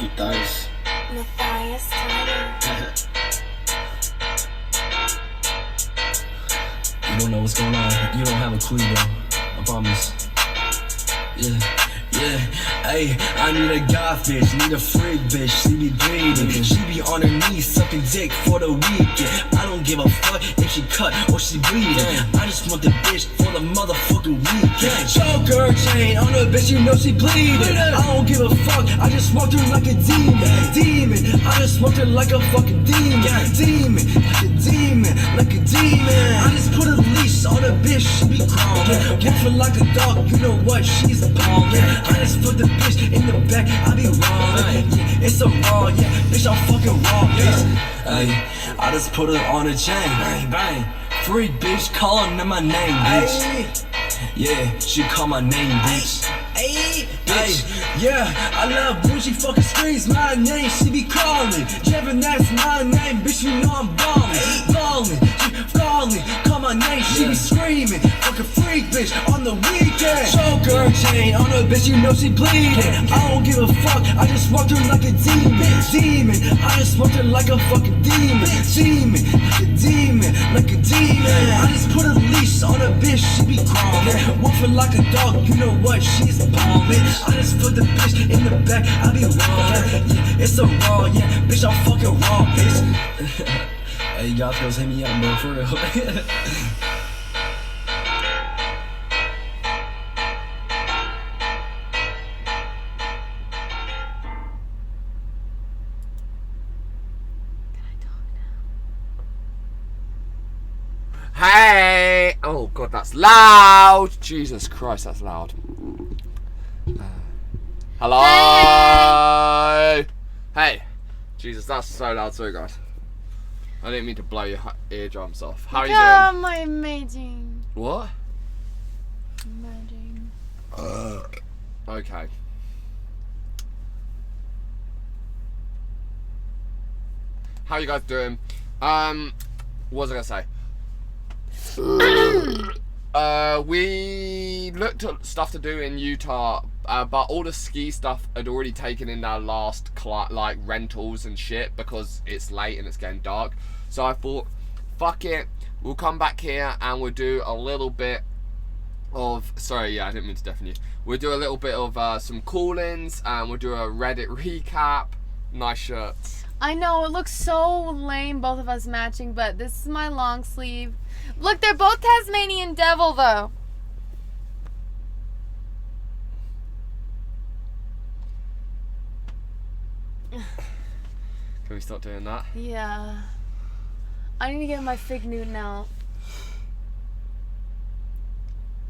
Matthias. Matthias Tyler. You don't know what's going on. You don't have a clue, bro. I promise. Yeah. Yeah, ayy, I need a goth bitch, need a freak bitch, she be bleeding, she be on her knees sucking dick for the weekend. I don't give a fuck if she cut or she bleeding, I just want the bitch for the motherfucking weekend. Choker chain on her bitch, you know she bleeding. I don't give a fuck, I just smoked her like a demon. I just smoked her like a fucking demon. Like a demon. I just put a leash on her bitch, she be crawling. Careful like a dog, you know what, she's a palm. I just put the bitch in the back, I be wrong. Yeah, it's a raw, yeah, bitch, I'm fucking raw, bitch. Ay, I just put her on a chain, bang, bang. Freak bitch, calling out my name, bitch. Yeah, she call my name, bitch. Ay, bitch, yeah, I love when she fucking screams my name, she be calling. Jevin, that's my name, bitch, you know I'm ballin', call my name, she be screaming. Fucking freak bitch on the weekend. Choker chain on her bitch, you know she bleeding. I don't give a fuck, I just walked her like a demon. I just walked her like a fucking demon. Like a demon. I just put a leash on her bitch, she be crawling. Wolfing like a dog, you know what, she's a bomb. I just put the bitch in the back, I be wrong. Yeah, it's a raw, yeah, bitch, I'm fucking raw, bitch. Hey, y'all girls hit me up, bro, for real. Hey! Oh god, that's loud! Jesus Christ, that's loud. Hello! Hey! Jesus, that's so loud. Sorry, guys. I didn't mean to blow your eardrums off. How are you doing? My amazing. What? Amazing. Okay. How you guys doing? What was I gonna say? We looked at stuff to do in Utah, but all the ski stuff had already taken in their last like rentals and shit because it's late and it's getting dark. So I thought, fuck it, we'll come back here and we'll do a little bit of, sorry, yeah, I didn't mean to deafen you. We'll do a little bit of some call-ins and we'll do a Reddit recap. Nice shirts. I know, it looks so lame, both of us matching, but this is my long sleeve. Look, they're both Tasmanian Devil, though. Can we stop doing that? Yeah. I need to get my Fig Newton out.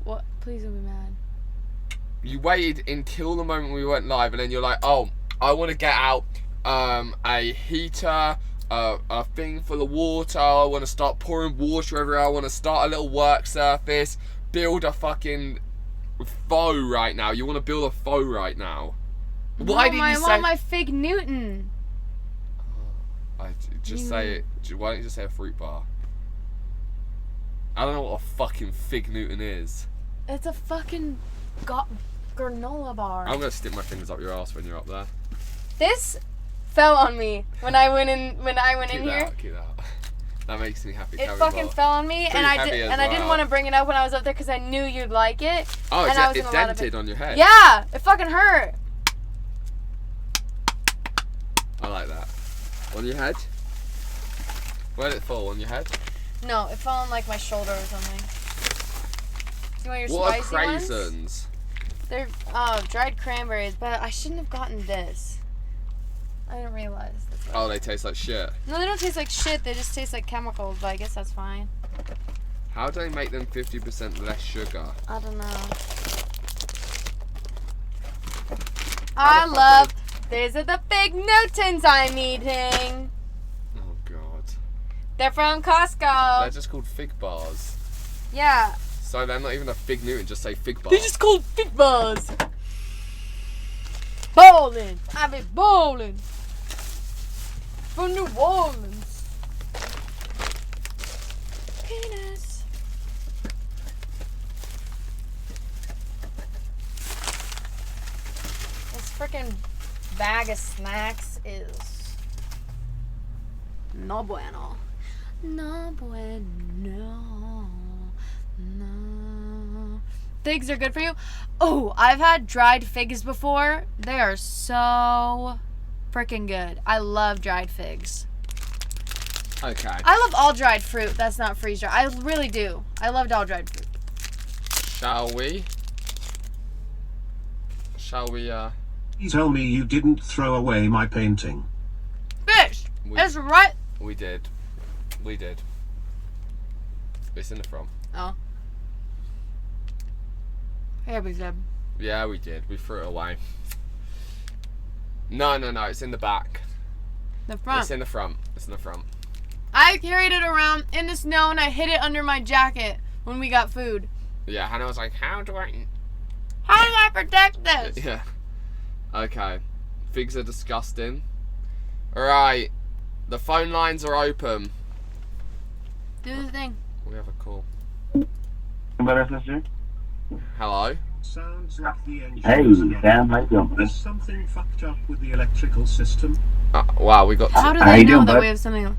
What? Please don't be mad. You waited until the moment we went live and then you're like, oh, I want to get out a heater, a thing for the water, I want to start pouring water everywhere, I want to start a little work surface, build a fucking faux right now. You want to build a faux right now. Why did you say... I want my Fig Newton. Say it. Why don't you just say a fruit bar? I don't know what a fucking Fig Newton is. It's a fucking granola bar. I'm gonna stick my fingers up your ass when you're up there. This fell on me when I went in. When I went in here. Keep that. That makes me happy. It fucking fell on me, and I didn't want to bring it up when I was up there because I knew you'd like it. Oh, and it dented on your head. Yeah, it fucking hurt. I like that. On your head? Where did it fall? On your head? No, it fell on like my shoulder or something. You want your what spicy are ones? craisins? They're dried cranberries, but I shouldn't have gotten this. I didn't realize. That's Oh, they taste like shit. No, they don't taste like shit. They just taste like chemicals, but I guess that's fine. How do they make them 50% less sugar? I don't know. I love. These are the Fig Newtons I'm eating. Oh god. They're from Costco. They're just called fig bars. Yeah. So they're not even a Fig Newton, just say fig bar. They're just called Fig Bars. Bowling. I be bowling. From New Orleans. Penis. This freaking bag of snacks is no bueno. No bueno. No. Figs are good for you. Oh, I've had dried figs before. They are so freaking good. I love dried figs. Okay. I love all dried fruit that's not freeze dried. I really do. I loved all dried fruit. Shall we? Tell me you didn't throw away my painting. Fish! It's right. We did. It's in the front. Oh. Here we go. Yeah, we did. We threw it away. No. It's in the back. The front. It's in the front. I carried it around in the snow and I hid it under my jacket when we got food. Yeah, Hannah was like, How do I protect this? Yeah. Okay. Figs are disgusting. Alright. The phone lines are open. Do the thing. We have a call. Better, sister? Hello? Sounds like the engine. Hey, Sam, how you doing? Is something fucked up with the electrical system? Wow, we got How do How they you know doing, that bud? we have something? I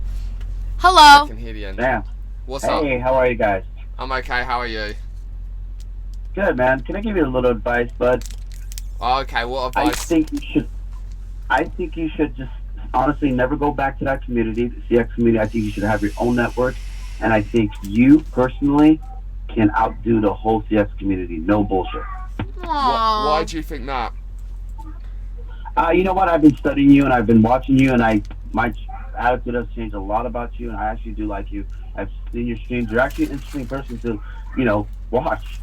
Hello? can hear the engine. Sam. What's up? Hey, how are you guys? I'm okay, how are you? Good, man. Can I give you a little advice, bud? Oh, okay, what I advice? think you should just honestly never go back to that community, the CX community. I think you should have your own network, and I think you personally can outdo the whole CX community. No bullshit. Why do you think that? You know what? I've been studying you and I've been watching you, and my attitude has changed a lot about you, and I actually do like you. I've seen your streams. You're actually an interesting person to, watch.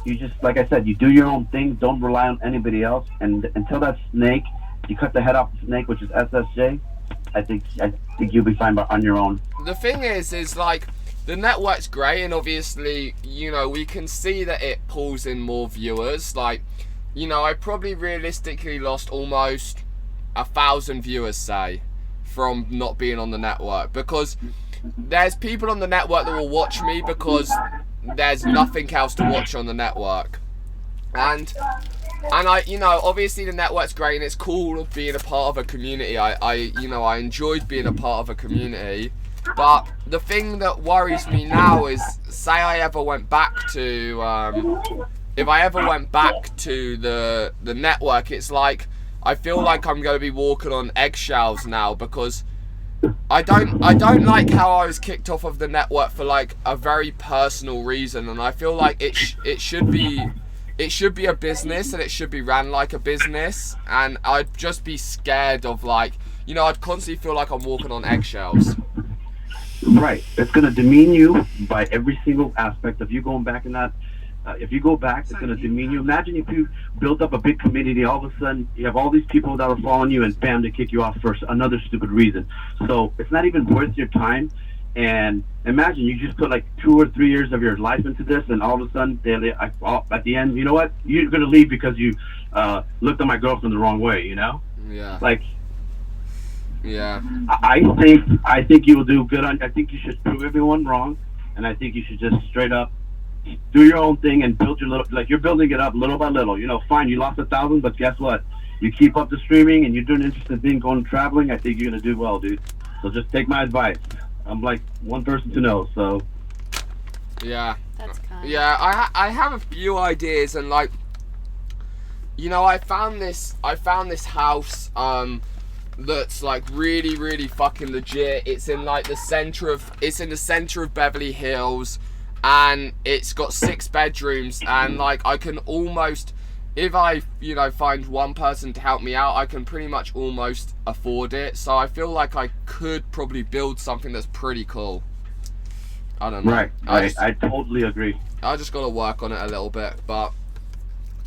You just, like I said, you do your own thing. Don't rely on anybody else. And until that snake, you cut the head off the snake, which is SSJ. I think you'll be fine on your own. The thing is like, the network's great, and obviously, we can see that it pulls in more viewers. Like, I probably realistically lost almost 1,000 viewers, say, from not being on the network, because there's people on the network that will watch me because there's nothing else to watch on the network. And I, obviously the network's great and it's cool being a part of a community. I enjoyed being a part of a community. But the thing that worries me now is, say I ever went back to, if I ever went back to the network, it's like, I feel like I'm going to be walking on eggshells now, because I don't like how I was kicked off of the network for like a very personal reason, and I feel like it should be a business, and it should be ran like a business, and I'd just be scared of, like, I'd constantly feel like I'm walking on eggshells. Right. It's going to demean you by every single aspect of you going back in that. If you go back, it's going to demean you. Imagine if you built up a big community, all of a sudden you have all these people that are following you, and bam, they kick you off for another stupid reason. So it's not even worth your time. And imagine you just put like 2 or 3 years of your life into this, and all of a sudden, at the end, you know what? You're going to leave because you looked at my girlfriend the wrong way, Yeah. Like, yeah. I think you will do good I think you should prove everyone wrong, and I think you should just straight up do your own thing and build your little, like, you're building it up little by little. Fine, you lost 1,000, but guess what? You keep up the streaming and you're doing interesting things, going traveling. I think you're gonna do well, dude. So just take my advice. I'm like one person to know, so. Yeah. That's kind. Yeah, I have a few ideas, and like, I found this house that's like really, really fucking legit. It's in like the center of Beverly Hills, and it's got 6 bedrooms, and like I can almost, if I find one person to help me out, I can pretty much almost afford it. So I feel like I could probably build something that's pretty cool. I don't know. Right. I totally agree. I just gotta work on it a little bit, but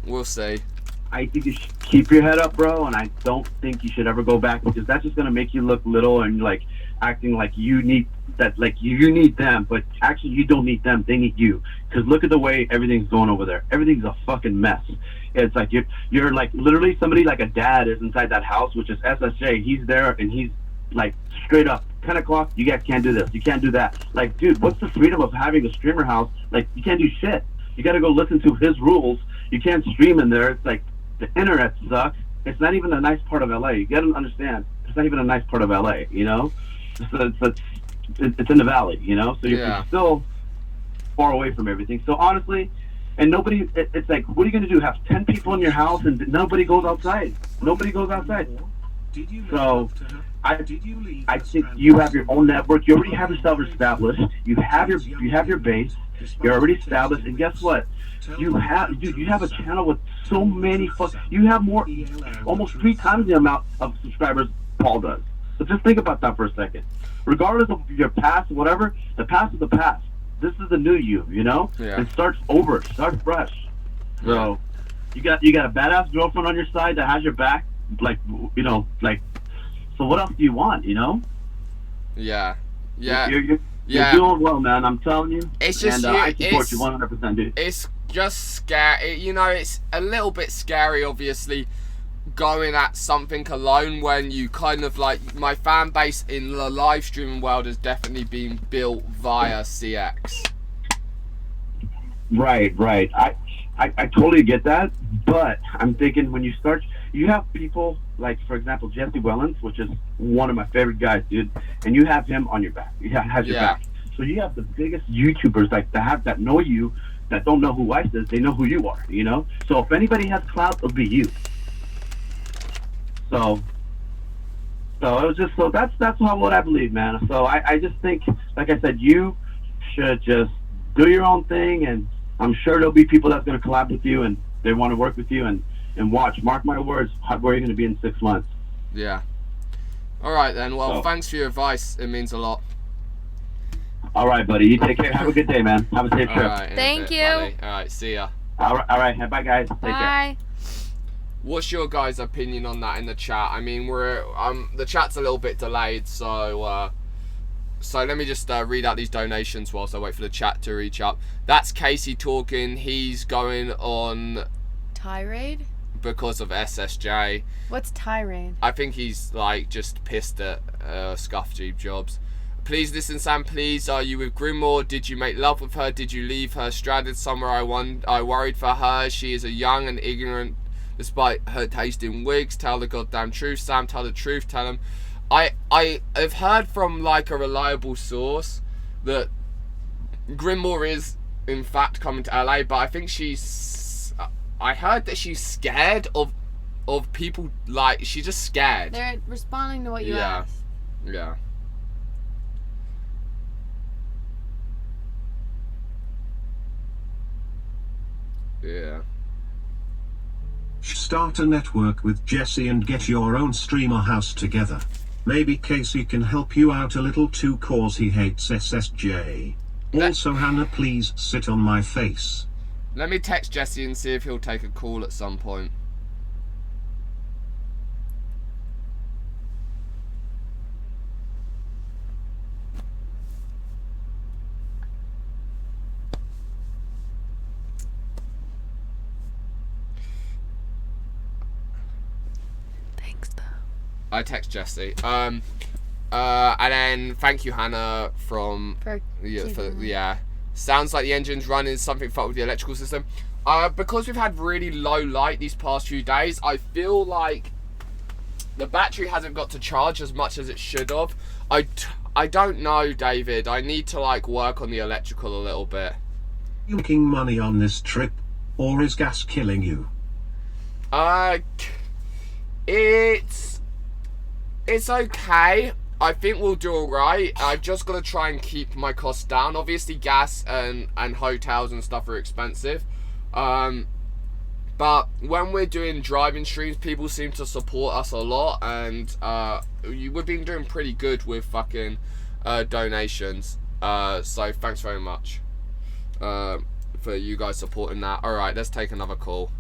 we'll see. I think you should keep your head up, bro, and I don't think you should ever go back, because that's just gonna make you look little and like acting like you need that, like you need them, but actually you don't need them, they need you. Because look at the way everything's going over there. Everything's a fucking mess. It's like you're like literally somebody like a dad is inside that house, which is SSJ. He's there and he's like straight up 10 o'clock, you guys can't do this, you can't do that. Like, dude, what's the freedom of having a streamer house? Like, you can't do shit. You gotta go listen to his rules. You can't stream in there. It's like, the internet sucks. it's not even a nice part of LA. You gotta understand, it's not even a nice part of LA. You know, it's in the valley. You know, so you're still far away from everything. So honestly, and nobody, it's like, what are you gonna do? Have 10 people in your house and nobody goes outside. Nobody goes outside. So I think you have your own network. You already have yourself established. You have your base. You're already established. And guess what? You have a channel with so many you have almost 3 times the amount of subscribers Paul does. So just think about that for a second. Regardless of your past, whatever, the past is the past. This is the new you know? Yeah. It starts over, start fresh. So you got a badass girlfriend on your side that has your back, like, you know, like, so what else do you want, you know? Yeah. You're doing well, man. I'm telling you. It's just and I support you 100%, dude. It's just scary. You know, it's a little bit scary, obviously, going at something alone when you kind of like, my fan base in the live streaming world has definitely been built via CX. Right. I totally get that, but I'm thinking when you start, you have people like, for example, Jesse Wellens, which is one of my favorite guys, dude, and you have him on your back. He has your back. So you have the biggest YouTubers like that know you, that don't know who Ice is. They know who you are, you know. So if anybody has clout, it'll be you. So it was just, so that's what I believe, man. So I just think, like I said, you should just do your own thing, and I'm sure there'll be people that's going to collab with you and they want to work with you, and watch, mark my words, where you're going to be in 6 months. Yeah. All right then. Well, thanks for your advice. It means a lot. All right, buddy. You take care. Have a good day, man. Have a safe trip. Right, Thank you. Buddy. All right. See ya. All right. Bye, guys. Take care. Bye. What's your guys' opinion on that in the chat? I mean, the chat's a little bit delayed, so let me just read out these donations whilst I wait for the chat to reach up. That's Casey talking. He's going on Tirade? because of SSJ. What's tirade? I think he's like just pissed at Scuff Jeep Jobs. Please listen, Sam, please. Are you with Grimore? Did you make love with her? Did you leave her stranded somewhere? I worried for her. She is a young and ignorant despite her taste in wigs. Tell the goddamn truth, Sam. Tell the truth. Tell him. I have heard from like a reliable source that Grimore is in fact coming to LA, but I think I heard that she's scared of people. Like, she's just scared. They're responding to what you asked. Yeah. Yeah. Start a network with Jesse and get your own streamer house together. Maybe Casey can help you out a little too, cause he hates SSJ. Also, Hannah, please sit on my face. Let me text Jesse and see if he'll take a call at some point. Thanks, though. I text Jesse. And then thank you, Hannah, yeah. Sounds like the engine's running, something fucked with the electrical system. Because we've had really low light these past few days, I feel like the battery hasn't got to charge as much as it should have. I don't know, David. I need to like work on the electrical a little bit. You making money on this trip, or is gas killing you? It's okay. I think we'll do alright. I've just got to try and keep my costs down. Obviously, gas and hotels and stuff are expensive. But when we're doing driving streams, people seem to support us a lot. And we've been doing pretty good with fucking donations. So thanks very much for you guys supporting that. Alright, let's take another call.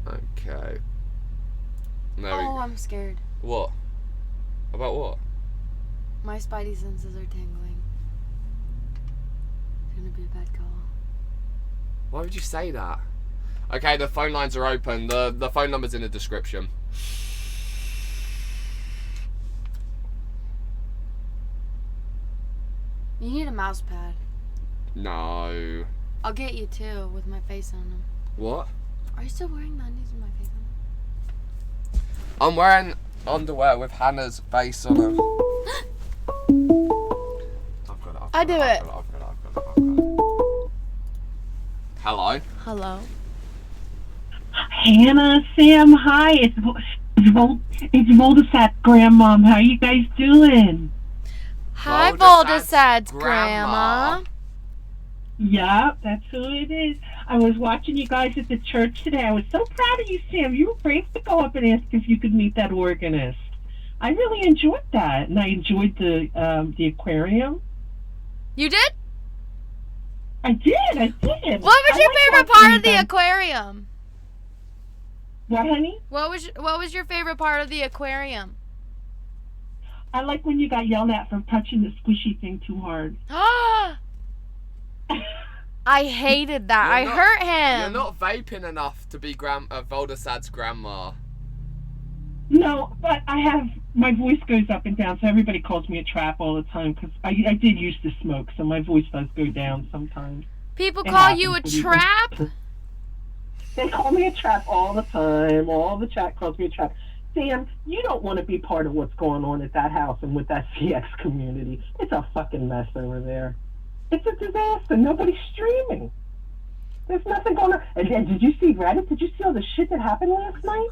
Okay. I'm scared. What? About what? My spidey senses are tingling. It's gonna be a bad call. Why would you say that? Okay, the phone lines are open. The phone number's in the description. You need a mouse pad. No. I'll get you, too, with my face on them. What? Are you still wearing the undies with my face on them? I'm wearing underwear with Hannah's face on them. I do it. Hello. Hello. Hannah, Sam, hi. It's Voldemort's grandmom. How you guys doing? Hi, Voldesad's Voldesad's grandma. grandma. Yep, that's who it is. I was watching you guys at the church today. I was so proud of you, Sam. You were brave to go up and ask if you could meet that organist. I really enjoyed that, and I enjoyed the aquarium. You did? I did. What was your favorite part of the aquarium? What, honey? What was your favorite part of the aquarium? I like when you got yelled at for touching the squishy thing too hard. I hated that. I hurt him. You're not vaping enough to be Voldesad's grandma. No, but my voice goes up and down, so everybody calls me a trap all the time because I did used to smoke, so my voice does go down sometimes. People call you a trap? They call me a trap all the time. All the chat calls me a trap. Sam, you don't want to be part of what's going on at that house and with that CX community. It's a fucking mess over there. It's a disaster. Nobody's streaming. There's nothing going on. And then, did you see Reddit? Did you see all the shit that happened last night?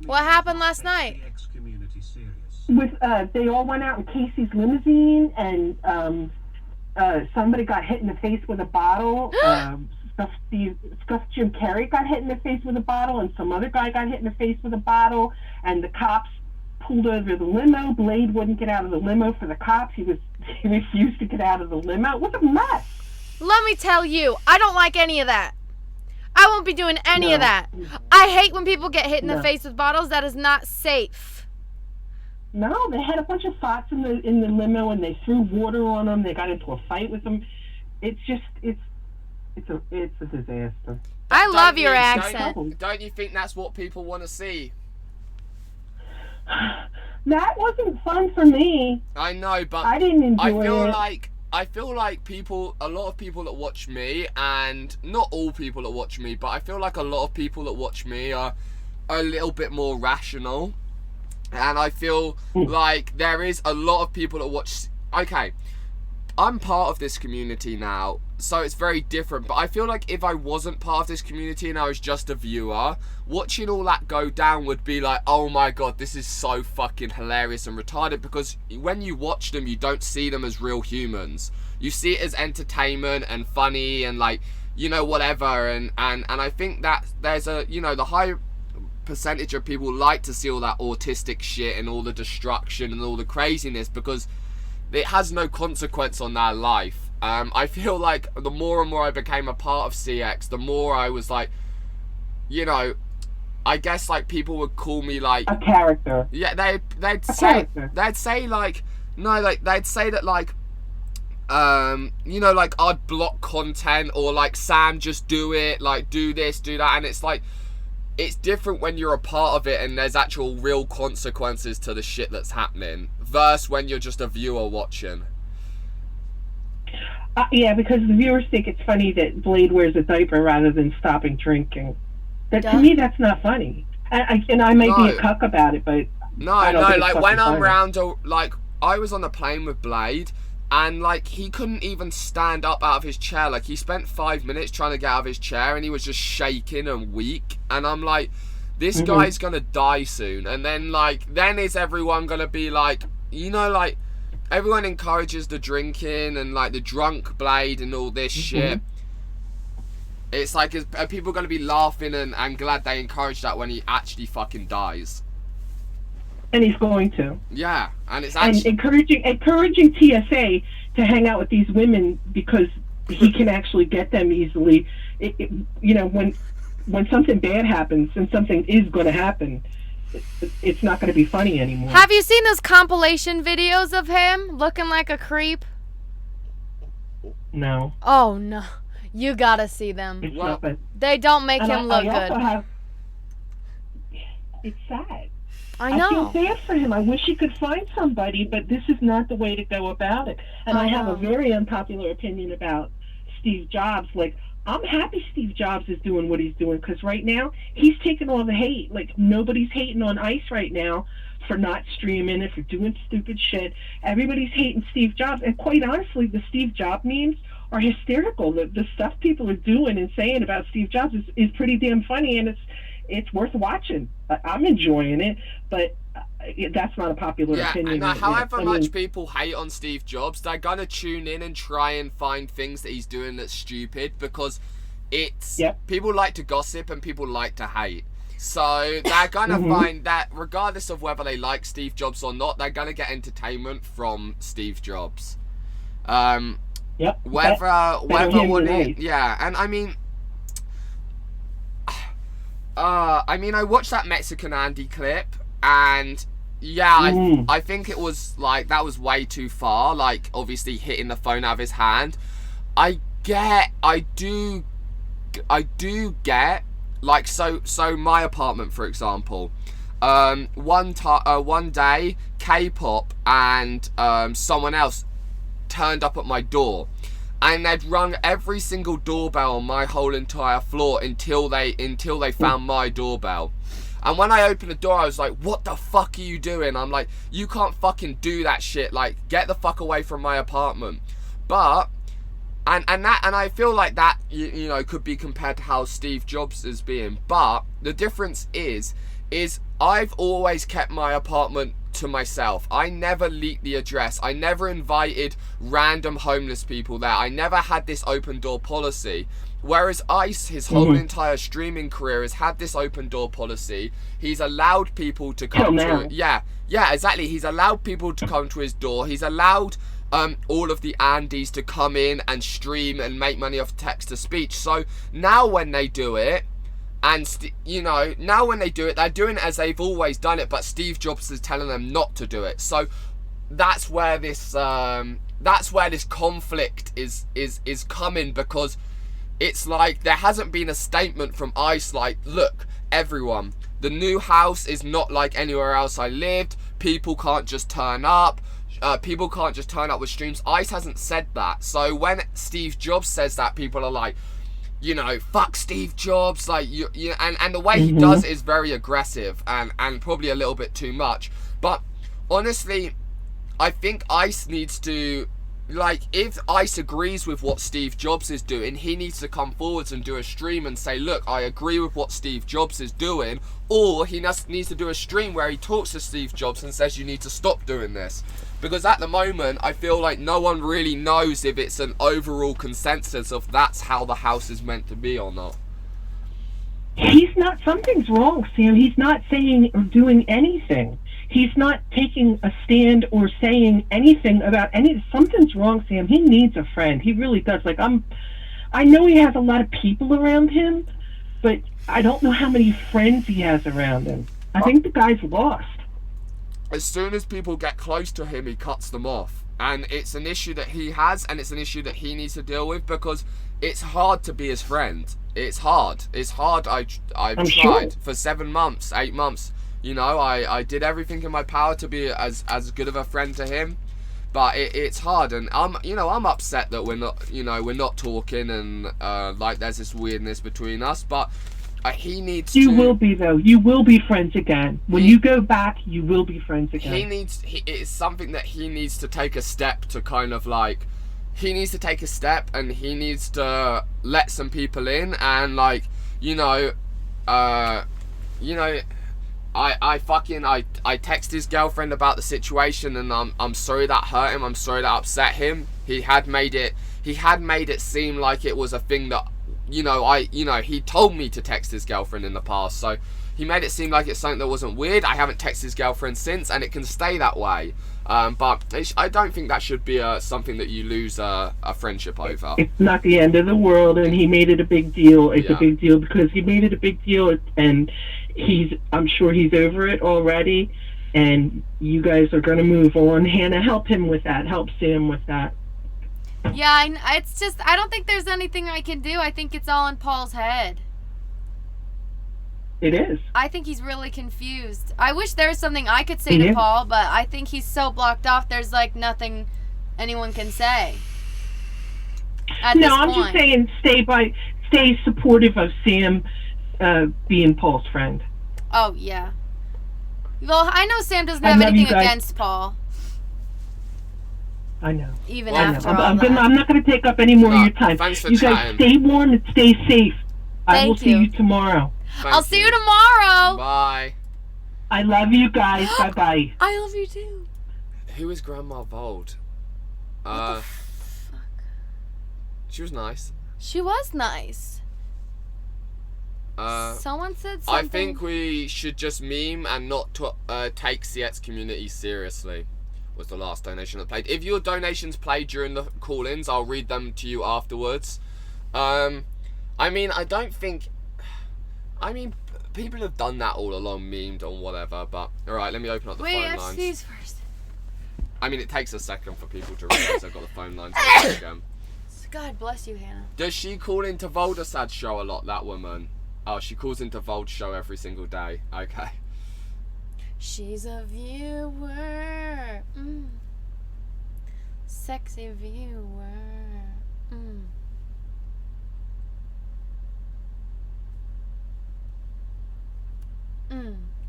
What happened last night? With they all went out in Casey's limousine, and somebody got hit in the face with a bottle. Stuffed Jim Carrey got hit in the face with a bottle, and some other guy got hit in the face with a bottle, and the cops pulled over the limo. Blade wouldn't get out of the limo for the cops. He refused to get out of the limo. It was a mess. Let me tell you, I don't like any of that. I won't be doing any of that. I hate when people get hit in the face with bottles. That is not safe. No, they had a bunch of thoughts in the limo, and they threw water on them. They got into a fight with them. It's a disaster. I love your accent. Don't you think that's what people want to see? That wasn't fun for me. I know, but I didn't enjoy I feel like a lot of people that watch me, and not all people that watch me, but I feel like a lot of people that watch me are a little bit more rational. And I feel like there is a lot of people that watch... Okay, I'm part of this community now, so it's very different. But I feel like if I wasn't part of this community and I was just a viewer, watching all that go down would be like, oh my god, this is so fucking hilarious and retarded. Because when you watch them, you don't see them as real humans. You see it as entertainment and funny and like, you know, whatever. And I think that there's a, you know, the high percentage of people like to see all that autistic shit and all the destruction and all the craziness because it has no consequence on their life. I feel like the more and more I became a part of CX, the more I was like, you know, I guess like people would call me like a character. Yeah, they'd say like no, like they'd say that like you know, like I'd block content or like Sam just do it, like do this, do that, and it's like it's different when you're a part of it and there's actual real consequences to the shit that's happening versus when you're just a viewer watching. Yeah, because the viewers think it's funny that Blade wears a diaper rather than stopping drinking. To me, that's not funny. And I may be a cuck about it, but no, like when I'm around, like I was on a plane with Blade, and like he couldn't even stand up out of his chair. Like he spent 5 minutes trying to get out of his chair, and he was just shaking and weak. And I'm like, this guy's gonna die soon. And then is everyone gonna be like, you know, like everyone encourages the drinking and like the drunk Blade and all this shit. It's like, are people going to be laughing and glad they encouraged that when he actually fucking dies? And he's going to. Yeah, and it's actually... And encouraging TSA to hang out with these women because he can actually get them easily. You know, when something bad happens, and something is going to happen, it's not going to be funny anymore. Have you seen those compilation videos of him looking like a creep? No. Oh, no. You gotta see them. They don't make him look good. It's sad. I know. I feel bad for him. I wish he could find somebody, but this is not the way to go about it. And I have a very unpopular opinion about Steve Jobs. Like, I'm happy Steve Jobs is doing what he's doing, because right now he's taking all the hate. Like, nobody's hating on Ice right now for not streaming and for doing stupid shit. Everybody's hating Steve Jobs, and quite honestly, the Steve Jobs memes are hysterical. The stuff people are doing and saying about Steve Jobs is pretty damn funny, and it's worth watching. I'm enjoying it, but that's not a popular opinion. And however much people hate on Steve Jobs, they're gonna tune in and try and find things that he's doing that's stupid, because it's people like to gossip and people like to hate. So they're gonna find that regardless of whether they like Steve Jobs or not, they're gonna get entertainment from Steve Jobs. And I mean, I watched that Mexican Andy clip, and I think it was like, that was way too far, like obviously hitting the phone out of his hand. I do get, like, so my apartment, for example, one day K-pop and someone else turned up at my door, and they'd rung every single doorbell on my whole entire floor until they found my doorbell. And when I opened the door, I was like, what the fuck are you doing? I'm like, you can't fucking do that shit. Like, get the fuck away from my apartment. But, and I feel like that, you know, could be compared to how Steve Jobs is being. But the difference is I've always kept my apartment to myself. I never leaked the address. I never invited random homeless people there. I never had this open door policy. Whereas Ice, his whole entire streaming career, has had this open door policy. He's allowed people to come to... Yeah, exactly. He's allowed people to come to his door. He's allowed all of the Andys to come in and stream and make money off text-to-speech. So now when they do it, and, now when they do it, they're doing it as they've always done it, but Steve Jobs is telling them not to do it. So that's where this conflict is coming, because it's like there hasn't been a statement from Ice like, look, everyone, the new house is not like anywhere else I lived. People can't just turn up. People can't just turn up with streams. Ice hasn't said that. So when Steve Jobs says that, people are like, you know, fuck Steve Jobs. Like, and the way he does it is very aggressive and probably a little bit too much. But honestly, I think Ice needs to, like, if Ice agrees with what Steve Jobs is doing, he needs to come forwards and do a stream and say, look, I agree with what Steve Jobs is doing. Or he needs to do a stream where he talks to Steve Jobs and says, you need to stop doing this. Because at the moment, I feel like no one really knows if it's an overall consensus of that's how the house is meant to be or not. He's not, something's wrong, Sam. He's not saying or doing anything. He's not taking a stand or saying anything about something's wrong, Sam. He needs a friend. He really does. Like, I know he has a lot of people around him, but I don't know how many friends he has around him. I think the guy's lost. As soon as people get close to him, he cuts them off. And it's an issue that he has, and it's an issue that he needs to deal with, because it's hard to be his friend. It's hard. It's hard. I've tried for 7 months, 8 months. You know, I did everything in my power to be as good of a friend to him. But it's hard, and I'm upset that we're not talking, and like there's this weirdness between us. But he needs to... You will be, though. You will be friends again. When you go back, you will be friends again. It's something that he needs to take a step to kind of like... He needs to take a step, and he needs to let some people in, and like, I text his girlfriend about the situation, and I'm sorry that hurt him. I'm sorry that upset him. He had made it seem like it was a thing that, he told me to text his girlfriend in the past, so he made it seem like it's something that wasn't weird. I haven't texted his girlfriend since, and it can stay that way. But I don't think that should be something that you lose a friendship over. It's not the end of the world, and he made it a big deal. It's a big deal because he made it a big deal, and I'm sure he's over it already, and you guys are going to move on. Hannah, help him with that. Help Sam with that. Yeah, it's just, I don't think there's anything I can do. I think it's all in Paul's head. It is. I think he's really confused. I wish there was something I could say to Paul, but I think he's so blocked off, there's like nothing anyone can say. At this I'm point. just saying stay supportive of Sam being Paul's friend. Oh, yeah. Well, I know Sam doesn't I have love you anything guys. against Paul. I know. Even after all I'm that. not going to take up any more of No, your time. thanks for You guys chatting. stay warm and stay safe. I will Thank see you. you tomorrow. Thank I'll see you tomorrow. Bye. I love you guys. Bye-bye. I love you too. Who is Grandma Vold? What the fuck? She was nice. She was nice. Someone said something. I think we should just meme and not take CX community seriously. Was the last donation that played. If your donations played during the call-ins, I'll read them to you afterwards. I mean, I don't think... I mean, people have done that all along, memed or whatever, but... Alright, let me open up the phone lines. Wait, these first. I mean, it takes a second for people to realise I've got the phone lines open again. God bless you, Hannah. Does she call into Voldasad's show a lot, that woman? Oh, she calls into Vold's show every single day. Okay. She's a viewer. Sexy viewer.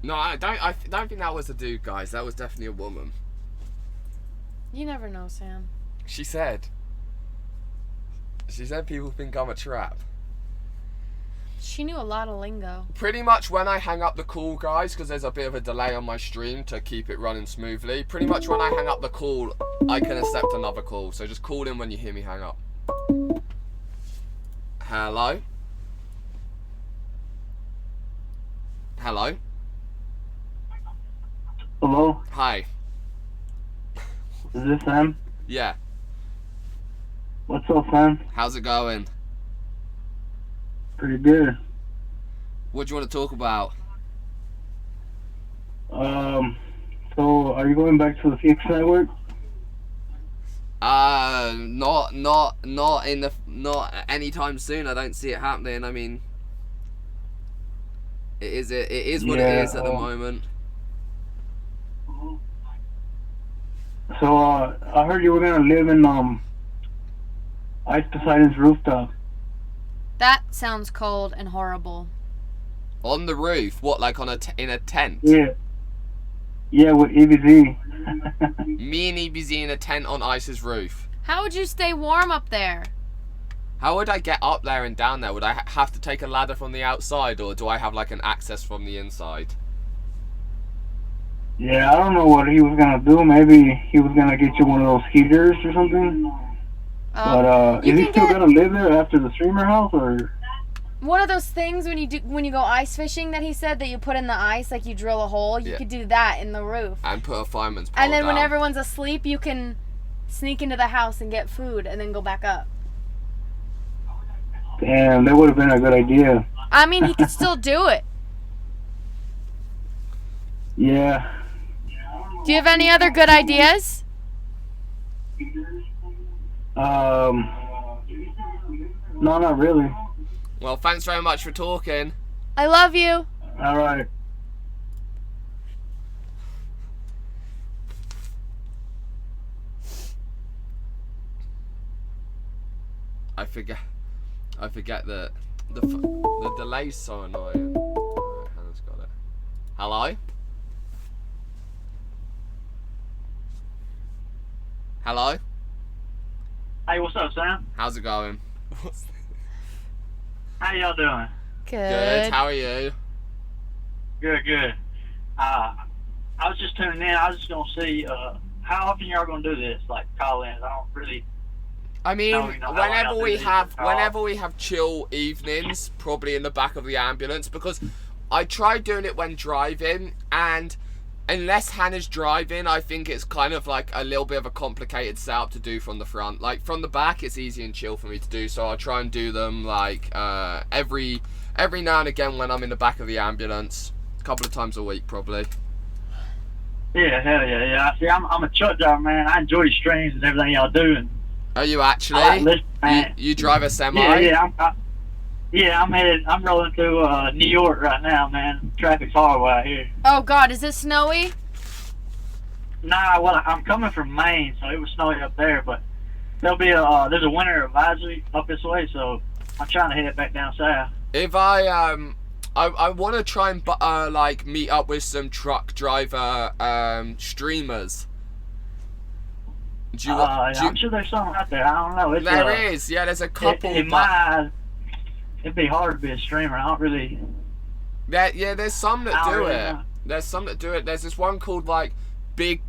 No, I don't think that was a dude, guys. That was definitely a woman. You never know, Sam. She said people think I'm a trap. She knew a lot of lingo. Pretty much when I hang up the call, guys, because there's a bit of a delay on my stream to keep it running smoothly. Pretty much when I hang up the call, I can accept another call. So just call in when you hear me hang up. Hello? Hello? Hello? Hi. Is this Sam? Yeah. What's up, Sam? How's it going? Pretty good. What do you want to talk about? So are you going back to the Fix Network? Not anytime soon. I don't see it happening. I mean, it is what it is at the moment. So, I heard you were gonna live in, Ice Poseidon's rooftop. That sounds cold and horrible. On the roof? What, like on in a tent? Yeah. Yeah, with EBZ. Me and EBZ in a tent on Ice's roof. How would you stay warm up there? How would I get up there and down there? Would I have to take a ladder from the outside, or do I have like an access from the inside? Yeah, I don't know what he was gonna do. Maybe he was gonna get you one of those heaters or something. But is he still gonna live there after the streamer house, or? One of those things when you go ice fishing that he said that you put in the ice, like you drill a hole. You could do that in the roof. And put a fireman's pole And then when down. everyone's asleep, you can sneak into the house and get food, and then go back up. Damn, that would have been a good idea. I mean, he could still do it. Yeah. Do you have any other good ideas? No, not really. Well, thanks very much for talking. I love you. All right. I forget that the delay's so annoying. Alright, Hannah's got it. Hello? Hello? Hey, what's up, Sam? How's it going? How y'all doing? Good. How are you? Good. I was just tuning in. I was just gonna see how often y'all gonna do this, like call-ins. I don't really. I mean, No, you know, how whenever y'all we do this have at all. whenever we have chill evenings, probably in the back of the ambulance, because I tried doing it when driving, and unless Hannah's driving, I think it's kind of like a little bit of a complicated setup to do from the front. Like from the back, it's easy and chill for me to do, so I'll try and do them like every now and again when I'm in the back of the ambulance, a couple of times a week probably. Yeah, hell yeah. See, I'm a truck driver, man. I enjoy the streams and everything y'all do. And Are you actually? I like listening, man. You drive a semi? I'm rolling through New York right now, man. Traffic's horrible out here. Oh God, is it snowy? Nah, well, I'm coming from Maine, so it was snowy up there, but there's a winter advisory up this way, so I'm trying to head back down south. If I want to try and like meet up with some truck driver streamers. Do you want? I'm sure there's some out there. I don't know. It's, There is, yeah. There's a couple. In my eyes, it'd be hard to be a streamer. I don't really. There's some that do it. know. There's some that do it. There's this one called like Big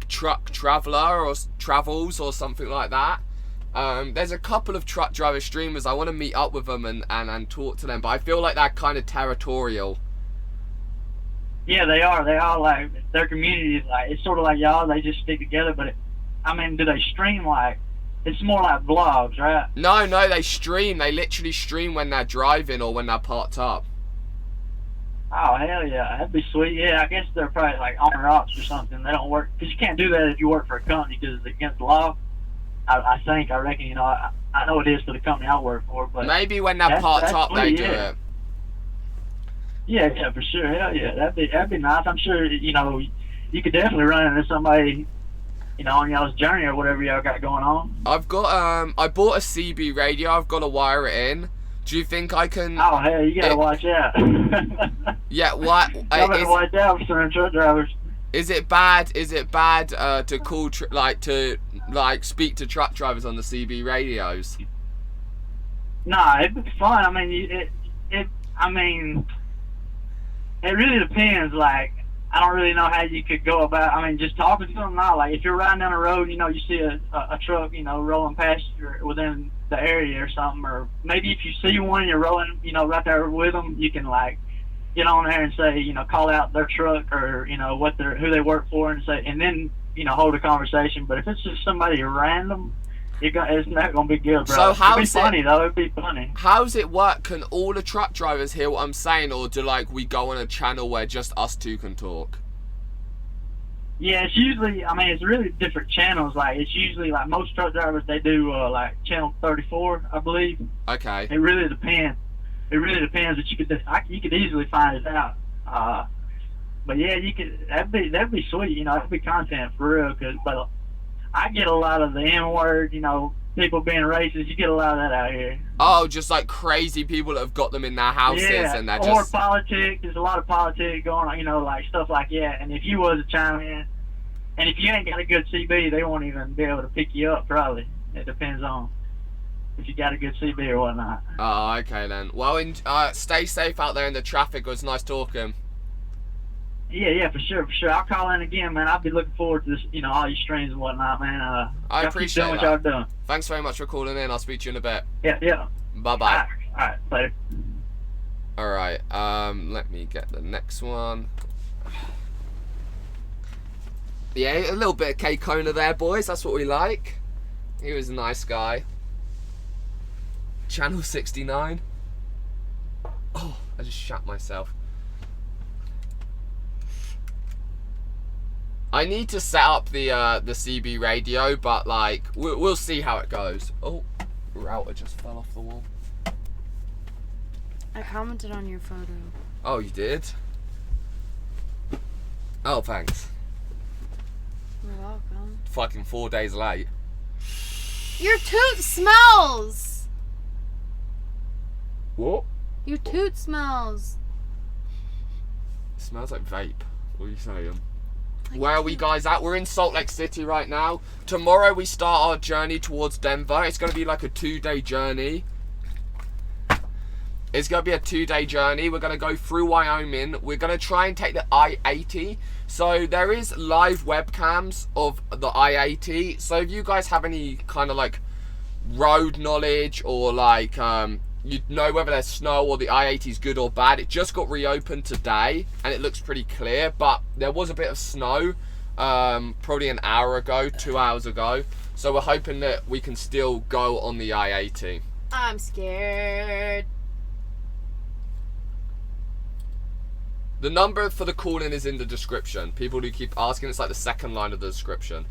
Truck Traveler or Travels or something like that. There's a couple of truck driver streamers. I want to meet up with them and talk to them, but I feel like they're kind of territorial. Yeah, they are. They all like their communities. Like it's sort of like y'all. They just stick together. But I mean, do they stream like? It's more like vlogs, right? No, they stream. They literally stream when they're driving or when they're parked up. Oh hell yeah, that'd be sweet. Yeah, I guess they're probably like on rocks or something. They don't work because you can't do that if you work for a company because it's against the law. I reckon, you know, I know it is for the company I work for, but maybe when they're parked up, they do it. Yeah, for sure. Hell yeah, that'd be nice. I'm sure, you know, you could definitely run into somebody, you know, on y'all's journey or whatever y'all got going on. I've got I bought a CB radio. I've got to wire it in. Do you think I can? Oh hell, you gotta watch out. Yeah, what? Y'all better watch out for some truck drivers. Is it bad? Is it bad to call to speak to truck drivers on the CB radios? Nah, it'd be fun. I mean, it really depends. Like, I don't really know how you could go about. I mean, just talking to them now. Like, if you're riding down the road, you know, you see a truck, you know, rolling past you within the area or something, or maybe if you see one and you're rolling, you know, right there with them, you can like get on there and say, you know, call out their truck or, you know, who they work for and say, and then, you know, hold a conversation. But if it's just somebody random, it's not gonna be good, bro. So how's it'd be funny though. It'd be funny. How's it work? Can all the truck drivers hear what I'm saying, or do like we go on a channel where just us two can talk? Yeah, it's usually. I mean, it's really different channels. Like it's usually like most truck drivers they do like channel 34, I believe. Okay. It really depends. It really depends. That you could easily find it out. But yeah, you could. That'd be sweet. You know, that'd be content for real. But I get a lot of the N word. You know, people being racist. You get a lot of that out here. Oh, just like crazy people that have got them in their houses and they're or just. politics. There's a lot of politics going on. You know, like stuff like that. And if you was a chime in, and if you ain't got a good CB, they won't even be able to pick you up. Probably. It depends on if you got a good CB or whatnot. Oh, okay then. Well, stay safe out there in the traffic. It was nice talking. Yeah, for sure. I'll call in again, man. I'll be looking forward to this, you know, all your streams and whatnot, man. I appreciate doing that. what y'all doing. Thanks very much for calling in. I'll speak to you in a bit. Yeah. Bye-bye. All right, later. Alright, let me get the next one. Yeah, a little bit of K-Kona there, boys. That's what we like. He was a nice guy. Channel 69. Oh, I just shat myself. I need to set up the CB radio, but like we'll see how it goes. Oh, router just fell off the wall. I commented on your photo. Oh, you did? Oh, thanks. You're welcome. Fucking 4 days late. Your toot smells! What? Your toot smells. It smells like vape. What are you saying? Where are we guys at? We're in Salt Lake City right now. Tomorrow we start our journey towards Denver. It's going to be like a 2-day journey. It's going to be a 2-day journey. We're going to go through Wyoming. We're going to try and take the I-80. So there is live webcams of the I-80. So if you guys have any kind of like road knowledge or like you know whether there's snow or the I-80 is good or bad, it just got reopened today and it looks pretty clear, but there was a bit of snow probably an hour ago, 2 hours ago. So we're hoping that we can still go on the I-80. I'm scared. The number for the call-in is in the description. People who keep asking, it's like the second line of the description.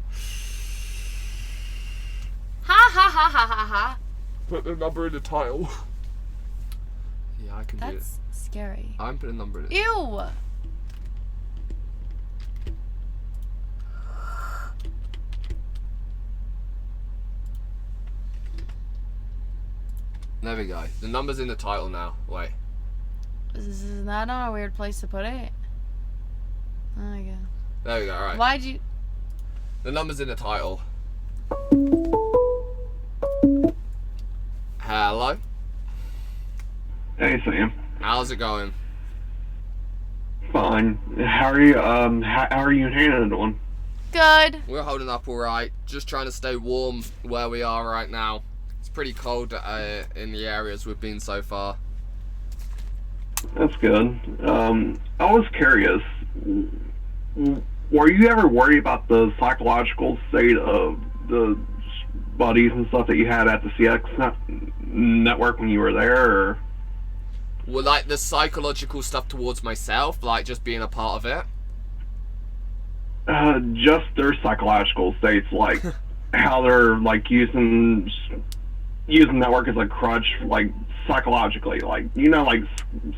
Ha ha ha ha ha ha. Put the number in the title. Yeah, I can do it. That's scary. I'm putting a number in it. Ew. There we go. The number's in the title now. Wait. Is that not a weird place to put it? Oh my god. There we go, alright. Why'd you... The number's in the title. Hello? Hey, Sam. How's it going? Fine. How are you? How are you and Hannah doing? Good. We're holding up alright. Just trying to stay warm where we are right now. It's pretty cold in the areas we've been so far. That's good. I was curious. Were you ever worried about the psychological state of the buddies and stuff that you had at the CX network when you were there, or? Well, like the psychological stuff towards myself, like just being a part of it. Just their psychological states, like how they're like using network as a crutch, like psychologically, like like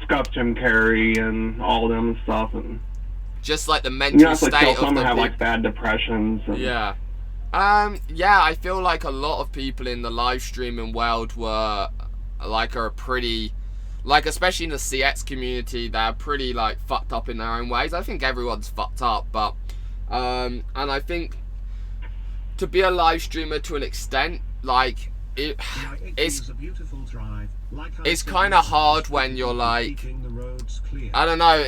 Scuff Jim Carrey and all of them and stuff, and just like the mental it's like state some of the have like bad depressions. And, yeah. Yeah, I feel like a lot of people in the live streaming world are pretty, like, especially in the CX community, they're pretty, like, fucked up in their own ways. I think everyone's fucked up, but, and I think to be a live streamer to an extent, like, it's kind of hard when you're, like, I don't know,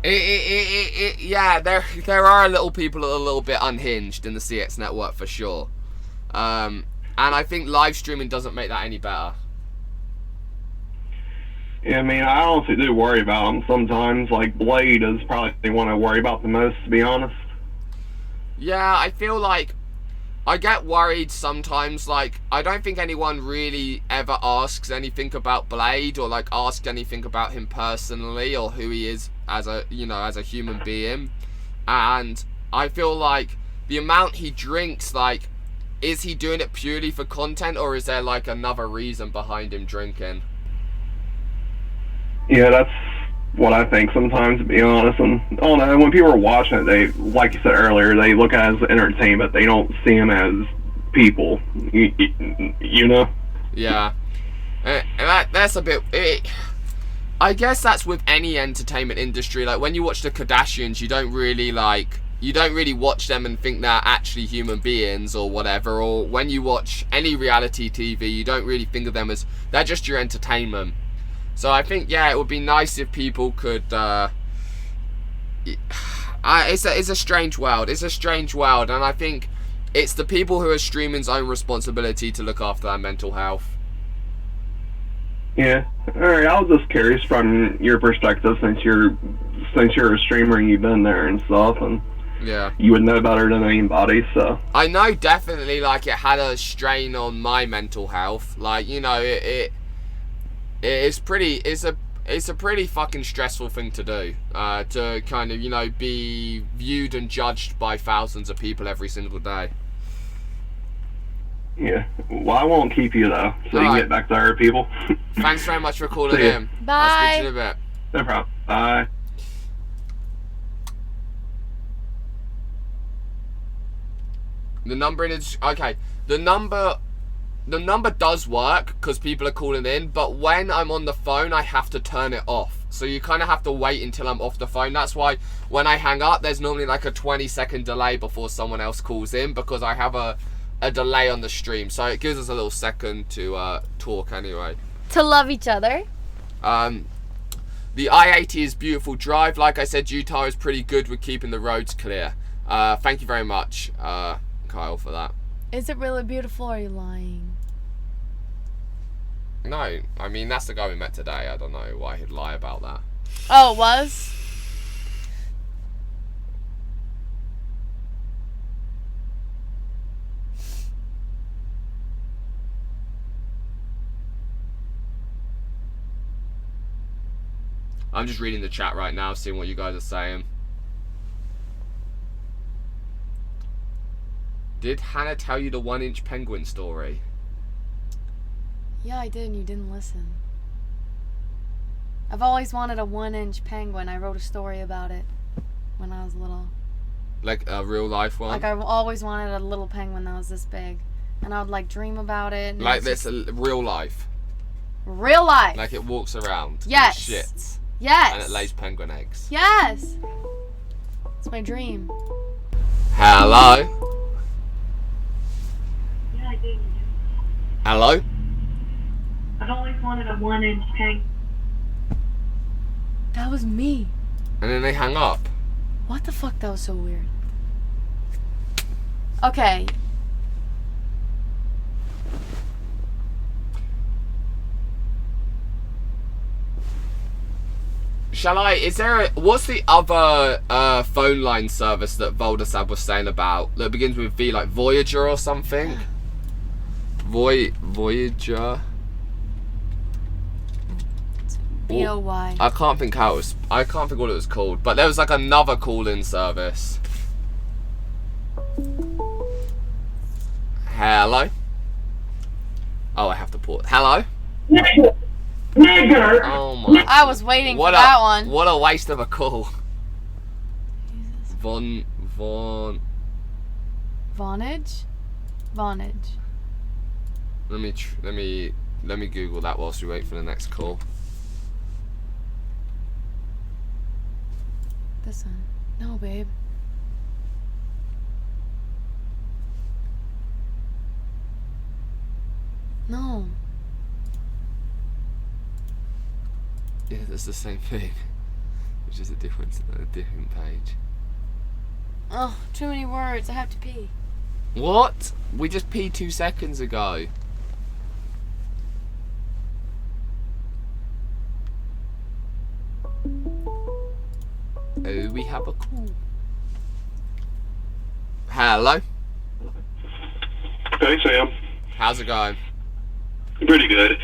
yeah, there are little people that are a little bit unhinged in the CX network for sure. And I think live streaming doesn't make that any better. Yeah, I mean, I honestly do worry about them sometimes. Like, Blade is probably the one I worry about the most, to be honest. Yeah, I feel like I get worried sometimes. Like, I don't think anyone really ever asks anything about Blade, or like asks anything about him personally, or who he is as a as a human being. And I feel like the amount he drinks, like, is he doing it purely for content, or is there like another reason behind him drinking? Yeah, that's what I think sometimes, to be honest. And I don't know, when people are watching it, they, like you said earlier, they look at it as entertainment. They don't see them as people, you know? Yeah. And that's a bit... I guess that's with any entertainment industry. Like, when you watch the Kardashians, you don't really watch them and think they're actually human beings or whatever. Or when you watch any reality TV, you don't really think of them as... They're just your entertainment. So I think, yeah, it would be nice if people could... it's a strange world. It's a strange world. And I think it's the people who are streaming's own responsibility to look after their mental health. Yeah. Alright, I was just curious from your perspective, since you're a streamer and you've been there and stuff, and yeah, you would know better than anybody, so. I know definitely, like, it had a strain on my mental health. Like, it's a pretty fucking stressful thing to do, to kind of, be viewed and judged by thousands of people every single day. Yeah. Well, I won't keep you, though, so you can get back to our people. Thanks very much for calling in. Bye. I'll speak to you in a bit. No problem. Bye. The number is... Okay. The number does work because people are calling in, but when I'm on the phone, I have to turn it off. So you kind of have to wait until I'm off the phone. That's why when I hang up, there's normally like a 20-second delay before someone else calls in, because I have a delay on the stream. So it gives us a little second to talk anyway. To love each other. The I-80 is beautiful drive. Like I said, Utah is pretty good with keeping the roads clear. Thank you very much, Kyle, for that. Is it really beautiful, or are you lying? No, I mean, that's the guy we met today. I don't know why he'd lie about that. Oh, it was? I'm just reading the chat right now, seeing what you guys are saying. Did Hannah tell you the 1-inch penguin story? Yeah, I did, and you didn't listen. I've always wanted a 1-inch penguin. I wrote a story about it when I was little. Like a real life one? Like, I've always wanted a little penguin that was this big. and I would like dream about it. And Like it's this, real life. real life. Like it walks around. Yes. And it shits. Yes. And it lays penguin eggs. Yes. It's my dream. Hello? Yeah, I did. Hello? I've always wanted a 1-inch tank. That was me. And then they hang up. What the fuck? That was so weird. Okay. What's the other phone line service that Voldasab was saying about that begins with V, like Voyager or something? Voyager? B-O-Y. I can't think what it was called, but there was like another call-in service. Hello? Oh, I have to pause. Hello? Nigger. Oh my. I was waiting for that one. What a waste of a call. Jesus. Vonage? Vonage. Let me Google that whilst we wait for the next call. This one. No, babe. No. Yeah, that's the same thing. It's just a different page. Oh, too many words. I have to pee. What? We just peed 2 seconds ago. Oh, we have a call. Hello? Hey, Sam. How's it going? Pretty good.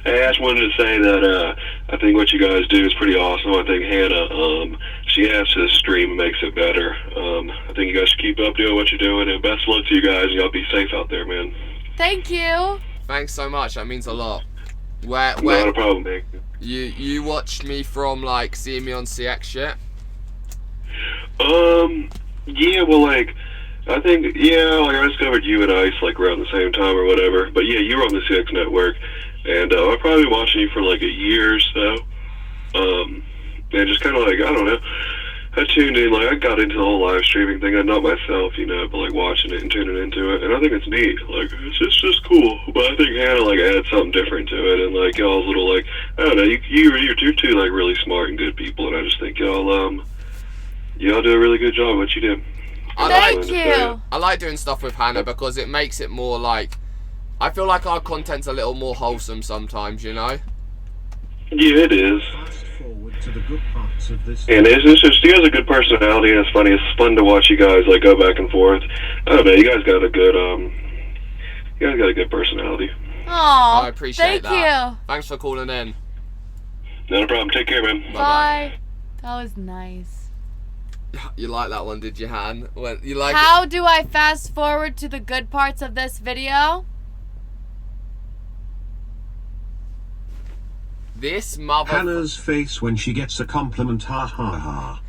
Hey, I just wanted to say that I think what you guys do is pretty awesome. I think Hannah, she has to stream and makes it better. I think you guys should keep up doing what you're doing, and best of luck to you guys, and y'all be safe out there, man. Thank you. Thanks so much. That means a lot. Where Not a problem, man. you watched me from like seeing me on CX shit? Yeah, well, like, I think, yeah, like, I discovered you and Ice, like, around the same time or whatever, but yeah, you were on the CX network, and I've probably been watching you for, like, a year or so, and just kind of, like, I don't know, I tuned in, like, I got into the whole live streaming thing, not myself, you know, but, like, watching it and tuning into it, and I think it's neat, like, it's just cool, but I think Hannah, like, adds something different to it, and, like, y'all's little, like, I don't know, you're two, like, really smart and good people, and I just think y'all do a really good job at what you do. Thank you. I like doing stuff with Hannah because it makes it more like, I feel like our content's a little more wholesome sometimes, you know? Yeah, it is. Fast forward to the good parts of this. And it's just, you guys have a good personality, and it's funny. It's fun to watch you guys, like, go back and forth. I don't know, you guys got a good personality. Aw, I appreciate thank that. you. Thanks for calling in. Not a problem. Take care, man. Bye. That was nice. You like that one, did you, Han? Well, you like How do I fast forward to the good parts of this video? this mother? Hannah's face when she gets a compliment, ha ha ha.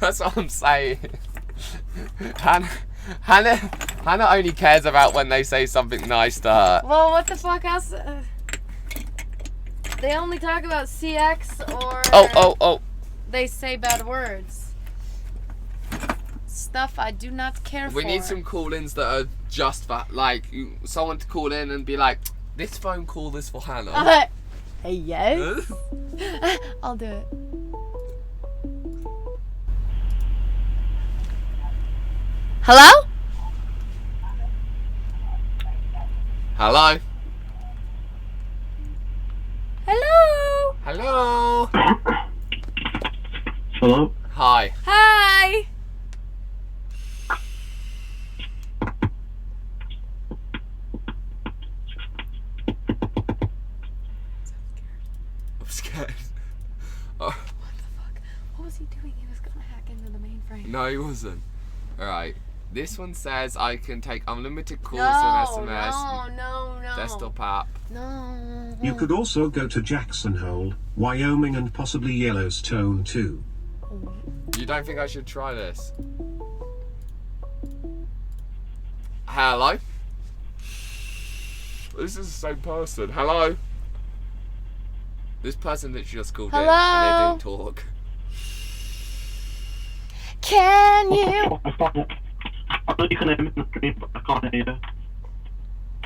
That's what I'm saying. Hannah only cares about when they say something nice to her. Well, what the fuck else? They only talk about CX or Oh. they say bad words. Stuff I do not care for. We need some call-ins that are just for, like, someone to call in and be like, this phone call is for Hannah. Hey, yes. I'll do it. Hello? Hello? Hello? Hello? Hello? Hi. Hi. I'm scared. Oh. What the fuck? What was he doing? He was gonna hack into the mainframe. No, he wasn't. Alright. This one says I can take unlimited calls No, and SMS. no. Desktop app. No. You could also go to Jackson Hole, Wyoming, and possibly Yellowstone too. You don't think I should try this? Hello? This is the same person. Hello? This person literally just called in Hello? and they didn't talk. Can you?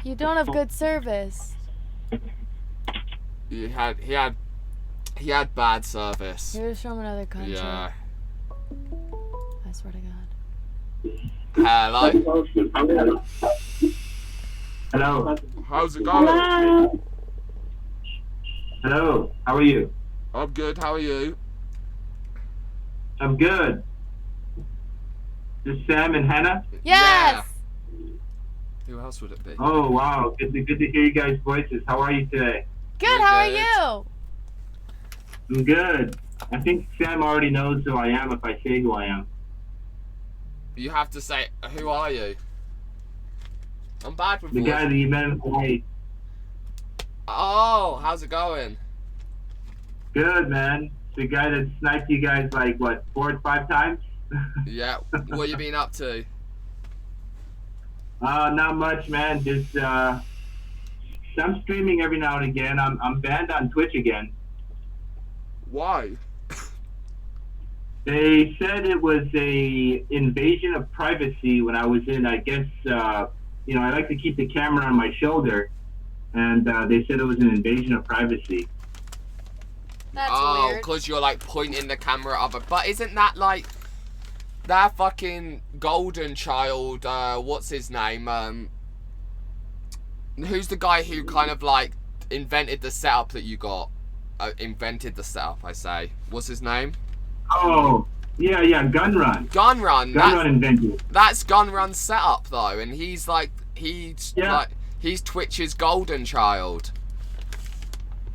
You don't have good service. He had bad service. He was from another country. Yeah. I swear to God. Hello? Hello. How's it going? Hello. Hello. How are you? I'm good, how are you? I'm good. This Sam and Hannah? Yes! Who else would it be? Oh, wow. Good to hear you guys' voices. How are you today? Good, We're how good. are you? I'm good. I think Sam already knows who I am if I say who I am. You have to say, who are you? I'm bad with The voice. guy that you met in Hawaii. Oh, how's it going? Good, man. The guy that sniped you guys like, what, 4 or 5 times? Yeah, what you been up to? Not much, man. Just, I'm streaming every now and again. I'm banned on Twitch again. Why? They said it was a invasion of privacy when I was in, I guess, you know, I like to keep the camera on my shoulder, and they said it was an invasion of privacy. That's Oh, weird. because you're like pointing the camera up. But isn't that like that fucking golden child? What's his name? Who's the guy who kind of like invented the setup that you got? Invented the setup, I say. What's his name? Oh, yeah, Gunrun. Gunrun. Gunrun invented. That's Gunrun's setup though, and he's like he's Twitch's golden child.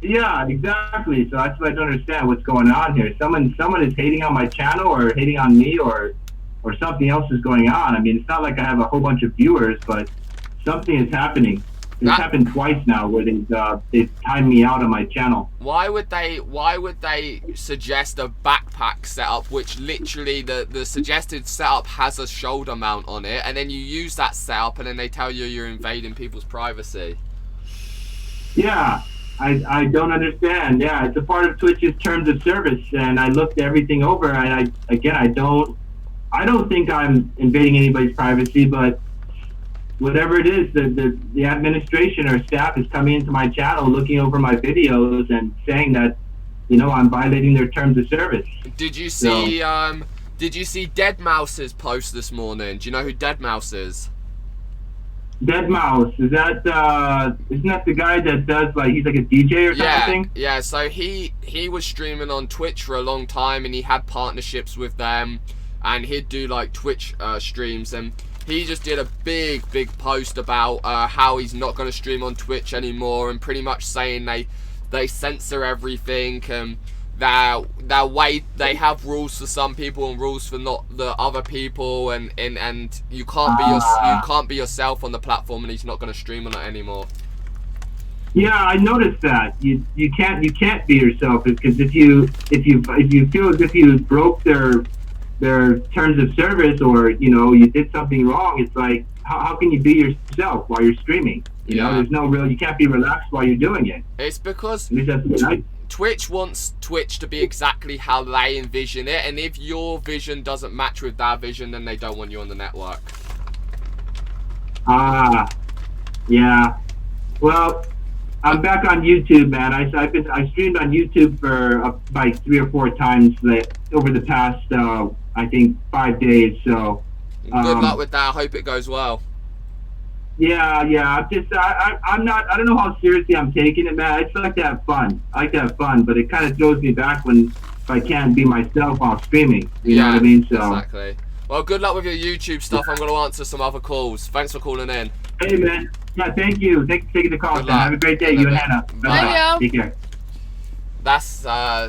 Yeah, exactly. So that's what I don't understand what's going on here. Someone is hating on my channel or hating on me or something else is going on. I mean, it's not like I have a whole bunch of viewers, but something is happening. It's happened twice now where they've timed me out on my channel. Why would they suggest a backpack setup, which literally the suggested setup has a shoulder mount on it, and then you use that setup and then they tell you you're invading people's privacy? Yeah, I don't understand. Yeah, it's a part of Twitch's terms of service, and I looked everything over, and I don't think I'm invading anybody's privacy, but whatever it is, the administration or staff is coming into my channel, looking over my videos and saying that, you know, I'm violating their terms of service. Did you see Dead Mouse's post this morning? Do you know who Dead Mouse is? Dead Mouse, isn't that the guy that does like, he's like a DJ or something? Yeah, so he was streaming on Twitch for a long time and he had partnerships with them and he'd do like Twitch streams, and he just did a big post about how he's not going to stream on Twitch anymore, and pretty much saying they censor everything, and that way they have rules for some people and rules for not the other people, and you can't be yourself on the platform, and he's not going to stream on it anymore. Yeah, I noticed that. You can't be yourself, because if you feel as if you broke their terms of service, or you know, you did something wrong, it's like how can you be yourself while you're streaming? You know, there's no real, you can't be relaxed while you're doing it. It's because At Twitch wants Twitch to be exactly how they envision it, and if your vision doesn't match with their vision, then they don't want you on the network. Yeah. Well, I'm back on YouTube, man. I streamed on YouTube for like 3 or 4 times over the past I think 5 days. So good luck with that. I hope it goes well. Yeah. I'm not. I don't know how seriously I'm taking it, man. I just like to have fun. I like to have fun, but it kind of throws me back if I can't be myself while streaming. You know what I mean? So exactly. Well, good luck with your YouTube stuff. I'm going to answer some other calls. Thanks for calling in. Hey, man. Yeah, thank you. Thanks for taking the call, man. Have a great day. You and Hannah. Bye. Take care. That's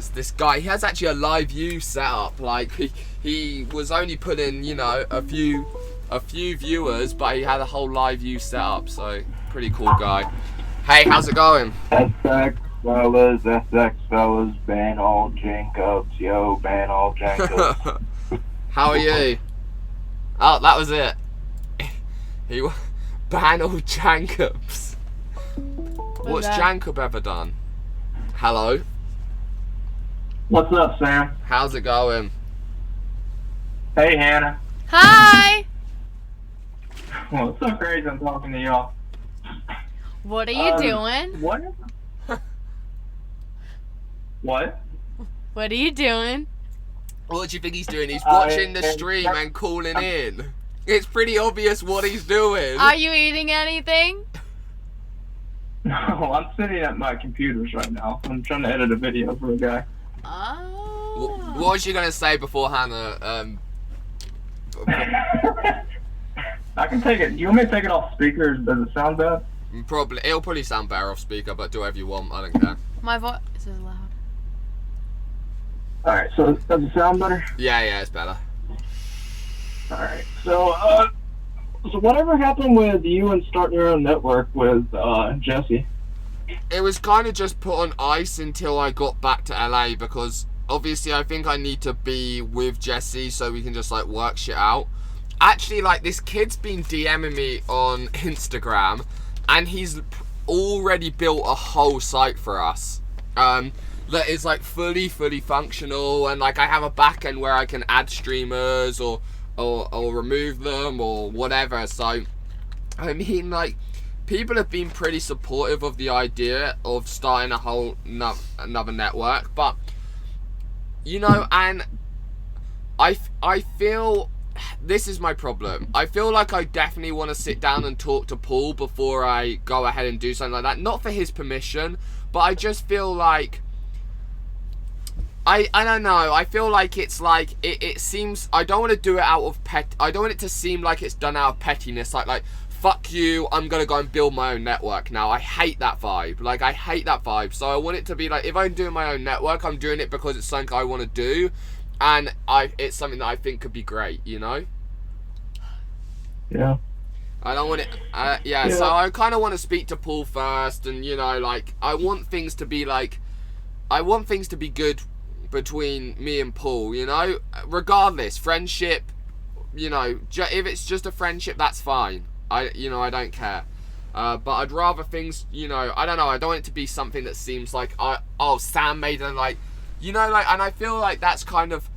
this guy. He has actually a live view set up. Like he was only putting, you know, a few viewers, but he had a whole live view set up. So pretty cool guy. Hey, how's it going? SX fellas, ban all Jacobs, yo, ban all Jacobs. How are you? Oh, that was it. He ban all Jacobs. What's that? Jacob ever done? Hello. What's up, Sam? How's it going? Hey, Hannah. Hi. Well, it's so crazy I'm talking to y'all. What are you doing? What? What? What are you doing? What do you think he's doing? He's watching the am- stream and calling in. It's pretty obvious what he's doing. Are you eating anything? No, I'm sitting at my computers right now. I'm trying to edit a video for a guy. Oh. What was you gonna say before Hannah? I can take it. Do you want me to take it off speakers? Does it sound bad? It'll probably sound better off speaker, but do whatever you want. I don't care. My voice is loud. Alright, so does it sound better? Yeah, it's better. Alright, so whatever happened with you and starting your own network with Jesse? It was kind of just put on ice until I got back to LA, because obviously I think I need to be with Jesse so we can just like work shit out. Actually, like, this kid's been DMing me on Instagram and he's already built a whole site for us that is like fully functional, and like I have a back end where I can add streamers or remove them or whatever. So I mean, like, people have been pretty supportive of the idea of starting a whole another network, but you know, and I feel this is my problem. I feel like I definitely want to sit down and talk to Paul before I go ahead and do something like that. Not for his permission, but I just feel like I don't know. I feel like it's like it seems I don't want to do it out of I don't want it to seem like it's done out of pettiness. Like fuck you, I'm gonna go and build my own network now. I hate that vibe. Like, I hate that vibe. So I want it to be like, if I'm doing my own network, I'm doing it because it's something I want to do, and it's something that I think could be great. You know? Yeah. I don't want it. Yeah. So I kind of want to speak to Paul first, and you know, like, I want things to be good between me and Paul, you know, regardless, friendship, you know, if it's just a friendship, that's fine. I don't care. But I'd rather things, you know, I don't know, I don't want it to be something that seems like, Sam made it, like, you know, like, and I feel like that's kind of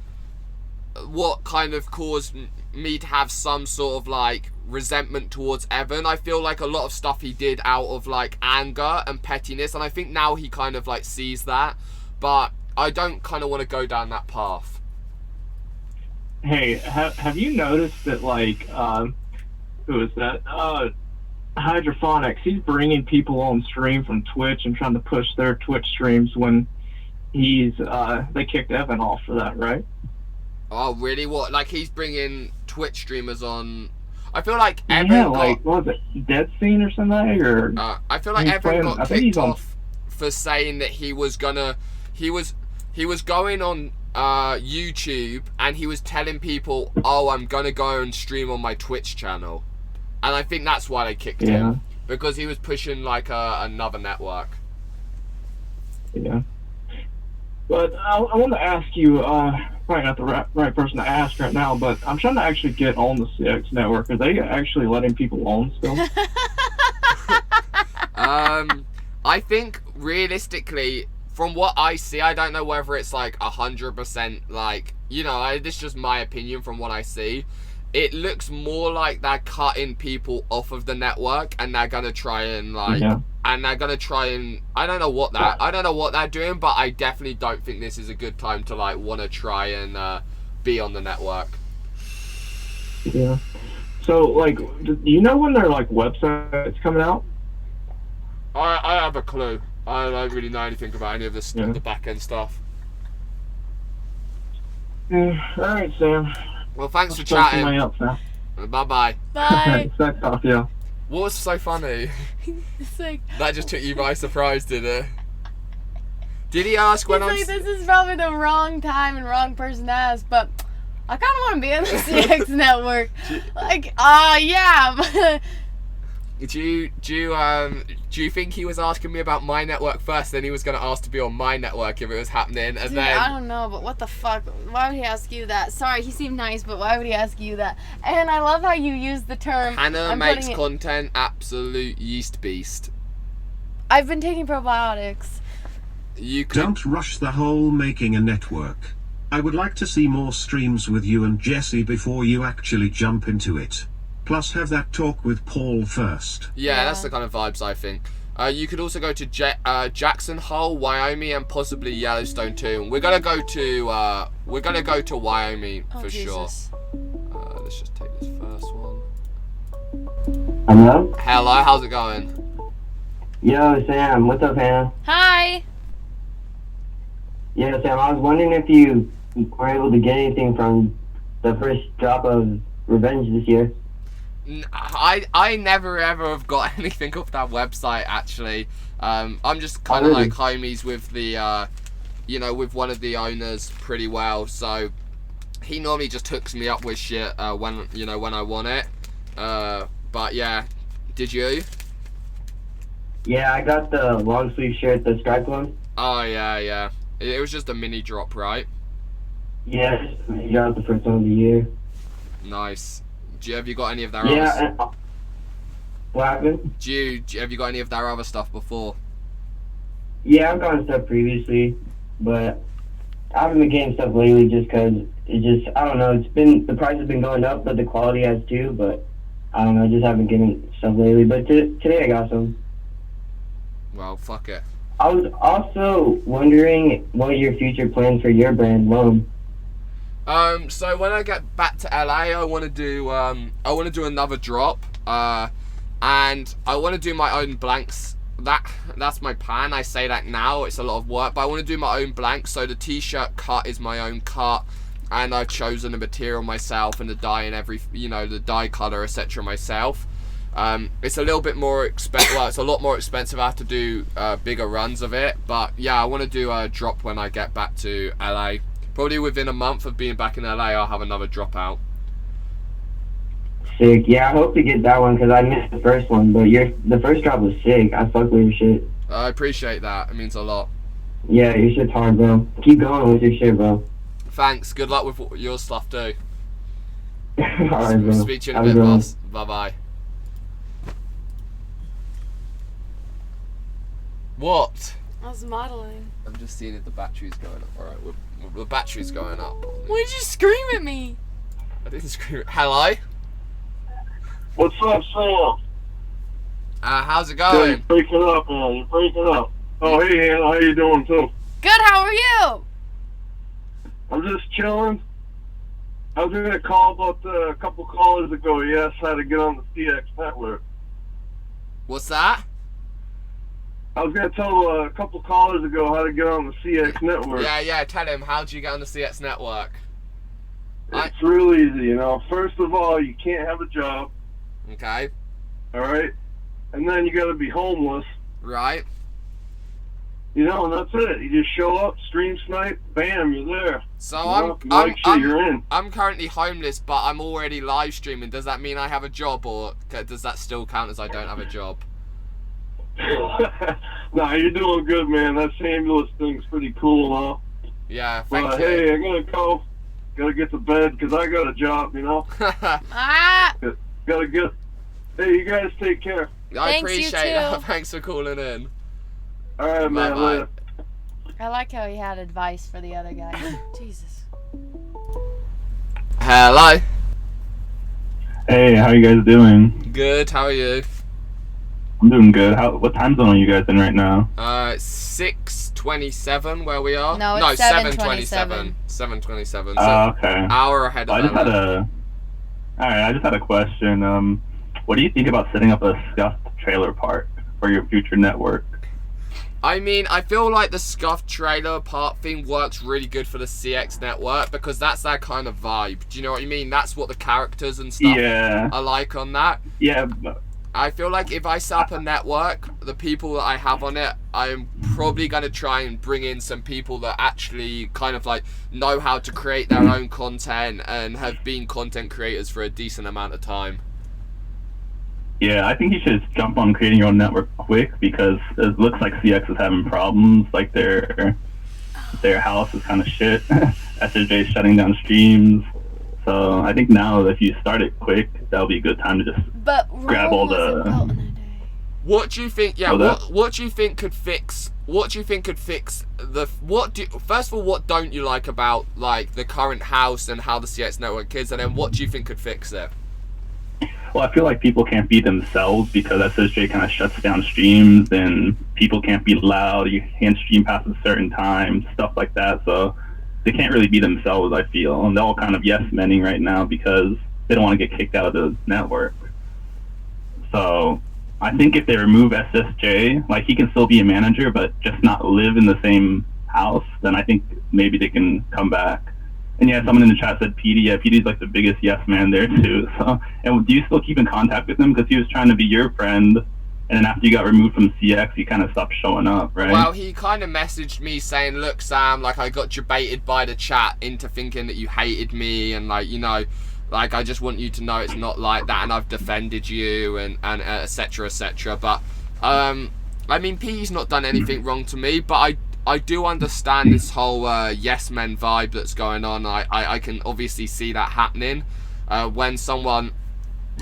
what kind of caused me to have some sort of like resentment towards Evan. I feel like a lot of stuff he did out of like anger and pettiness, and I think now he kind of like sees that, but I don't kind of want to go down that path. Hey, have you noticed that, like, who is that? Hydrophonics, he's bringing people on stream from Twitch and trying to push their Twitch streams when they kicked Evan off for that, right? Oh, really? What? Like, he's bringing Twitch streamers on? I feel like Evan what was it, Dead Scene or something? Or I feel like Evan got kicked off for saying that he was going on YouTube, and he was telling people, I'm gonna go and stream on my Twitch channel, and I think that's why they kicked him, because he was pushing like another network. Yeah. But I want to ask you, probably not the right person to ask right now, but I'm trying to actually get on the CX network. Are they actually letting people on still? I think realistically, from what I see, I don't know whether it's like 100%, like, you know, this is just my opinion from what I see. It looks more like they're cutting people off of the network, and they're gonna try and like, and they're gonna try and, I don't know what they're doing, but I definitely don't think this is a good time to like want to try and be on the network. Yeah. So, like, do you know when their like website's coming out? I have a clue. I don't really know anything about any of this, the back end stuff. Alright, Sam. Well, thanks for chatting. Bye-bye. Bye. Sex off, yeah. What was so funny? It's like, that just took you by surprise, did it? Did he ask when this is probably the wrong time and wrong person to ask, but I kind of want to be on the CX network. Like, yeah. Do you think he was asking me about my network first, then he was going to ask to be on my network if it was happening, and Dude, then... I don't know, but what the fuck? Why would he ask you that? Sorry, he seemed nice, but why would he ask you that? And I love how you use the term... Hannah makes content absolute yeast beast. I've been taking probiotics. You could... Don't rush the whole making a network. I would like to see more streams with you and Jesse before you actually jump into it. Plus have that talk with Paul first. Yeah, that's the kind of vibes I think. You could also go to Jackson Hole, Wyoming, and possibly Yellowstone too. And we're gonna go to Wyoming for sure. Let's just take this first one. Hello? Hello, how's it going? Yo, Sam. What's up, Hannah? Hi. Yeah, Sam, I was wondering if you were able to get anything from the first drop of Revenge this year. I never ever have got anything off that website actually. I'm just kind of like homies with the, you know, with one of the owners pretty well. So he normally just hooks me up with shit when I want it. But yeah, did you? Yeah, I got the long sleeve shirt, the striped one. Oh yeah. It was just a mini drop, right? Yeah, you got the first one of the year. Nice. Have you got any of their other... What happened? Have you got any of their other stuff before? Yeah, I've gotten stuff previously, but I haven't been getting stuff lately just because I don't know, the price has been going up, but the quality has too, but I don't know, I just haven't getting stuff lately, but today I got some. Well, fuck it. I was also wondering what your future plans for your brand, Loam. So when I get back to LA, I want to do another drop, and I want to do my own blanks. That's my plan. I say that now, it's a lot of work, but I want to do my own blanks. So the t-shirt cut is my own cut, and I've chosen the material myself and the dye and the dye color, etc. myself. It's a little bit more expensive. Well, it's a lot more expensive. I have to do bigger runs of it, but yeah, I want to do a drop when I get back to LA. Probably within a month of being back in LA, I'll have another drop out. Sick. Yeah, I hope to get that one because I missed the first one, but the first drop was sick. I fuck with your shit. I appreciate that. It means a lot. Yeah, your shit's hard, bro. Keep going with your shit, bro. Thanks. Good luck with your stuff too. Alright, bro. Speak to you in a bit, boss. Bye-bye. What? I was modeling. I'm just seeing if the battery's going up. Alright, the battery's going up. Why did you scream at me? I didn't scream. Hello? What's up, Sam? How's it going? You're breaking up, man. You're breaking up. Oh, hey, Hannah. How you doing, too? Good, how are you? I'm just chilling. I was going to call about a couple callers ago. You asked how to get on the CX network. What's that? I was going to tell a couple callers ago how to get on the CX network. Yeah, tell him. How do you get on the CX network? It's real easy, you know. First of all, you can't have a job. Okay. Alright? And then you got to be homeless. Right. You know, and that's it. You just show up, stream snipe, bam, you're there. So I'm currently homeless, but I'm already live streaming. Does that mean I have a job, or does that still count as I don't have a job? Nah, you're doing good, man. That ambulance thing's pretty cool, huh? Yeah, thank you. Hey, I'm gonna go. Gotta get to bed because I got a job, you know. Gotta get. Hey, you guys take care. I appreciate that. Thanks for calling in. All right, man. Bye-bye. Later. I like how he had advice for the other guy. Jesus. Hello. Hey, how you guys doing? Good. How are you? I'm doing good. What time zone are you guys in right now? 6:27 where we are. No, it's 7:27. 7:27. So Okay. Hour ahead of I just had a question. What do you think about setting up a scuffed trailer park for your future network? I mean, I feel like the scuffed trailer park thing works really good for the CX network because that's that kind of vibe. Do you know what I mean? That's what the characters and stuff are like on that. Yeah, but I feel like if I set up a network, the people that I have on it, I'm probably going to try and bring in some people that actually kind of like know how to create their own content and have been content creators for a decent amount of time. Yeah, I think you should jump on creating your own network quick because it looks like CX is having problems. Like their house is kind of shit. SJ's shutting down streams. So I think now if you start it quick, that'll be a good time to just grab all the. What do you think? Yeah. Oh, What do you think could fix? What do you think could fix the? First of all, what don't you like about like the current house and how the CX network is, and then what do you think could fix it? Well, I feel like people can't be themselves because SSJ kind of shuts down streams, and people can't be loud. You can't stream past a certain time, stuff like that. So they can't really be themselves, I feel, and they're all kind of yes-menning right now because they don't want to get kicked out of the network. So I think if they remove SSJ, like he can still be a manager, but just not live in the same house, then I think maybe they can come back. And yeah, someone in the chat said PD. Yeah, PD's like the biggest yes man there too. So, and do you still keep in contact with him? Because he was trying to be your friend, and then after you got removed from CX, he kind of stopped showing up, right? Well, he kind of messaged me saying, "Look, Sam, like I got debated by the chat into thinking that you hated me, and like you know, like I just want you to know it's not like that, and I've defended you, and etc. etc." But I mean, PD's not done anything wrong to me, but I do understand this whole yes men vibe that's going on. I can obviously see that happening when someone,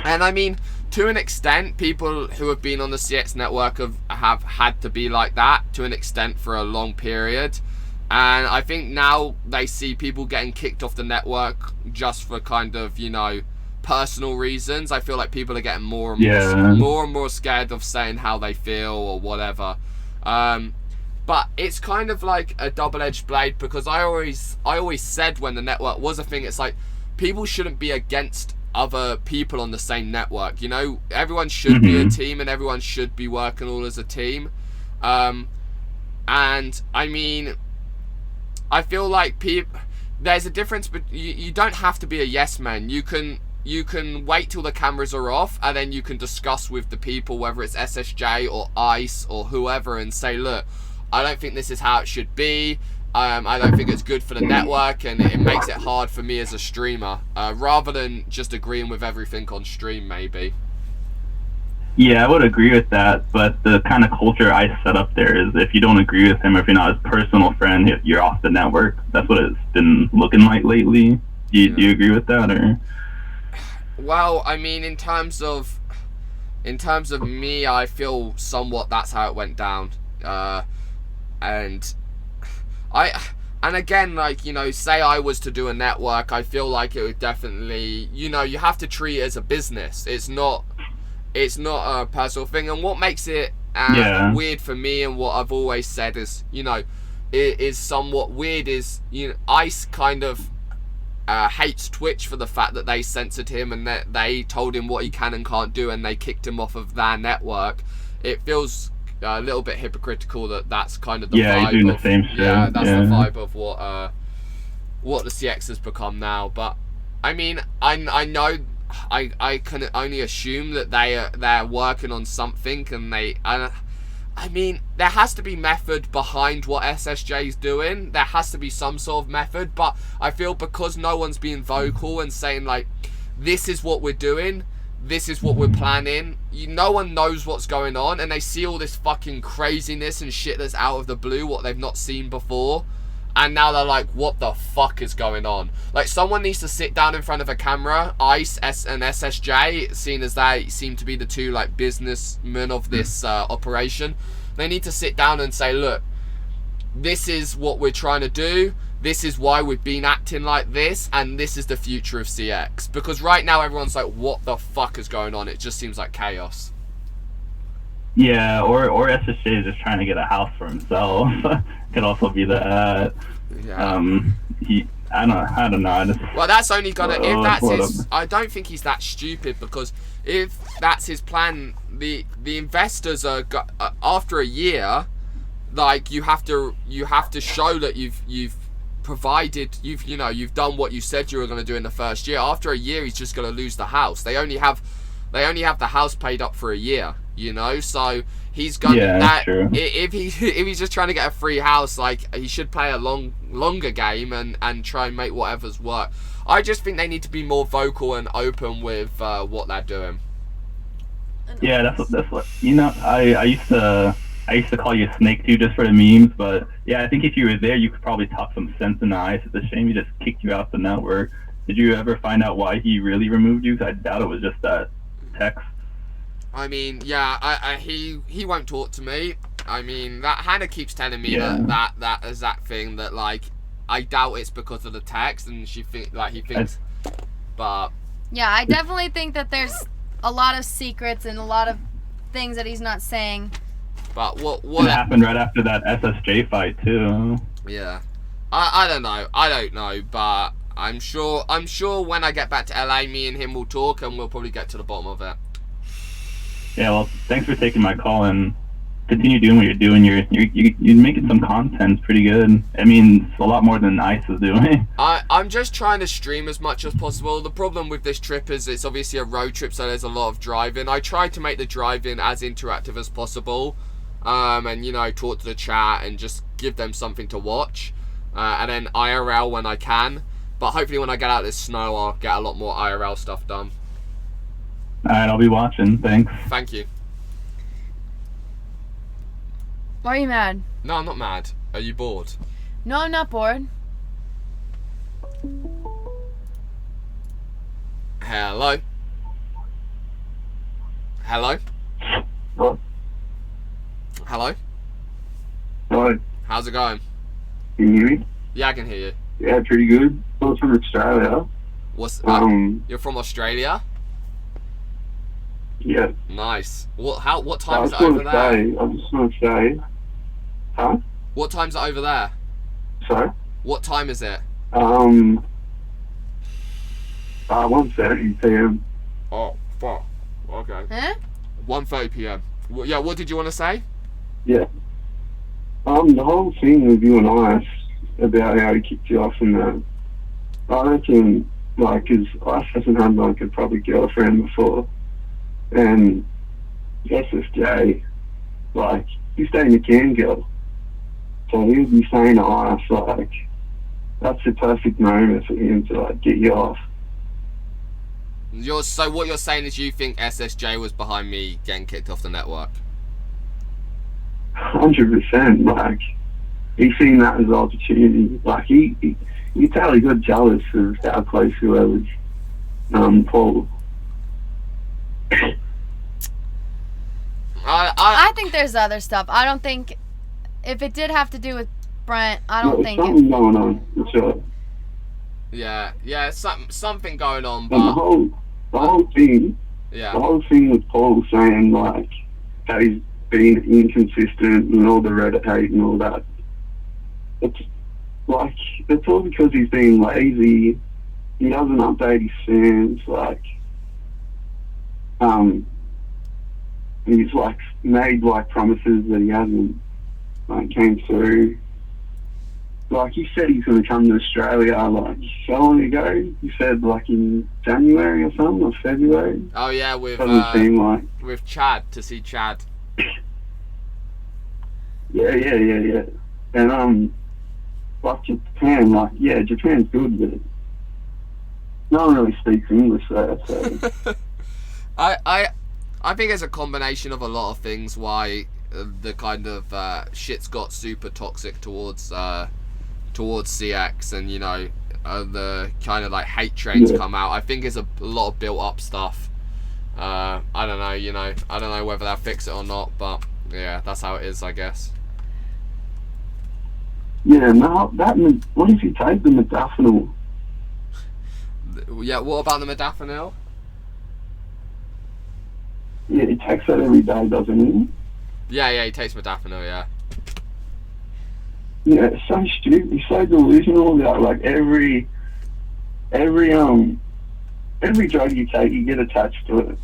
and I mean to an extent, people who have been on the CX network have had to be like that to an extent for a long period, and I think now they see people getting kicked off the network just for kind of, you know, personal reasons. I feel like people are getting more and more scared of saying how they feel or whatever. But it's kind of like a double-edged blade, because I always said when the network was a thing, it's like people shouldn't be against other people on the same network. You know, everyone should be a team, and everyone should be working all as a team. And I mean, I feel like there's a difference, but you don't have to be a yes man. You can wait till the cameras are off, and then you can discuss with the people, whether it's SSJ or ICE or whoever, and say, look, I don't think this is how it should be. I don't think it's good for the network, and it makes it hard for me as a streamer, rather than just agreeing with everything on stream, maybe. Yeah, I would agree with that, but the kind of culture I set up there is if you don't agree with him, or if you're not his personal friend, you're off the network. That's what it's been looking like lately. Do you agree with that, or? Well, I mean, in terms of me, I feel somewhat that's how it went down. And again, like, you know, say I was to do a network, I feel like it would definitely, you know, you have to treat it as a business. It's not a personal thing. And what makes it weird for me, and what I've always said is, you know, it is somewhat weird, is, you know, ICE kind of hates Twitch for the fact that they censored him and that they told him what he can and can't do, and they kicked him off of their network. It feels a little bit hypocritical that's kind of the vibe. He's doing the same shit. Yeah, that's the vibe of what the CX has become now. But I mean, I know I can only assume that they're working on something, and I mean, there has to be method behind what SSJ is doing. There has to be some sort of method, but I feel because no one's being vocal and saying like, this is what we're doing, this is what we're planning, no one knows what's going on, and they see all this fucking craziness and shit that's out of the blue, what they've not seen before, and now they're like, what the fuck is going on? Like, someone needs to sit down in front of a camera, ICE and SSJ, seeing as they seem to be the two like businessmen of this operation. They need to sit down and say, look, this is what we're trying to do, this is why we've been acting like this, and this is the future of CX. Because right now everyone's like, what the fuck is going on? It just seems like chaos. Yeah, or SSJ is just trying to get a house for himself. Could also be that. Yeah. I don't know. Well, that's only gonna, if that's his, I don't think he's that stupid, because if that's his plan, the investors are after a year, like, you have to show that you've provided, you've done what you said you were going to do in the first year. After a year, he's just going to lose the house. They only have the house paid up for a year, you know, so he's gonna, if he's just trying to get a free house, like, he should play a longer game and try and make whatever's work. I just think they need to be more vocal and open with what they're doing. Yeah, that's what, you know, I used to call you a snake too, just for the memes, but yeah, I think if you were there, you could probably talk some sense in the ice. It's a shame he just kicked you out the network. Did you ever find out why he really removed you? 'Cause I doubt it was just that text. I mean, yeah, he won't talk to me. I mean, that Hannah keeps telling me that exact thing, that like I doubt it's because of the text, and he thinks, but yeah, I definitely think that there's a lot of secrets and a lot of things that he's not saying. But what happened right after that SSJ fight too? Yeah, I don't know, but I'm sure when I get back to LA, me and him will talk, and we'll probably get to the bottom of it. Yeah, well, thanks for taking my call, and continue doing what you're doing. You're making some content pretty good. I mean, it's a lot more than Ice is doing. I'm just trying to stream as much as possible. The problem with this trip is it's obviously a road trip, so there's a lot of driving. I try to make the driving as interactive as possible, and you know, talk to the chat and just give them something to watch, and then IRL when I can. But hopefully when I get out of this snow, I'll get a lot more IRL stuff done. Alright, I'll be watching. Thanks. Thank you. Why are you mad? No, I'm not mad. Are you bored? No, I'm not bored. Hello? Hello? What? Hello? Hello. How's it going? Can you hear me? Yeah, I can hear you. Yeah, pretty good. I'm from Australia. You're from Australia? Yeah. Nice. What time is it I over there? I just want to say, huh? What time's it over there? Sorry? What time is it? 1:30 p.m. Oh, fuck. Okay. Huh? 1:30 p.m. Yeah, what did you want to say? Yeah. The whole thing with you and Ice about how he kicked you off and that, I reckon, like, 'cause Ice hasn't had, like, a proper girlfriend before, and SSJ, like, he's dating a can girl, so he would be saying to Ice, like, that's the perfect moment for him to, like, get you off. So what you're saying is you think SSJ was behind me getting kicked off the network? 100%, like, he's seen that as an opportunity. Like, you tell he got jealous of how close he was with Paul. I think there's other stuff. I don't think, if it did have to do with Brent, I don't think there's something going on, for sure. Yeah, something going on, but And the whole thing, yeah, the whole thing with Paul saying, like, how he's been inconsistent and all the Reddit hate and all that, it's like, it's all because he's being lazy. He doesn't update his fans, like, he's, like, made, like, promises that he hasn't, like, came through. Like, he said he's going to come to Australia, like, so long ago. He said, like, in January or something, or February. Oh, yeah, with Chad, to see Chad. Yeah. And, like, Japan, like, yeah, Japan's good, but no one really speaks English there, so. I think it's a combination of a lot of things why the kind of shit's got super toxic towards CX, and you know, the kind of like hate trains come out. I think it's a lot of built up stuff. I don't know, you know, I don't know whether they'll fix it or not, but yeah, that's how it is, I guess. Yeah, no, what if you take the modafinil? Yeah, what about the modafinil? Yeah, he takes that every day, doesn't he? Yeah, he takes modafinil, yeah. Yeah, it's so stupid. He's so delusional about, like, every drug you take, you get attached to it,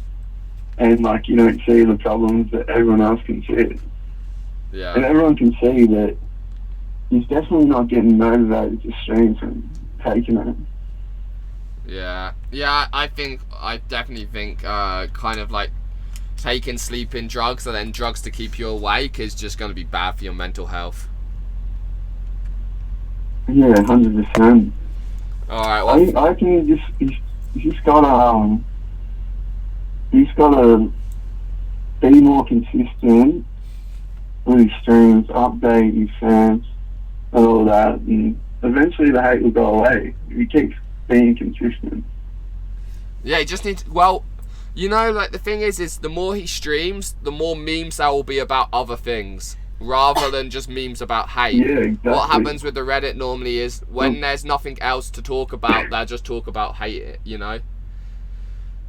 and, like, you don't see the problems that everyone else can see. Yeah. And everyone can see that he's definitely not getting motivated to stream from taking it. Yeah, I definitely think kind of like taking sleeping drugs and then drugs to keep you awake is just going to be bad for your mental health. Yeah, 100%. Alright, well, I think he's just gotta be more consistent with his streams, update his fans and all that, and eventually the hate will go away if he keeps being consistent. yeah, you just need to, well, You know, like, the thing is the more he streams, the more memes there will be about other things, rather than just memes about hate. Yeah, exactly. What happens with the Reddit normally is, when there's nothing else to talk about, they'll just talk about hate, you know?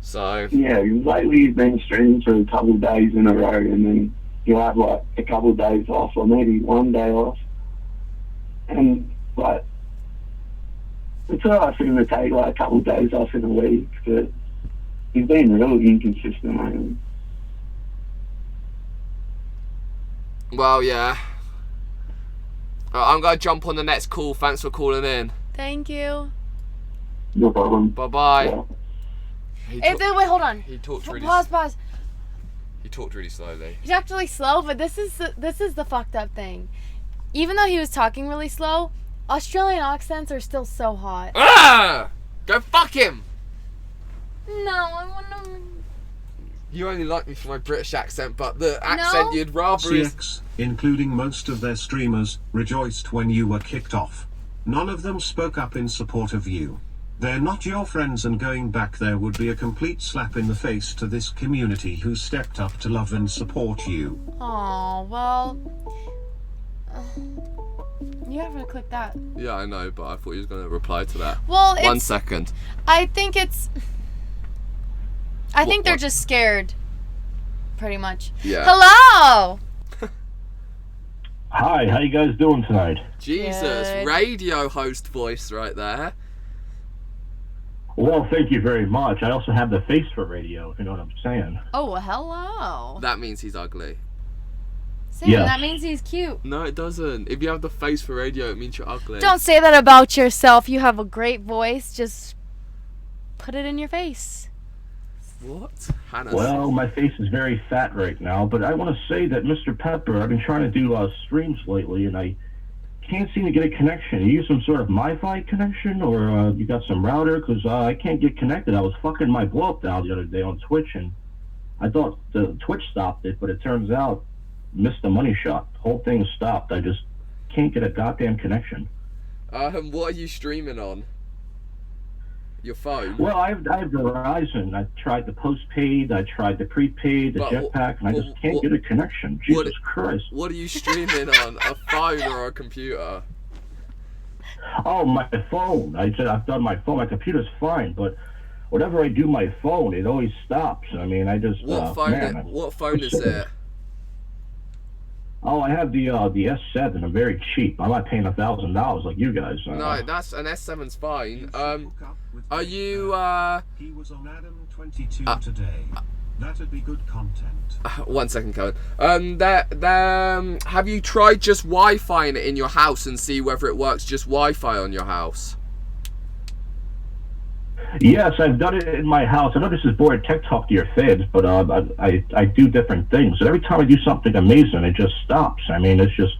So... Yeah, lately he's been streaming for a couple of days in a row, and then he'll have, like, a couple of days off, or maybe one day off. And, like, it's alright for him to take, like, a couple of days off in a week, but he's been really inconsistent lately. Well, yeah. I'm going to jump on the next call. Thanks for calling in. Thank you. No problem. Bye-bye. Yeah. Wait, hold on. He talked really... Pause. He talked really slowly. He talked really slow, but this is the fucked up thing. Even though he was talking really slow, Australian accents are still so hot. Ah! Go fuck him! No, I want to... You only like me for my British accent, but the accent you'd rather is... CX, including most of their streamers, rejoiced when you were kicked off. None of them spoke up in support of you. They're not your friends, and going back there would be a complete slap in the face to this community who stepped up to love and support you. Oh, well... You haven't clicked that. Yeah, I know, but I thought you was going to reply to that. Well, 1 second. I think it's... I think they're just scared. Pretty much. Yeah. Hello! Hi, how you guys doing tonight? Jesus, Good. radio host voice right there. Well, thank you very much. I also have the face for radio, if you know what I'm saying. Oh, well, hello. That means he's ugly. Sam, Yes. that means he's cute. No, it doesn't. If you have the face for radio, it means you're ugly. Don't say that about yourself. You have a great voice. Just put it in your face. What? Hannah. Well, my face is very fat right now, but I want to say that Mr. Pepper, I've been trying to do streams lately, and I can't seem to get a connection. You use some sort of MiFi connection, or you got some router? Because I can't get connected. I was fucking my blow-up dial the other day on Twitch, and I thought the Twitch stopped it, but it turns out missed the money shot. The whole thing stopped. I just can't get a goddamn connection. What are you streaming on? Your phone? Well, I have Verizon. I tried the postpaid, I tried the prepaid, the jetpack, and I just can't get a connection. Jesus Christ. What are you streaming on? A phone or a computer? Oh, my phone. I've done my phone. My computer's fine, but whatever I do my phone, it always stops. I mean, I just... What phone is it? Oh, I have the S7. I'm very cheap. I'm not paying $1,000 like you guys. No, that's an S7's fine. Are you He was on Adam 22 today. That'd be good content. 1 second, Cohen. Have you tried just Wi-Fiing it in your house and see whether it works just Wi-Fi on your house? Yes, I've done it in my house. I know this is boring tech talk to your feds, but I do different things. And every time I do something amazing, it just stops. I mean, it's just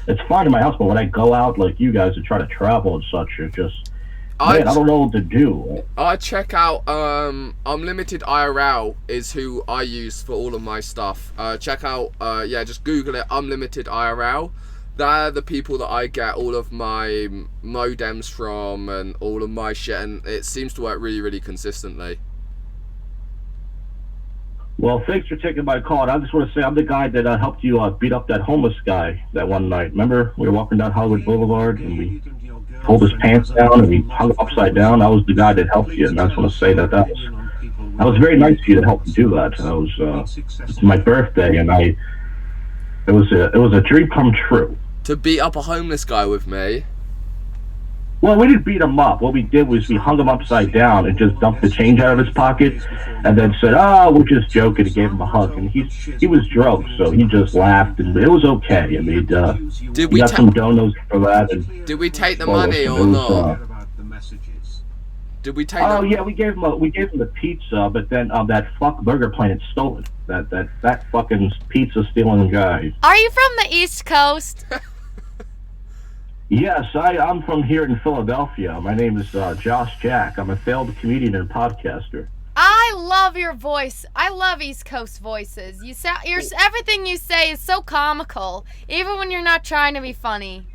it's fine in my house, but when I go out like you guys and try to travel and such, it just I don't know what to do. I check out Unlimited IRL is who I use for all of my stuff. Check out just Google it, Unlimited IRL. They're the people that I get all of my modems from and all of my shit, and it seems to work really, really consistently. Well, thanks for taking my call. And I just want to say I'm the guy that helped you beat up that homeless guy that one night. Remember? We were walking down Hollywood Boulevard, and we pulled his pants down, and we hung him upside down. I was the guy that helped you, and I just want to say that was very nice of you to help me do that. It's my birthday, and it was a dream come true. To beat up a homeless guy with me? Well, we didn't beat him up. What we did was we hung him upside down and just dumped the change out of his pocket, and then said, "Oh, we're just joking," and gave him a hug. And he was drunk, so he just laughed, and it was okay. I mean, we got some donuts for that. And did we take the money or not? Did we take? Oh yeah, we gave him the pizza, but then that fuck Burger Planet stole it. That fucking pizza stealing guy. Are you from the East Coast? Yes, I'm from here in Philadelphia. My name is Josh Jack. I'm a failed comedian and podcaster. I love your voice. I love East Coast voices. Everything you say is so comical, even when you're not trying to be funny.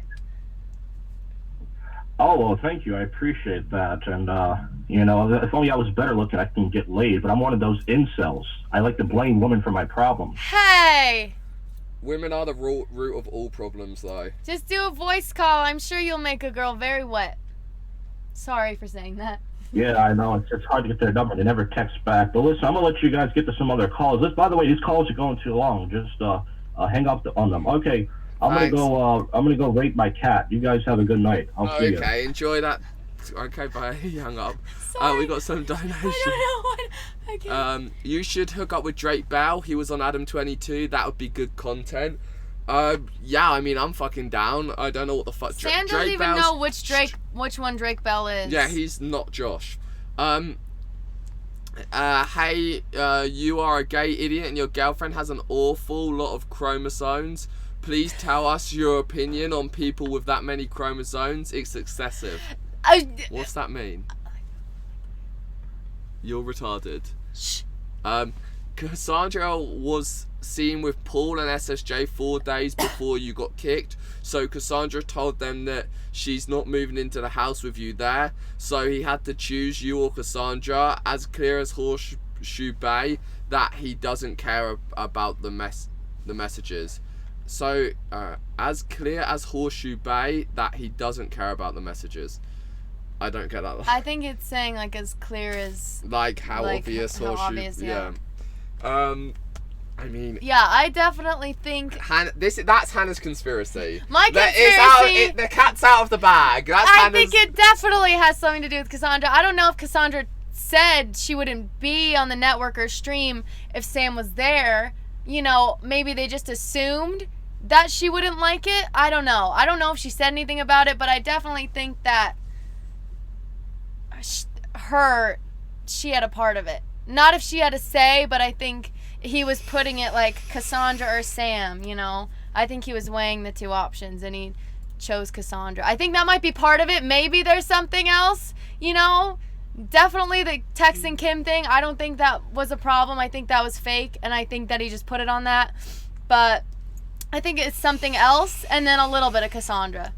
Oh, well, thank you. I appreciate that. And, you know, if only I was better looking, I can get laid. But I'm one of those incels. I like to blame women for my problems. Hey! Women are the root of all problems, though. Just do a voice call. I'm sure you'll make a girl very wet. Sorry for saying that. Yeah, I know. It's hard to get their number. They never text back. But listen, I'm going to let you guys get to some other calls. By the way, these calls are going too long. Just hang up on them. Okay. I'm gonna go rape my cat. You guys have a good night. I'll see you. Okay, enjoy that. Okay, bye. He hung up. We got some donations. I don't know what. You should hook up with Drake Bell. He was on Adam 22. That would be good content. Yeah, I mean, I'm fucking down. I don't know what the fuck. Sam doesn't even know which one Drake Bell is. Yeah, he's not Josh. Hey, you are a gay idiot and your girlfriend has an awful lot of chromosomes. Please tell us your opinion on people with that many chromosomes. It's excessive. What's that mean? You're retarded. Shh. Cassandra was seen with Paul and SSJ 4 days before you got kicked. So Cassandra told them that she's not moving into the house with you there. So he had to choose you or Cassandra. As clear as Horseshoe Bay that he doesn't care about the messages. So, as clear as Horseshoe Bay that he doesn't care about the messages. I don't get that. I think it's saying like as clear as. Like how obvious how Horseshoe. Obvious, yeah. I mean. Yeah, I definitely think. That's Hannah's conspiracy. My conspiracy. The cat's out of the bag. I think it definitely has something to do with Cassandra. I don't know if Cassandra said she wouldn't be on the network or stream if Sam was there. You know, maybe they just assumed that she wouldn't like it. I don't know. I don't know if she said anything about it, but I definitely think that she had a part of it. Not if she had a say, but I think he was putting it like Cassandra or Sam, you know. I think he was weighing the two options and he chose Cassandra. I think that might be part of it. Maybe there's something else, you know. Definitely the Tex and Kim thing. I don't think that was a problem. I think that was fake, and I think that he just put it on that. But I think it's something else, and then a little bit of Cassandra.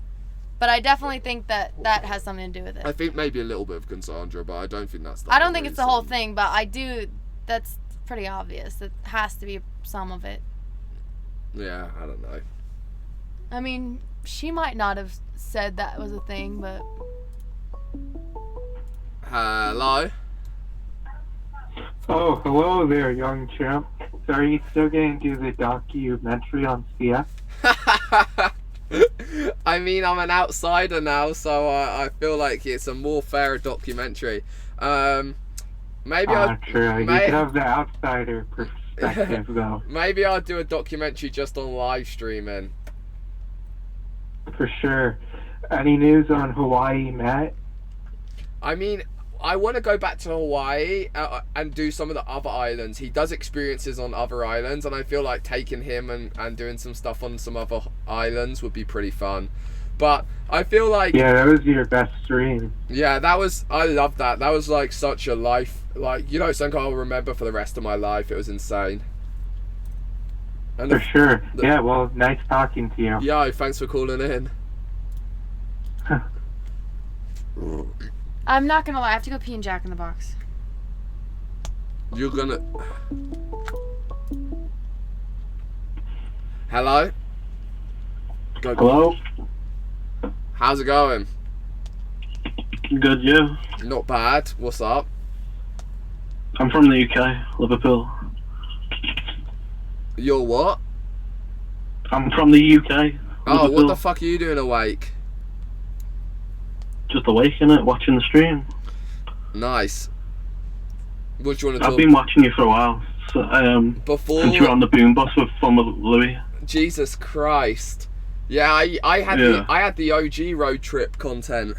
But I definitely think that has something to do with it. I think maybe a little bit of Cassandra, but I don't think that's the I don't think it's the whole thing, but I do. That's pretty obvious. It has to be some of it. Yeah, I don't know. I mean, she might not have said that was a thing, but... Hello? Oh, hello there, young champ. So are you still going to do the documentary on CF? I mean, I'm an outsider now, so I feel like it's a more fair documentary. Maybe true. You could have the outsider perspective, though. Maybe I'll do a documentary just on live streaming. For sure. Any news on Hawaii, Matt? I mean, I want to go back to Hawaii and do some of the other islands. He does experiences on other islands, and I feel like taking him and doing some stuff on some other islands would be pretty fun. But I feel like... Yeah, that was your best stream. Yeah, I loved that. That was like such a life... Like, you know, something I'll remember for the rest of my life. It was insane. And for sure. Yeah, well, nice talking to you. Yeah, thanks for calling in. I'm not gonna lie, I have to go pee in Jack in the Box. You're gonna... Hello? Hello? How's it going? Good, yeah. Not bad. What's up? I'm from the UK, Liverpool. You're what? I'm from the UK. Oh, Liverpool. what the fuck are you doing awake? Just awake, innit? Watching the stream. Nice. What do you want to talk? I've been watching you for a while. So, since you were on the boom bus with Fun with Louis. Jesus Christ. Yeah, I had the OG road trip content.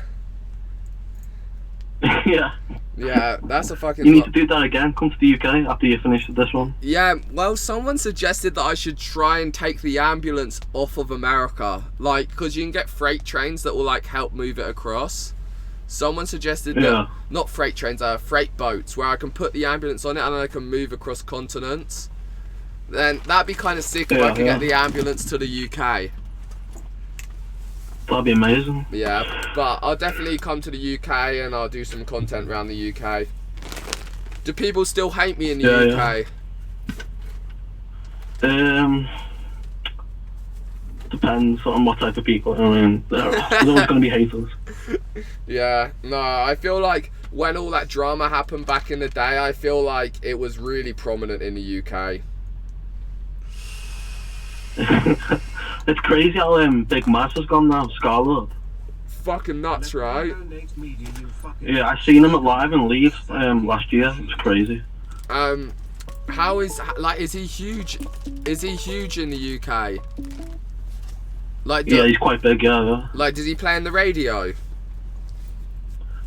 Yeah. Yeah, that's a fucking... You need to do that again. Come to the UK after you finish this one. Yeah, well, someone suggested that I should try and take the ambulance off of America. Like, because you can get freight trains that will, like, help move it across. Someone suggested that... Not freight trains, freight boats, where I can put the ambulance on it and then I can move across continents. Then that'd be kind of sick if I could get the ambulance to the UK. That'd be amazing. Yeah, but I'll definitely come to the UK and I'll do some content around the UK. Do people still hate me in the UK? Depends on what type of people. I mean, there's always going to be haters. Yeah, no, I feel like when all that drama happened back in the day, I feel like it was really prominent in the UK. It's crazy how Big Mass has gone now, Scarlet. Fucking nuts, right? Yeah, I seen him at live in Leeds last year. It's crazy. How is he huge? Is he huge in the UK? Like, yeah, he's quite big. Yeah. Like, does he play on the radio?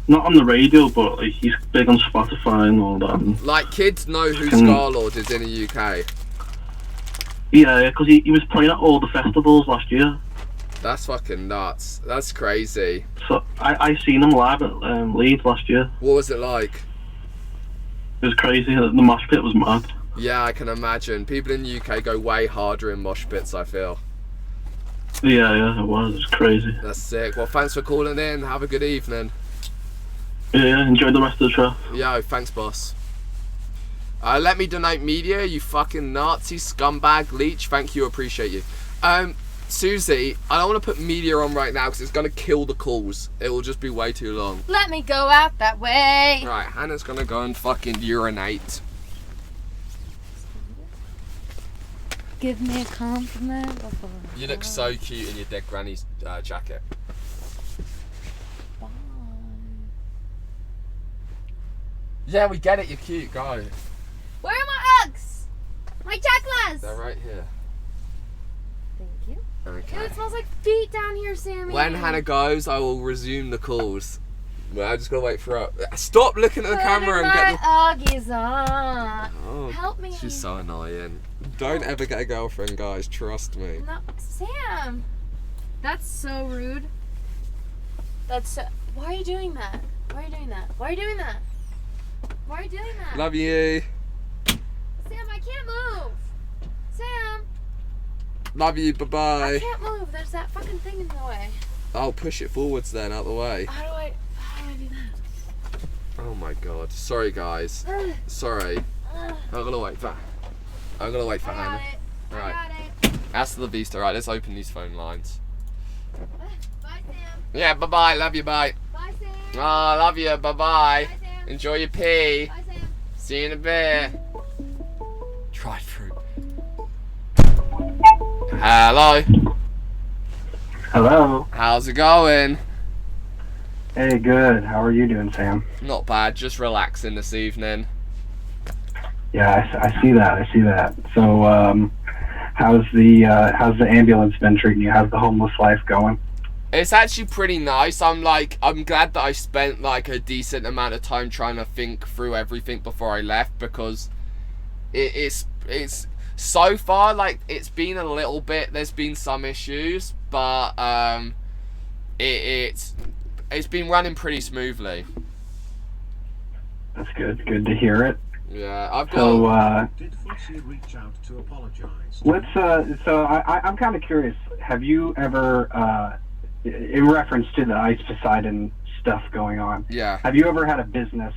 Not on the radio, but like, he's big on Spotify and all that. Like, kids know who Star-Lord is in the UK. Yeah, because he was playing at all the festivals last year. That's fucking nuts. That's crazy. So I seen him live at Leeds last year. What was it like? It was crazy. The mosh pit was mad. Yeah, I can imagine. People in the UK go way harder in mosh pits, I feel. Yeah, it was. It was crazy. That's sick. Well, thanks for calling in. Have a good evening. Yeah, enjoy the rest of the show. Yo, thanks, boss. Let me donate media, you fucking Nazi scumbag leech. Thank you, appreciate you. Susie, I don't want to put media on right now because it's going to kill the calls. It will just be way too long. Let me go out that way. Right, Hannah's going to go and fucking urinate. Give me a compliment before. You look so cute in your dead granny's jacket. Yeah, we get it, you're cute, go. Where are my Uggs? My checklist. They're right here. Thank you. Okay. Ew, it smells like feet down here, Sammy. When Hannah goes, I will resume the calls. Well, I just gotta wait for her. Stop looking at the camera and get the Uggies on. Oh, help me. She's so annoying. Don't ever get a girlfriend, guys. Trust me. No, Sam. That's so rude. That's so... Why are you doing that? Why are you doing that? Why are you doing that? Why are you doing that? Love you. Sam, I can't move. Sam. Love you. Bye bye. I can't move. There's that fucking thing in the way. I'll push it forwards then, out the way. How do I do that? Oh my god. Sorry, guys. Sorry. I'm gonna wait for Hannah. Right. Hasta la vista. Right, let's open these phone lines. Bye, Sam. Yeah, bye bye. Love you. Bye. Bye, Sam. Oh, love you. Bye bye. Bye, Sam. Enjoy your pee. Bye, Sam. See you in a bit. Dried fruit. Hello. Hello. How's it going? Hey, good. How are you doing, Sam? Not bad. Just relaxing this evening. Yeah, I see that. I see that. So, how's the ambulance been treating you? How's the homeless life going? It's actually pretty nice. I'm glad that I spent like a decent amount of time trying to think through everything before I left, because it's so far like it's been a little bit. There's been some issues, but it's been running pretty smoothly. That's good. Good to hear it. Yeah, I've got. So, Did Foxy reach out to apologize? let's. So I'm kind of curious. Have you ever, in reference to the Ice Poseidon stuff going on? Yeah. Have you ever had a business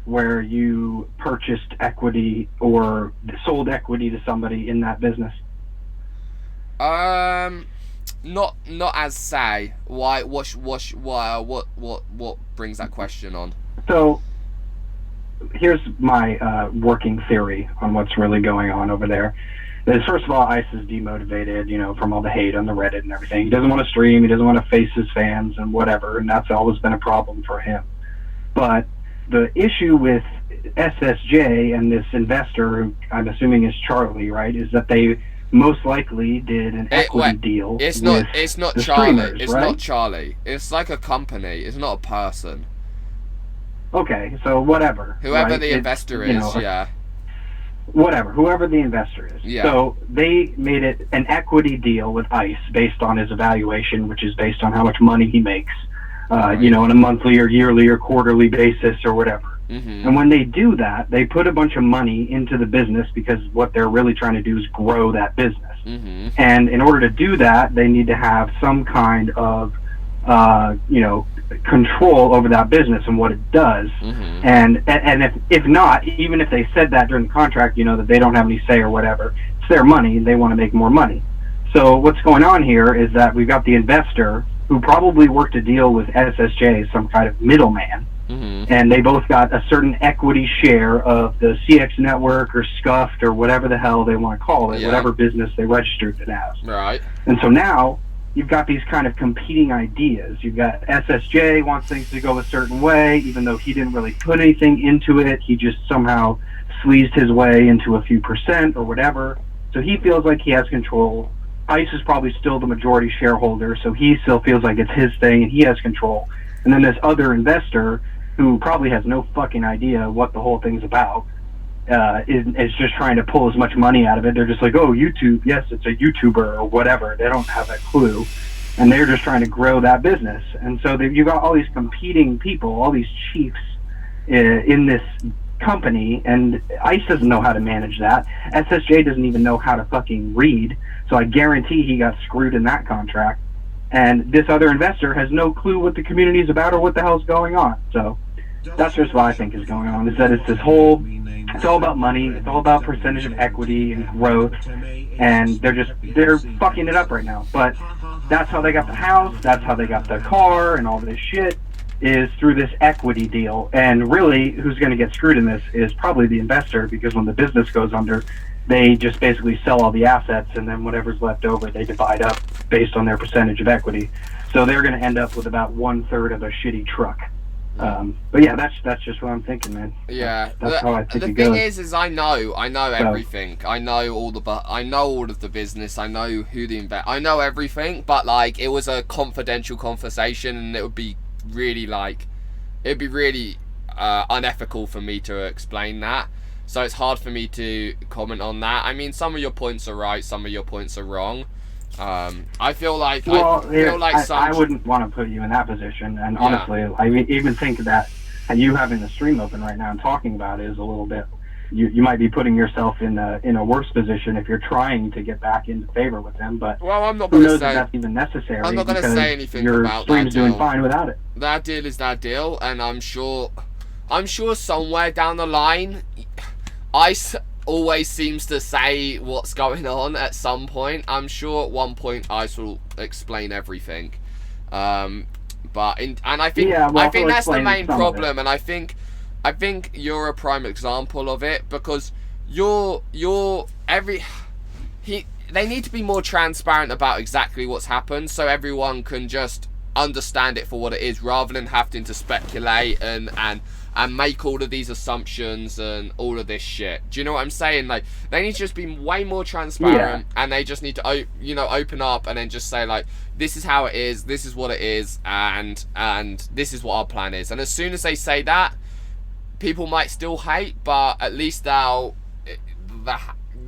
where you purchased equity or sold equity to somebody in that business? Not as say. Why? What brings that question on? So, here's my working theory on what's really going on over there. Is first of all, Ice is demotivated, from all the hate on the Reddit and everything. He doesn't want to stream. He doesn't want to face his fans and whatever, and that's always been a problem for him. But the issue with SSJ and this investor, who I'm assuming is Charlie, right, is that they most likely did an equity deal. It's with not the Charlie. streamers, It's right? not Charlie. It's like a company. It's not a person. Okay, so whatever. Whoever right? the investor is, yeah. Whatever, whoever the investor is. Yeah. So they made it an equity deal with ICE based on his evaluation, which is based on how much money he makes, on a monthly or yearly or quarterly basis or whatever. Mm-hmm. And when they do that, they put a bunch of money into the business because what they're really trying to do is grow that business. Mm-hmm. And in order to do that, they need to have some kind of control over that business and what it does. And if not, even if they said that during the contract, that they don't have any say or whatever, it's their money and they want to make more money. So what's going on here is that we've got the investor who probably worked a deal with SSJ, some kind of middleman, and they both got a certain equity share of the CX network or Scuffed or whatever the hell they want to call it, whatever business they registered it as. Right. And so now you've got these kind of competing ideas. You've got SSJ wants things to go a certain way, even though he didn't really put anything into it. He just somehow sleazed his way into a few percent or whatever. So he feels like he has control. ICE is probably still the majority shareholder, so he still feels like it's his thing and he has control. And then this other investor who probably has no fucking idea what the whole thing's about, is just trying to pull as much money out of it. They're just like, oh, YouTube, yes, it's a YouTuber or whatever. They don't have a clue. And they're just trying to grow that business. And so you've got all these competing people, all these chiefs in this company, and ICE doesn't know how to manage that. SSJ doesn't even know how to fucking read. So I guarantee he got screwed in that contract. And this other investor has no clue what the community is about or what the hell's going on. So that's just what I think is going on, is that it's this whole, it's all about money, it's all about percentage of equity and growth, and they're fucking it up right now. But that's how they got the house, that's how they got the car and all this shit, is through this equity deal. And really, who's going to get screwed in this is probably the investor, because when the business goes under, they just basically sell all the assets, and then whatever's left over, they divide up based on their percentage of equity. So they're going to end up with about 1/3 of a shitty truck. But yeah, that's just what I'm thinking, man. Yeah, that's how I think the it thing goes. is I know everything. I know all of the business. I know who I know everything. But like, it was a confidential conversation, and it would be really unethical for me to explain that. So it's hard for me to comment on that. I mean, some of your points are right, some of your points are wrong. I feel like I wouldn't want to put you in that position, and honestly, I even think that you having the stream open right now and talking about it is a little bit. You might be putting yourself in a worse position if you're trying to get back into favor with them. But I'm not who going to knows say if that's even necessary. I'm not going to say anything your about stream's that deal. doing fine without it. That deal is that deal, and I'm sure somewhere down the line, ICE always seems to say what's going on at some point. I'm sure at one point ICE will explain everything. I think that's the main problem, and I think you're a prime example of it, because they need to be more transparent about exactly what's happened, so everyone can just understand it for what it is, rather than having to speculate and make all of these assumptions and all of this shit. Do you know what I'm saying? Like, they need to just be way more transparent, and they just need to open up and then just say, like, this is how it is, this is what it is, and this is what our plan is. And as soon as they say that, people might still hate, but at least at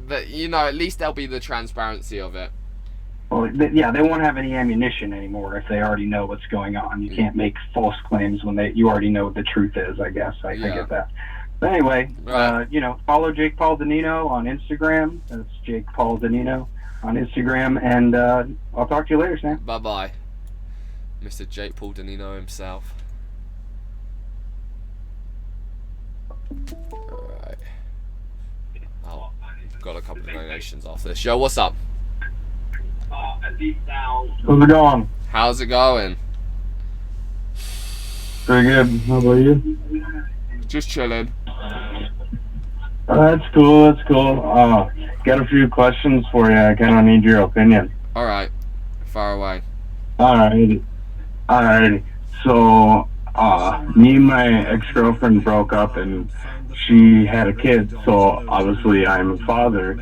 least there'll be the transparency of it. Well, they won't have any ammunition anymore if they already know what's going on. You can't make false claims when you already know what the truth is, I guess. I get that. But anyway, follow Jake Paul Danino on Instagram. That's Jake Paul Danino on Instagram, and I'll talk to you later, Sam. Bye-bye. Mr. Jake Paul Danino himself. Alright. Oh, got a couple of donations after this. Yo, what's up? How's it going? How's it going? Pretty good. How about you? Just chilling. That's cool. Got a few questions for you. I kind of need your opinion. Alright. Far away. Alrighty. So, me and my ex-girlfriend broke up, and she had a kid, so obviously I'm a father,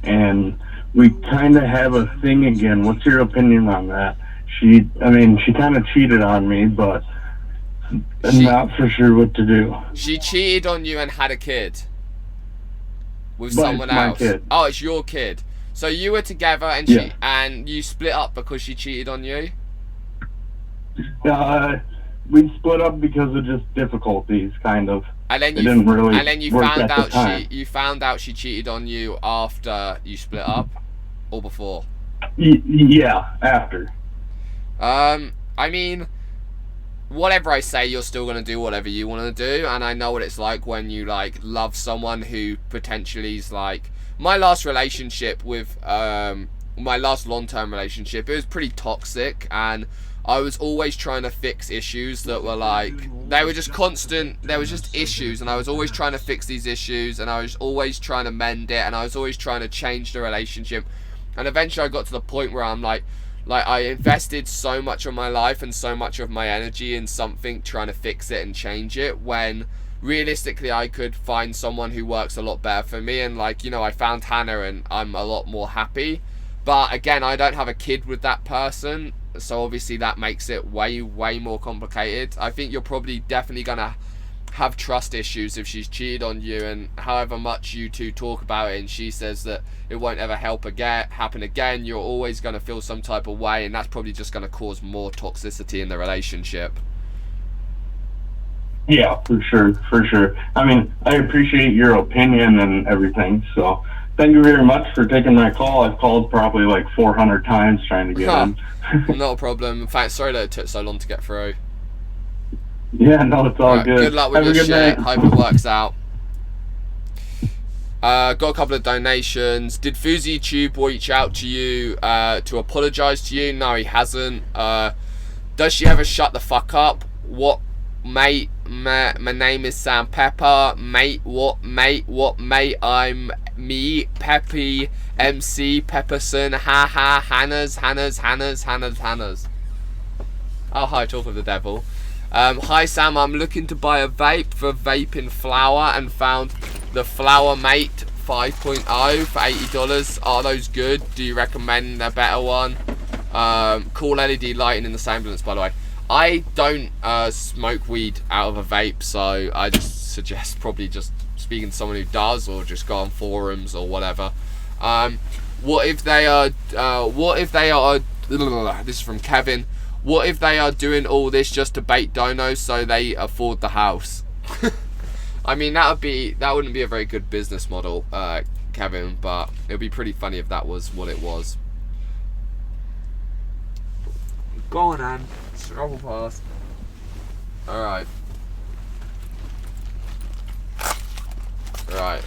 and we kind of have a thing again. What's your opinion on that? She kind of cheated on me, but I'm not for sure what to do. She cheated on you and had a kid with But someone it's my else. kid. Oh, it's your kid. So you were together, and and you split up because she cheated on you. We split up because of just difficulties, kind of. And then you found out she cheated on you after you split up, or before? Yeah, after. I mean, whatever I say, you're still going to do whatever you want to do, and I know what it's like when you, like, love someone who potentially is, like, my last relationship with, my last long-term relationship, it was pretty toxic, and I was always trying to fix issues that were, like, they were just constant, there was just issues, and I was always trying to fix these issues, and I was always trying to mend it, and I was always trying to change the relationship, and eventually I got to the point where I'm like I invested so much of my life and so much of my energy in something trying to fix it and change it, when realistically I could find someone who works a lot better for me, and, like, you know, I found Hannah and I'm a lot more happy. But again, I don't have a kid with that person, so obviously that makes it way more complicated. I think you're probably definitely gonna have trust issues if she's cheated on you, and however much you two talk about it and she says that it won't ever happen again, you're always going to feel some type of way, and that's probably just going to cause more toxicity in the relationship. Yeah, for sure. I mean, I appreciate your opinion and everything, so thank you very much for taking my call. I've called probably like 400 times trying to get in. Not a problem. In fact, sorry that it took so long to get through. Yeah, no, it's all good. Good luck with Have a your good shit. night. Hope it works out. Got a couple of donations. Did FuziTube reach out to you to apologise to you? No, he hasn't. Does she ever shut the fuck up? What, mate? My name is Sam Pepper. Mate, what, mate? What, mate? I'm me, Peppy, MC, Pepperson. Ha, Hannah's. Oh, hi, talk of the devil. Hi Sam, I'm looking to buy a vape for vaping flower and found the Flower Mate 5.0 for $80. Are those good? Do you recommend a better one? Cool LED lighting in the semblance, by the way. I don't smoke weed out of a vape, so I just suggest probably just speaking to someone who does, or just go on forums or whatever. What if they are this is from Kevin. What if they are doing all this just to bait donos so they afford the house? I mean, that wouldn't be a very good business model, Kevin, but it would be pretty funny if that was what it was. Go on, Anne. Scroll past. Alright. Right.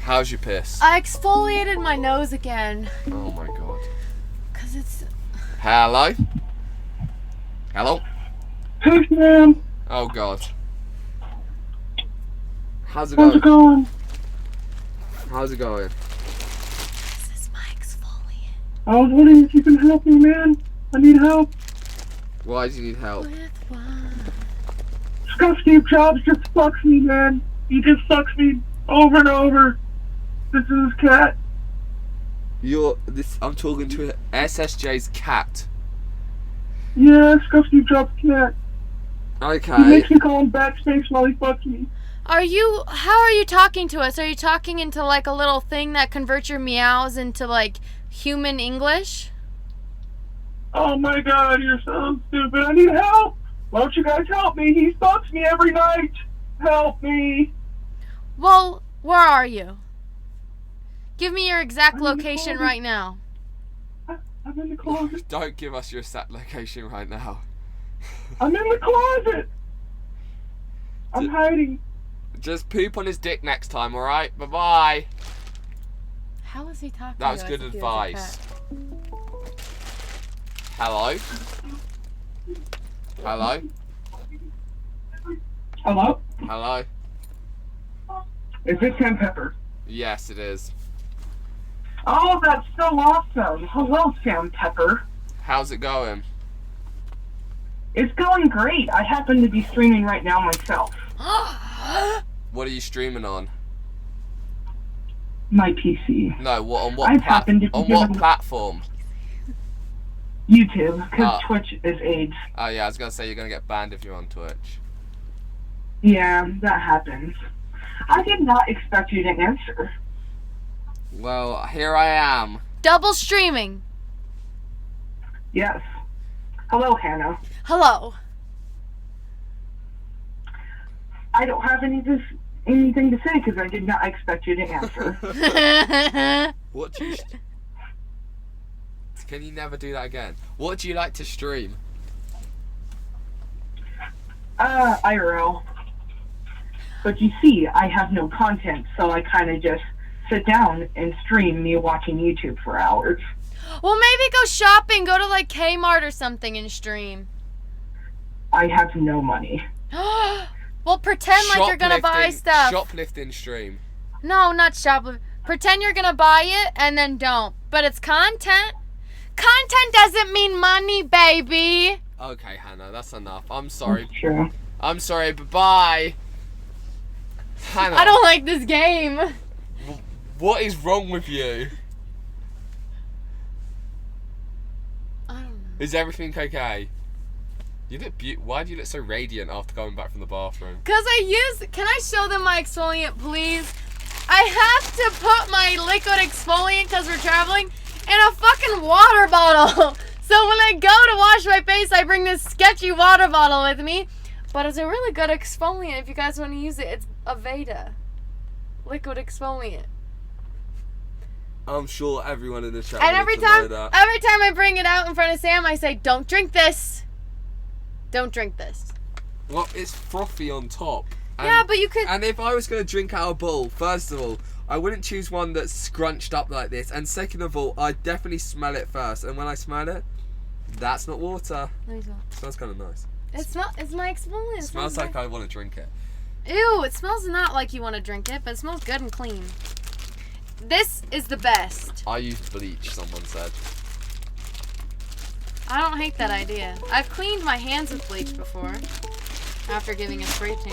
How's your piss? I exfoliated my nose again. Oh my god. Cause it's... Hello? Hello? Hey, Sam. Oh god. How's it How's it going? going? How's it going? This is my exfoliant. I was wondering if you can help me, man. I need help. Why do you need help? Scott Steve Jobs just fucks me, man. He just fucks me over and over. This is his cat. I'm talking to SSJ's cat. Yeah, Scott Steve Jobs' cat. Okay. He makes me call him backspace while he fucks me. How are you talking to us? Are you talking into like a little thing that converts your meows into like human English? Oh my god, you're so stupid. I need help. Why don't you guys help me? He fucks me every night. Help me. Well, where are you? Give me your exact location right now. I'm in the closet. Don't give us your exact location right now. I'm in the closet. I'm hiding. Just poop on his dick next time, alright? Bye-bye. How is he talking? That was to good us if he was a advice. pet? Hello? Hello? Hello? Hello? Is this Sam Pepper? Yes, it is. Oh, that's so awesome. Hello, Sam Pepper. How's it going? It's going great. I happen to be streaming right now myself. What are you streaming on? My PC. No, on I've happened to be on what given- platform? YouTube, because Twitch is AIDS. Oh yeah, I was gonna say you're gonna get banned if you're on Twitch. Yeah, that happens. I did not expect you to answer. Well, here I am. Double streaming. Yes. Hello, Hannah. Hello. I don't have any of this anything to say because I did not expect you to answer. What do you... Can you never do that again? What do you like to stream? IRL. But you see, I have no content, so I kind of just sit down and stream me watching YouTube for hours. Well, maybe go shopping. Go to like Kmart or something and stream. I have no money. Well, pretend like you're gonna buy stuff. Shoplifting stream. No, not shoplifting. Pretend you're gonna buy it and then don't. But it's content. Content doesn't mean money, baby. Okay, Hannah, that's enough. I'm sorry. Sure. I'm sorry, but bye. Hannah. I don't like this game. What is wrong with you? I don't know. Is everything okay? You look why do you look so radiant after coming back from the bathroom? Cause can I show them my exfoliant, please? I have to put my liquid exfoliant, cause we're traveling, in a fucking water bottle. So when I go to wash my face, I bring this sketchy water bottle with me. But it's a really good exfoliant if you guys want to use it. It's Aveda. Liquid exfoliant. I'm sure everyone in the chat And every time that. I bring it out in front of Sam, I say, don't drink this. Don't drink this. Well, it's frothy on top. Yeah, but you could... And if I was going to drink out of a bowl, first of all, I wouldn't choose one that's scrunched up like this. And second of all, I'd definitely smell it first. And when I smell it, that's not water. No, it's not. It smells kind of nice. It's my exfoliant. It smells like I want to drink it. Ew, it smells not like you want to drink it, but it smells good and clean. This is the best. I use bleach, someone said. I don't hate that idea. I've cleaned my hands with bleach before. After giving a spray tan.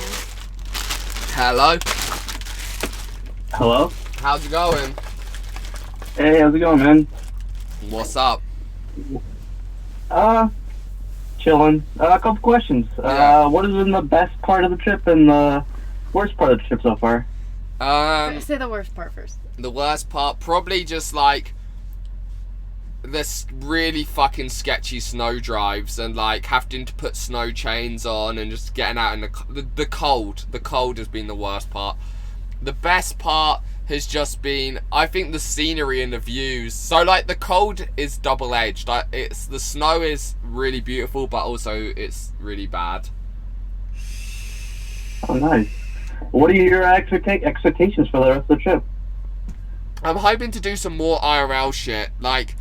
Hello? Hello? How's it going? Hey, how's it going, man? What's up? Chilling. A couple questions. Yeah. What has been the best part of the trip and the worst part of the trip so far? Say the worst part first. The worst part, probably just like this really fucking sketchy snow drives and like having to put snow chains on and just getting out in the cold. The cold has been the worst part. The best part has just been, I think, the scenery and the views. So like the cold is double-edged. Like the snow is really beautiful, but also it's really bad. Oh, nice. What are your expectations for the rest of the trip? I'm hoping to do some more IRL shit. Like,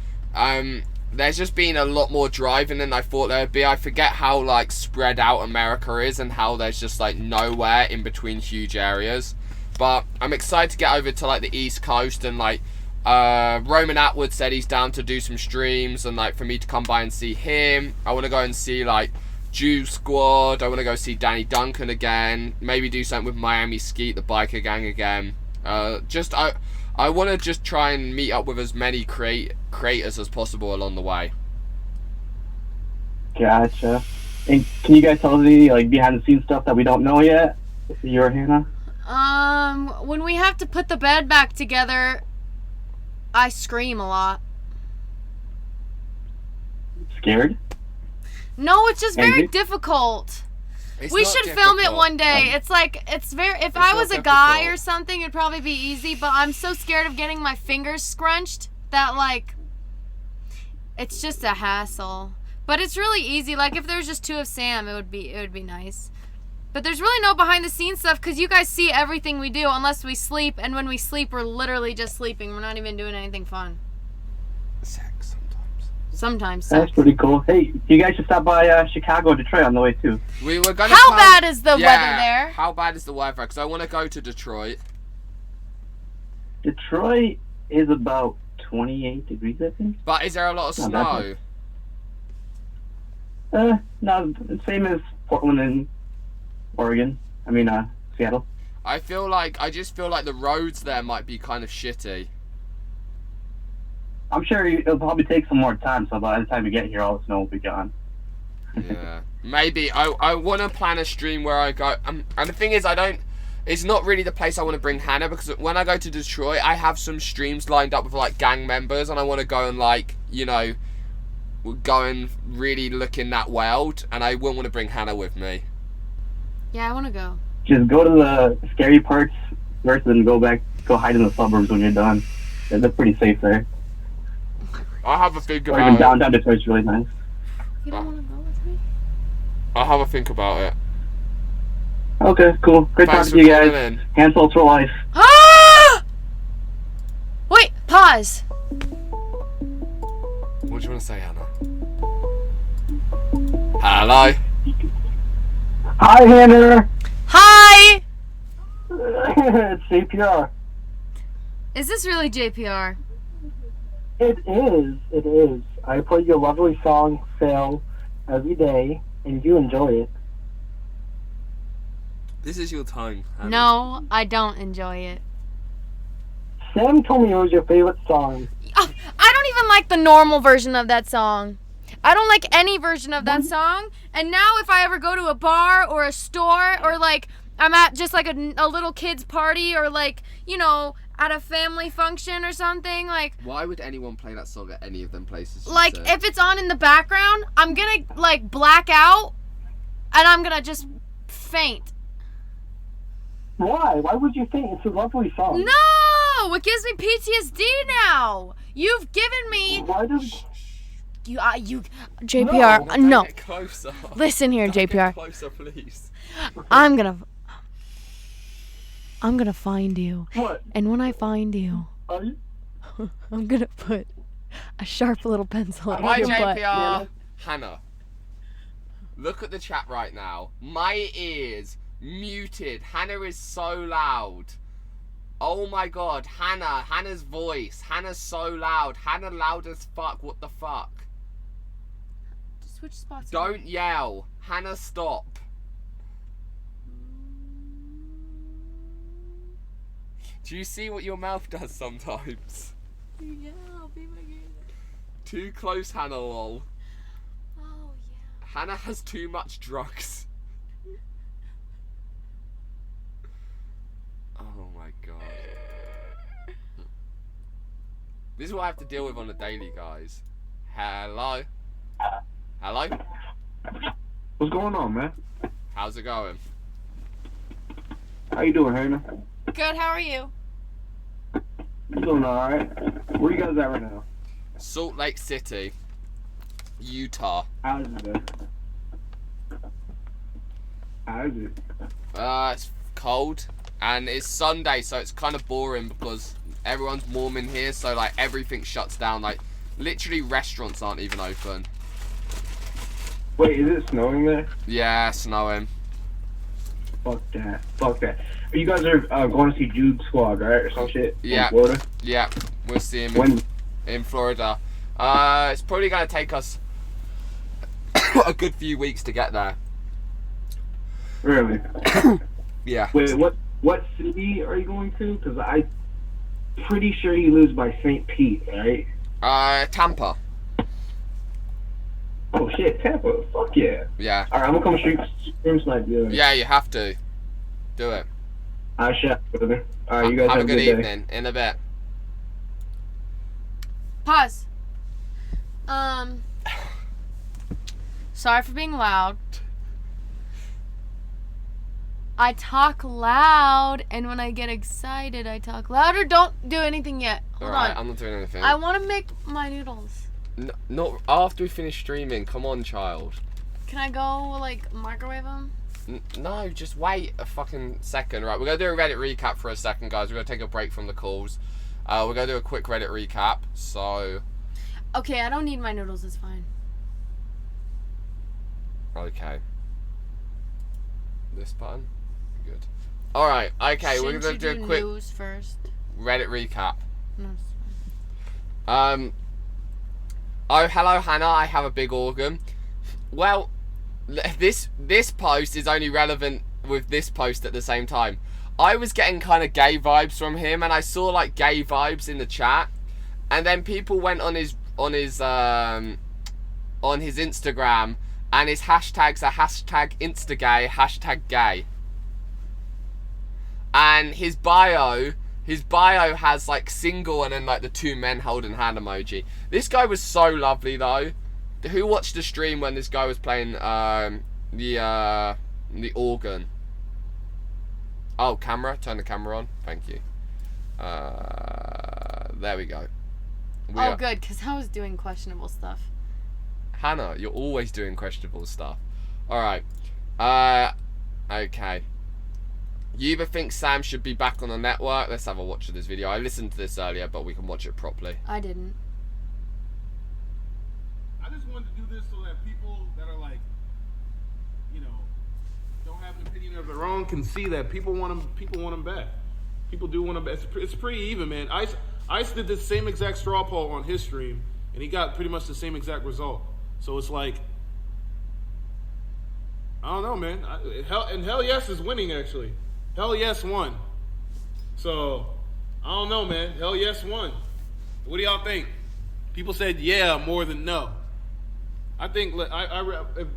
there's just been a lot more driving than I thought there would be. I forget how like spread out America is and how there's just like nowhere in between huge areas. But I'm excited to get over to like the East Coast and like Roman Atwood said he's down to do some streams and like for me to come by and see him. I want to go and see like Juice Squad. I want to go see Danny Duncan again. Maybe do something with Miami Skeet, the biker gang again. I want to just try and meet up with as many creators as possible along the way. Gotcha. And can you guys tell us any like behind the scenes stuff that we don't know yet? You or Hannah? When we have to put the bed back together, I scream a lot. Scared? No, it's just very Angry? difficult. It's We not should film it difficult. one day. It's like, it's very, if I was a guy or something, it'd probably be easy, but I'm so scared of getting my fingers scrunched that like, it's just a hassle. But it's really easy. Like if there was just two of Sam, it would be nice. But there's really no behind the scenes stuff because you guys see everything we do unless we sleep, and when we sleep, we're literally just sleeping. We're not even doing anything fun. Sex Sometimes That's sex. pretty cool. Hey, you guys should stop by Chicago or Detroit on the way too. We were gonna How come- bad is the Yeah, weather there? How bad is the weather? Because I want to go to Detroit. Detroit is about 28 degrees, I think. But is there a lot of Not that snow? No, same as Portland and Oregon. I mean, Seattle. I just feel like the roads there might be kind of shitty. I'm sure it'll probably take some more time, so by the time you get here, all the snow will be gone. Yeah. Maybe. I want to plan a stream where I go... and the thing is, it's not really the place I want to bring Hannah, because when I go to Detroit, I have some streams lined up with, like, gang members, and I want to go and, like, you know, go and really look in that world, and I wouldn't want to bring Hannah with me. Yeah, I want to go. just go to the scary parts first, and go hide in the suburbs when you're done. They're pretty safe there. I'll have a think Or about even it. downtown Detroit's really nice. You don't want to go with me? I'll have a think about it. Okay, cool. Great Thanks talking to you for guys. calling in. Hand for life. Ah! Wait, pause. What do you want to say, Hannah? Hello? Hi, Hannah. Hi! It's CPR. Is this really JPR? It is. It is. I play your lovely song, Fail, every day, and you enjoy it. This is your time, Hannah. No, I don't enjoy it. Sam told me it was your favorite song. I don't even like the normal version of that song. I don't like any version of that song. And now if I ever go to a bar or a store or like I'm at just like a little kid's party or like, you know, at a family function or something, like Why would anyone play that song at any of them places? like if it's on in the background, I'm gonna like black out and I'm gonna just faint. Why? Why would you think it's a lovely song? No! It gives me PTSD now. You've given me. Why does you JPR? No. Get closer. Listen here, Don't JPR. Get closer, please. I'm gonna find you. What? And when I find you, Are you? I'm gonna put a sharp little pencil in Hi, your butt. JPR. Hannah, look at the chat right now. My ears muted. Hannah is so loud. Oh my god, Hannah's voice. Hannah's so loud. Hannah loud as fuck. What the fuck? Switch spots. Don't yell. Hannah, stop. Do you see what your mouth does sometimes? Yeah, I'll be my game. Too close, Hannah, lol. Oh yeah. Hannah has too much drugs. Oh my god. This is what I have to deal with on a daily, guys. Hello? Hello? What's going on, man? How's it going? How you doing, Hannah? Good. How are you? I'm doing alright. Where you guys at right now? Salt Lake City, Utah. How is it there? How is it? It's cold, and it's Sunday, so it's kind of boring because everyone's warm in here, so like everything shuts down. Like literally restaurants aren't even open. Wait, is it snowing there? Yeah, snowing. Fuck that. Fuck that. You guys are going to see Jude Squad, right? Or some shit? Yeah. In Florida? Yeah, we'll see him When? in Florida. It's probably gonna take us a good few weeks to get there. Really? Yeah. Wait, what city are you going to? Because I'm pretty sure you lose by St. Pete, right? Tampa. Oh shit, Tampa. Fuck yeah. Yeah. Alright, I'm gonna come stream snipe you. Yeah, you have to. Do it. Alright, chef, brother. Alright, you guys have a good day. evening. In a bit. Pause. Sorry for being loud. I talk loud, and when I get excited, I talk louder. Don't do anything yet. Hold Alright, on. I'm not doing anything. I want to make my noodles. Not after we finish streaming. Come on, child. Can I go, like, microwave them? No, just wait a fucking second. Right, we're going to do a Reddit recap for a second, guys. We're going to take a break from the calls. We're going to do a quick Reddit recap, so... Okay, I don't need my noodles. It's fine. Okay. This button? Good. Alright, okay, we're going to do a quick news first? Reddit recap. No, it's Oh, hello, Hannah. I have a big organ. Well, this post is only relevant with this post at the same time. I was getting kind of gay vibes from him, and I saw like gay vibes in the chat, and then people went on his Instagram, and his hashtags are hashtag Instagay, hashtag gay, and his bio has like single and then like the two men holding hand emoji. This guy was so lovely though. Who watched the stream when this guy was playing the organ? Oh, camera. Turn the camera on. Thank you. There we go. Oh, good, because I was doing questionable stuff. Hannah, you're always doing questionable stuff. Alright. Okay. Yuba thinks Sam should be back on the network. Let's have a watch of this video. I listened to this earlier, but we can watch it properly. I didn't. I just wanted to do this so that people that are like, you know, don't have an opinion of their own can see that people want them. People want them back. People do want them back. It's pretty even, man. Ice did the same exact straw poll on his stream, and he got pretty much the same exact result. So it's like, I don't know, man. Hell Yes is winning, actually. Hell Yes won. So, I don't know, man. Hell Yes won. What do y'all think? People said yeah more than no. I think,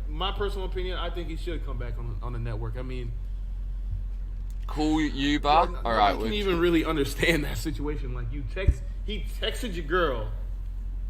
my personal opinion, I think he should come back on the network. I mean, Cool Yuba. All right. I can even really understand that situation. Like he texted your girl,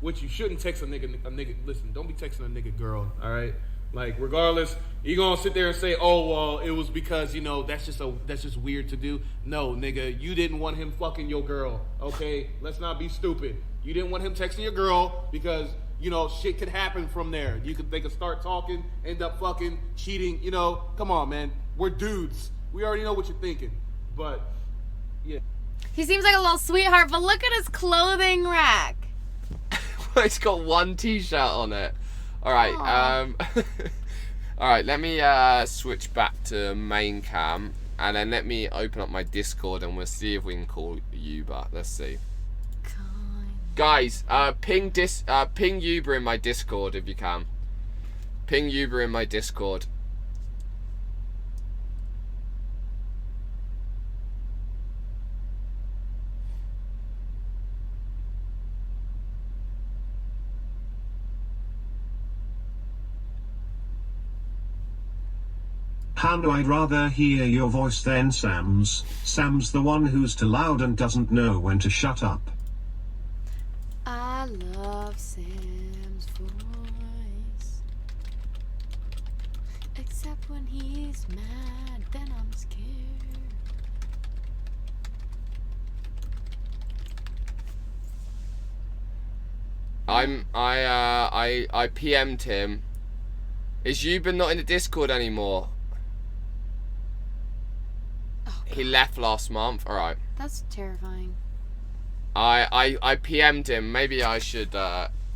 which you shouldn't text a nigga. Listen, don't be texting a nigga girl. All right. Like regardless, you gonna sit there and say, oh well, it was because you know that's just weird to do. No, nigga, you didn't want him fucking your girl. Okay, let's not be stupid. You didn't want him texting your girl because you know shit could happen from there. They could start talking, end up fucking cheating. You know, come on, man. We're dudes. We already know what you're thinking, but yeah. He seems like a little sweetheart, but look at his clothing rack. It's got one t-shirt on it. All right. All right. Let me switch back to main cam, and then let me open up my Discord, and we'll see if we can call Yuba. Let's see. Guys, ping Yuba in my Discord if you can. Ping Yuba in my Discord. Hannah, I'd rather hear your voice than Sam's. Sam's the one who's too loud and doesn't know when to shut up. I love Sam's voice. Except when he's mad, then I'm scared. I PM'd him. Is Yuba not in the Discord anymore? He left last month. All right. That's terrifying. I PM'd him. Maybe I should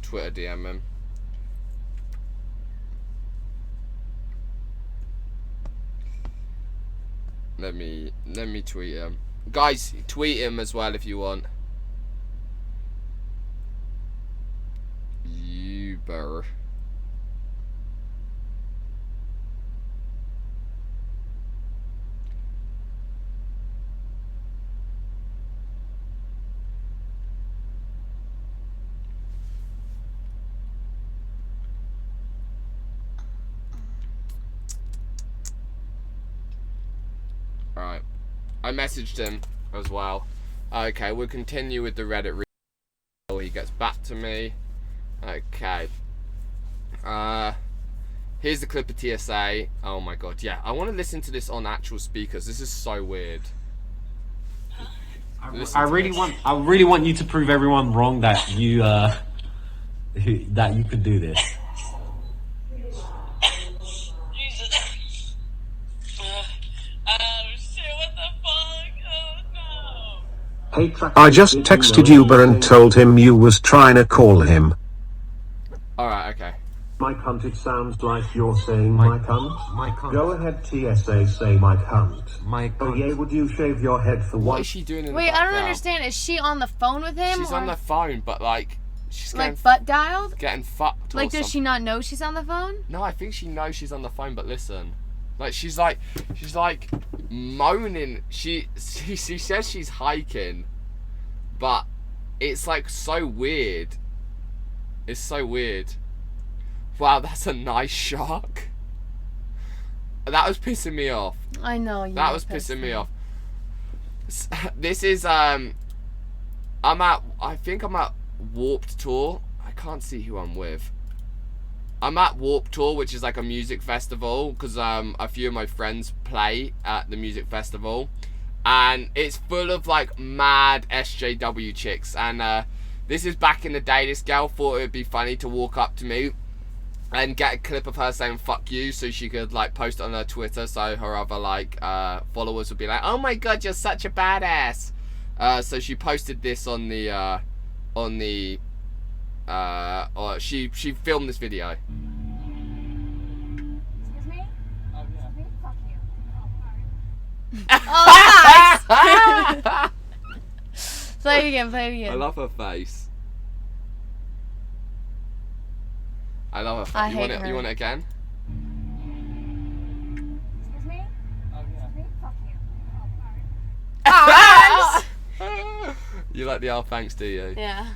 Twitter DM him. Let me tweet him. Guys, tweet him as well if you want. Uber. Alright. I messaged him as well. Okay, we'll continue with the Reddit read until he gets back to me. Okay. Here's the clip of TSA. Oh my god, yeah. I want to listen to this on actual speakers. This is so weird. I really want you to prove everyone wrong that you that you could do this. I just texted Uber and told him you was trying to call him. Alright, okay. My cunt, it sounds like you're saying my cunt. My cunt. Go ahead, TSA, say my cunt. My cunt. Oh yeah, would you shave your head for what is she doing in the Wait, background? I don't understand. Is she on the phone with him? She's on the phone, but like she's like butt dialed? Getting fucked. Like, or does something. she not know she's on the phone? No, I think she knows she's on the phone, but listen. Like she's like moaning. She says she's hiking, but it's like so weird. It's so weird. Wow, that's a nice shark. That was pissing me off. I know. That was pissing me off. This is I think I'm at Warped Tour. I can't see who I'm with. I'm at Warped Tour, which is like a music festival, because a few of my friends play at the music festival, and it's full of like mad SJW chicks. And this is back in the day. This girl thought it would be funny to walk up to me and get a clip of her saying "fuck you," so she could like post it on her Twitter, so her other like followers would be like, "Oh my god, you're such a badass." So she posted this on the or she filmed this video. Excuse me? Oh, yeah. Excuse me? Fuck you. Oh, nice! Play it again, play it again. I love her face. I love her face. I You hate want it? her. You want it again? Excuse me? Oh, yeah. Excuse me? Fuck you. You like the "oh thanks," do you? Yeah.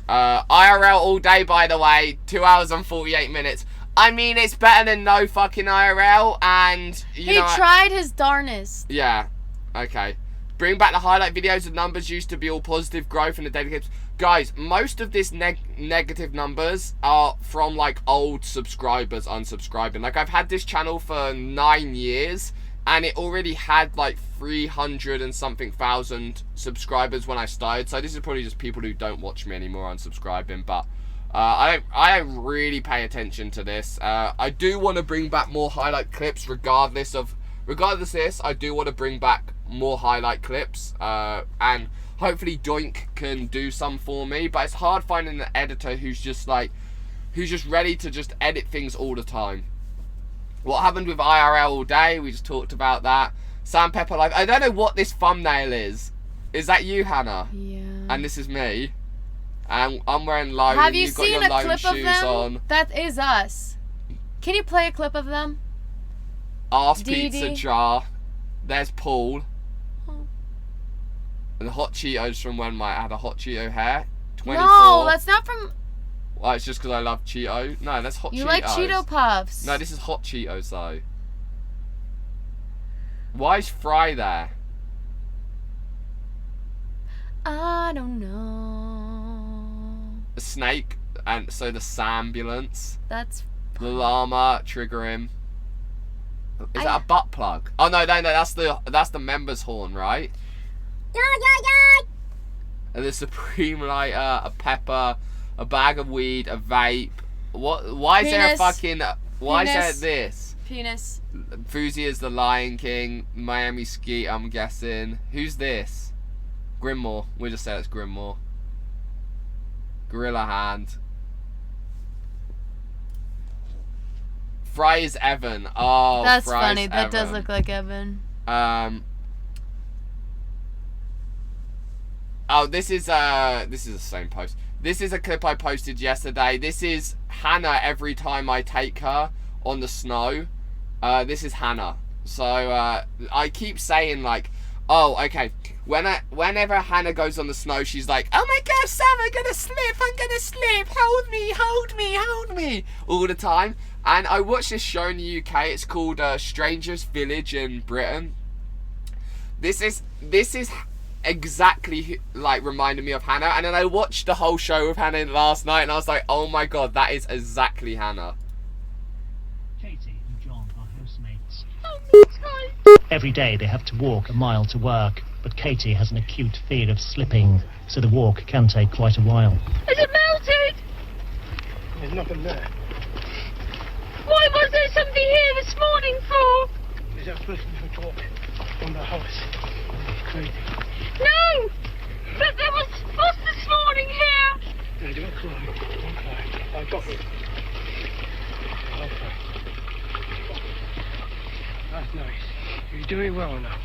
IRL all day, by the way. 2 hours and 48 minutes. I mean, it's better than no fucking IRL, and you He know. tried his darnest. Yeah. Okay. Bring back the highlight videos. The numbers used to be all positive growth in the daily clips. Guys, most of this negative numbers are from like old subscribers unsubscribing. Like, I've had this channel for 9 years, and it already had like 300 and something thousand subscribers when I started. So this is probably just people who don't watch me anymore unsubscribing. But I don't really pay attention to this. I do want to bring back more highlight clips, regardless of this. I do want to bring back more highlight clips, and hopefully Doink can do some for me. But it's hard finding an editor who's just ready to just edit things all the time. What happened with IRL all day? We just talked about that. Sam Pepper Live. I don't know what this thumbnail is. Is that you, Hannah? Yeah. And this is me. And I'm wearing Lone. Have you You've got seen your a Lone clip of shoes them? on. That is us. Can you play a clip of them? Arse Dee pizza Dee. jar. There's Paul. And the hot Cheetos from when I had a hot Cheeto hair. 24. No, that's not from... Well, it's just because I love Cheeto. No, that's hot Cheetos. You like Cheeto Puffs. No, this is hot Cheetos though. Why is Fry there? I don't know. The snake, and so the Sambulance. That's... The llama, trigger him. Is that a butt plug? Oh no, that's the member's horn, right? And the Supreme Lighter, a pepper, a bag of weed, a vape. What? Why is there a Penis. fucking? Why is there Penis. this? Penis. Fuzi is the Lion King. Miami Skeet, I'm guessing. Who's this? Grimmore. We'll just say it's Grimmore. Gorilla Hand. Fry is Evan. Oh, That's Fry's funny. That does Evan. look like Evan. Oh, this is the same post. This is a clip I posted yesterday. This is Hannah every time I take her on the snow. This is Hannah. So I keep saying like, oh, okay. Whenever Hannah goes on the snow, she's like, oh my god, Sam, I'm gonna slip, hold me, hold me, all the time. And I watched this show in the UK. It's called Strangers Village in Britain. This is exactly like reminded me of Hannah. And then I watched the whole show with Hannah last night, and I was like, oh my god, that is exactly Hannah. Katie and John are housemates. Every day they have to walk a mile to work, but Katie has an acute fear of slipping, so the walk can take quite a while. Is it melted? There's nothing there. Why was there something here this morning for? There's a person who talked from the house. It's crazy. No! But there was us this morning here! No, don't cry. Don't cry. I got it. Okay. That's nice. You're doing well now.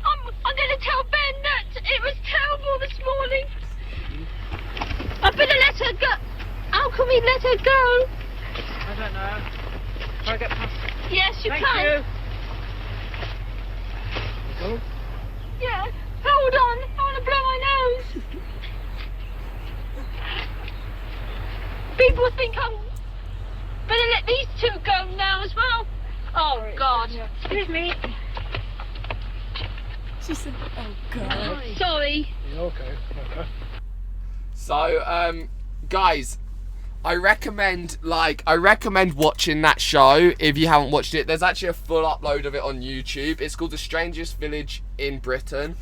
I'm gonna tell Ben that it was terrible this morning. I better let her go. How can we let her go? I don't know. Can I get past? Yes, you Thank can. you. Go. Yeah. Hold on. I want to blow my nose. People think I'm... Better let these two go now as well. Oh, God. Excuse me. She said, oh, God. Sorry. Yeah, okay. Okay. So, guys, I recommend watching that show if you haven't watched it. There's actually a full upload of it on YouTube. It's called The Strangest Village in Britain,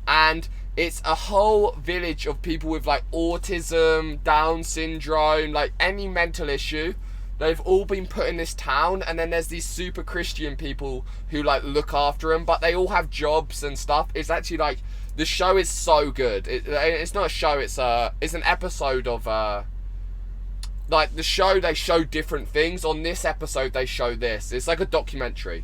and it's a whole village of people with like autism, Down syndrome, like any mental issue. They've all been put in this town, and then there's these super Christian people who like look after them, but they all have jobs and stuff. It's actually like, the show is so good. It's not a show, it's an episode of like the show. They show different things. On this episode they show this. It's like a documentary.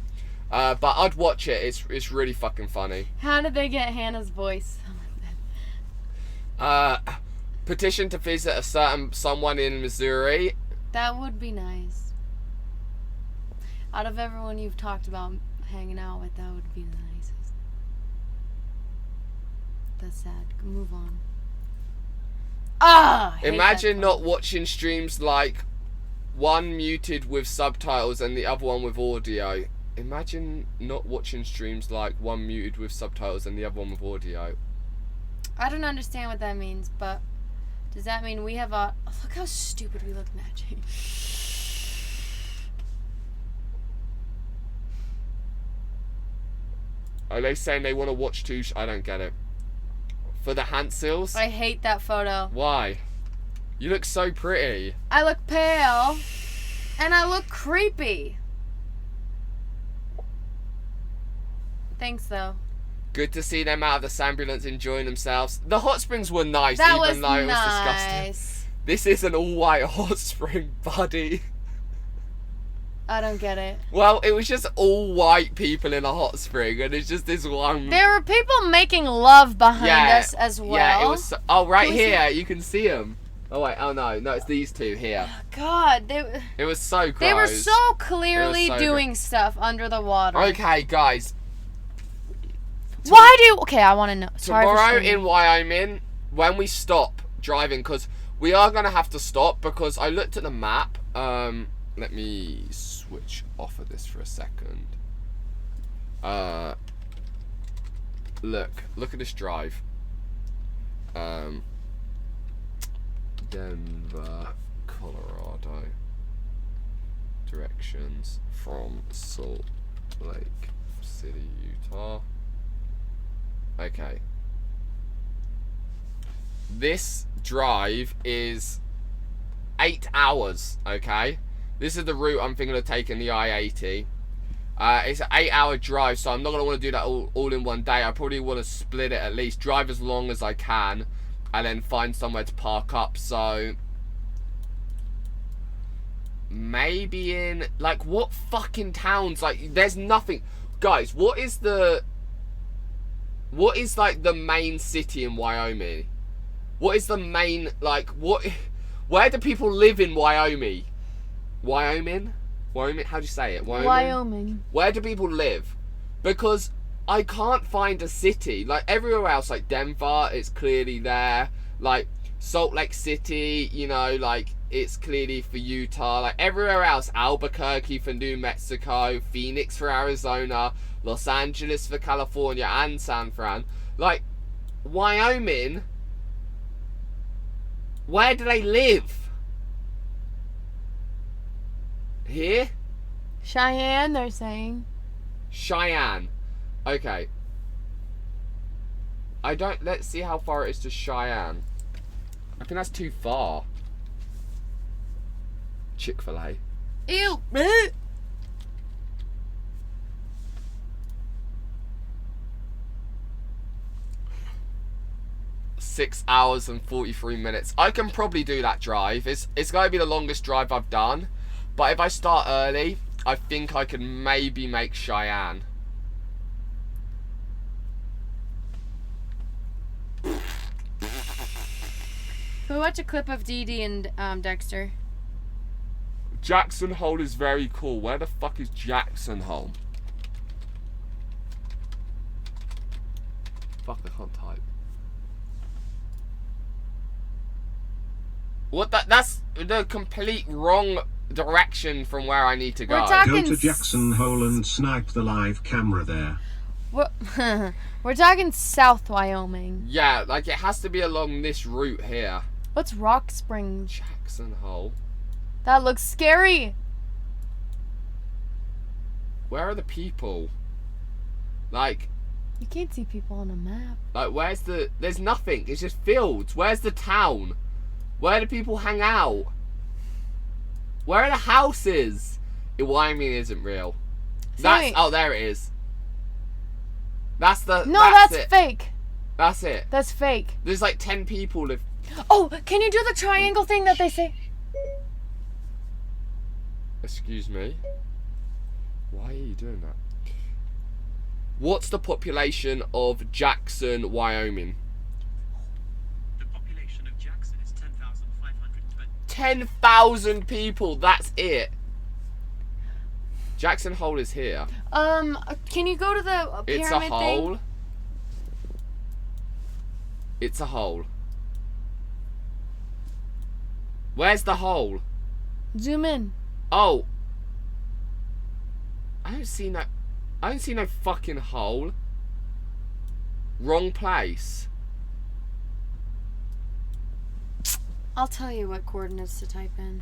But I'd watch it. It's really fucking funny. How did they get Hannah's voice? Petition to visit someone in Missouri. That would be nice. Out of everyone you've talked about hanging out with, that would be the nicest. That's sad. Move on. Imagine not watching streams like one muted with subtitles and the other one with audio. Imagine not watching streams like one muted with subtitles and the other one with audio. I don't understand what that means, but does that mean we have a... Oh, look how stupid we look matching. Are they saying they want to watch two? I don't get it. For the Hansels? I hate that photo. Why? You look so pretty. I look pale, and I look creepy. Thanks, though. Good to see them out of the ambulance enjoying themselves. The hot springs were nice, That even was though it was nice. disgusting. This is an all-white hot spring, buddy. I don't get it. Well, it was just all white people in a hot spring, and it's just this one. There were people making love behind us as well. Yeah, it was. Oh, right Who's here, you can see them. Oh wait, oh no, it's these two here. God, It was so gross. they were so clearly so doing stuff under the water. Okay, guys. Why do... Okay, I want to know. Sorry for Tomorrow screaming. in Wyoming, when we stop driving, because we are going to have to stop, because I looked at the map. Let me switch off of this for a second. Look at this drive. Denver, Colorado. Directions from Salt Lake City, Utah. Okay. This drive is 8 hours, okay? This is the route I'm thinking of taking, the I-80. It's an 8-hour drive, so I'm not going to want to do that all in one day. I probably want to split it at least, drive as long as I can, and then find somewhere to park up. So maybe in, like, what fucking towns? Like, there's nothing. Guys, what is like the main city in Wyoming? What is the main, like, where do people live in Wyoming? Wyoming? How do you say it? Wyoming. Where do people live? Because I can't find a city. Like, everywhere else, like Denver, it's clearly there. Like, Salt Lake City, you know, like, it's clearly for Utah. Like, everywhere else, Albuquerque for New Mexico, Phoenix for Arizona, Los Angeles for California, and San Fran. Like, Wyoming, where do they live? Here? Cheyenne, they're saying. Cheyenne. Okay. Let's see how far it is to Cheyenne. I think that's too far. Chick-fil-A. Ew. 6 hours and 43 minutes. I can probably do that drive. It's going to be the longest drive I've done. But if I start early, I think I can maybe make Cheyenne. Can we watch a clip of Dee Dee and Dexter? Jackson Hole is very cool. Where the fuck is Jackson Hole? Fuck, I can't type. What? That's the complete wrong direction from where I need to go. Go to Jackson Hole and snipe the live camera there. We're talking South Wyoming. Yeah, like it has to be along this route here. What's Rock Spring? Jackson Hole. That looks scary. Where are the people? Like, you can't see people on a map. Like, where's the... There's nothing. It's just fields. Where's the town? Where do people hang out? Where are the houses? Wyoming isn't real. That's... Oh, there it is. That's the... No, that's fake. That's it. That's fake. There's like 10 people live... Oh, can you do the triangle thing that they say? Excuse me? Why are you doing that? What's the population of Jackson, Wyoming? The population of Jackson is 10,520. 10,000 people, that's it. Jackson Hole is here. Can you go to the pyramid It's a hole. thing? It's a hole. Where's the hole? Zoom in. Oh. I don't see no fucking hole. Wrong place. I'll tell you what coordinates to type in.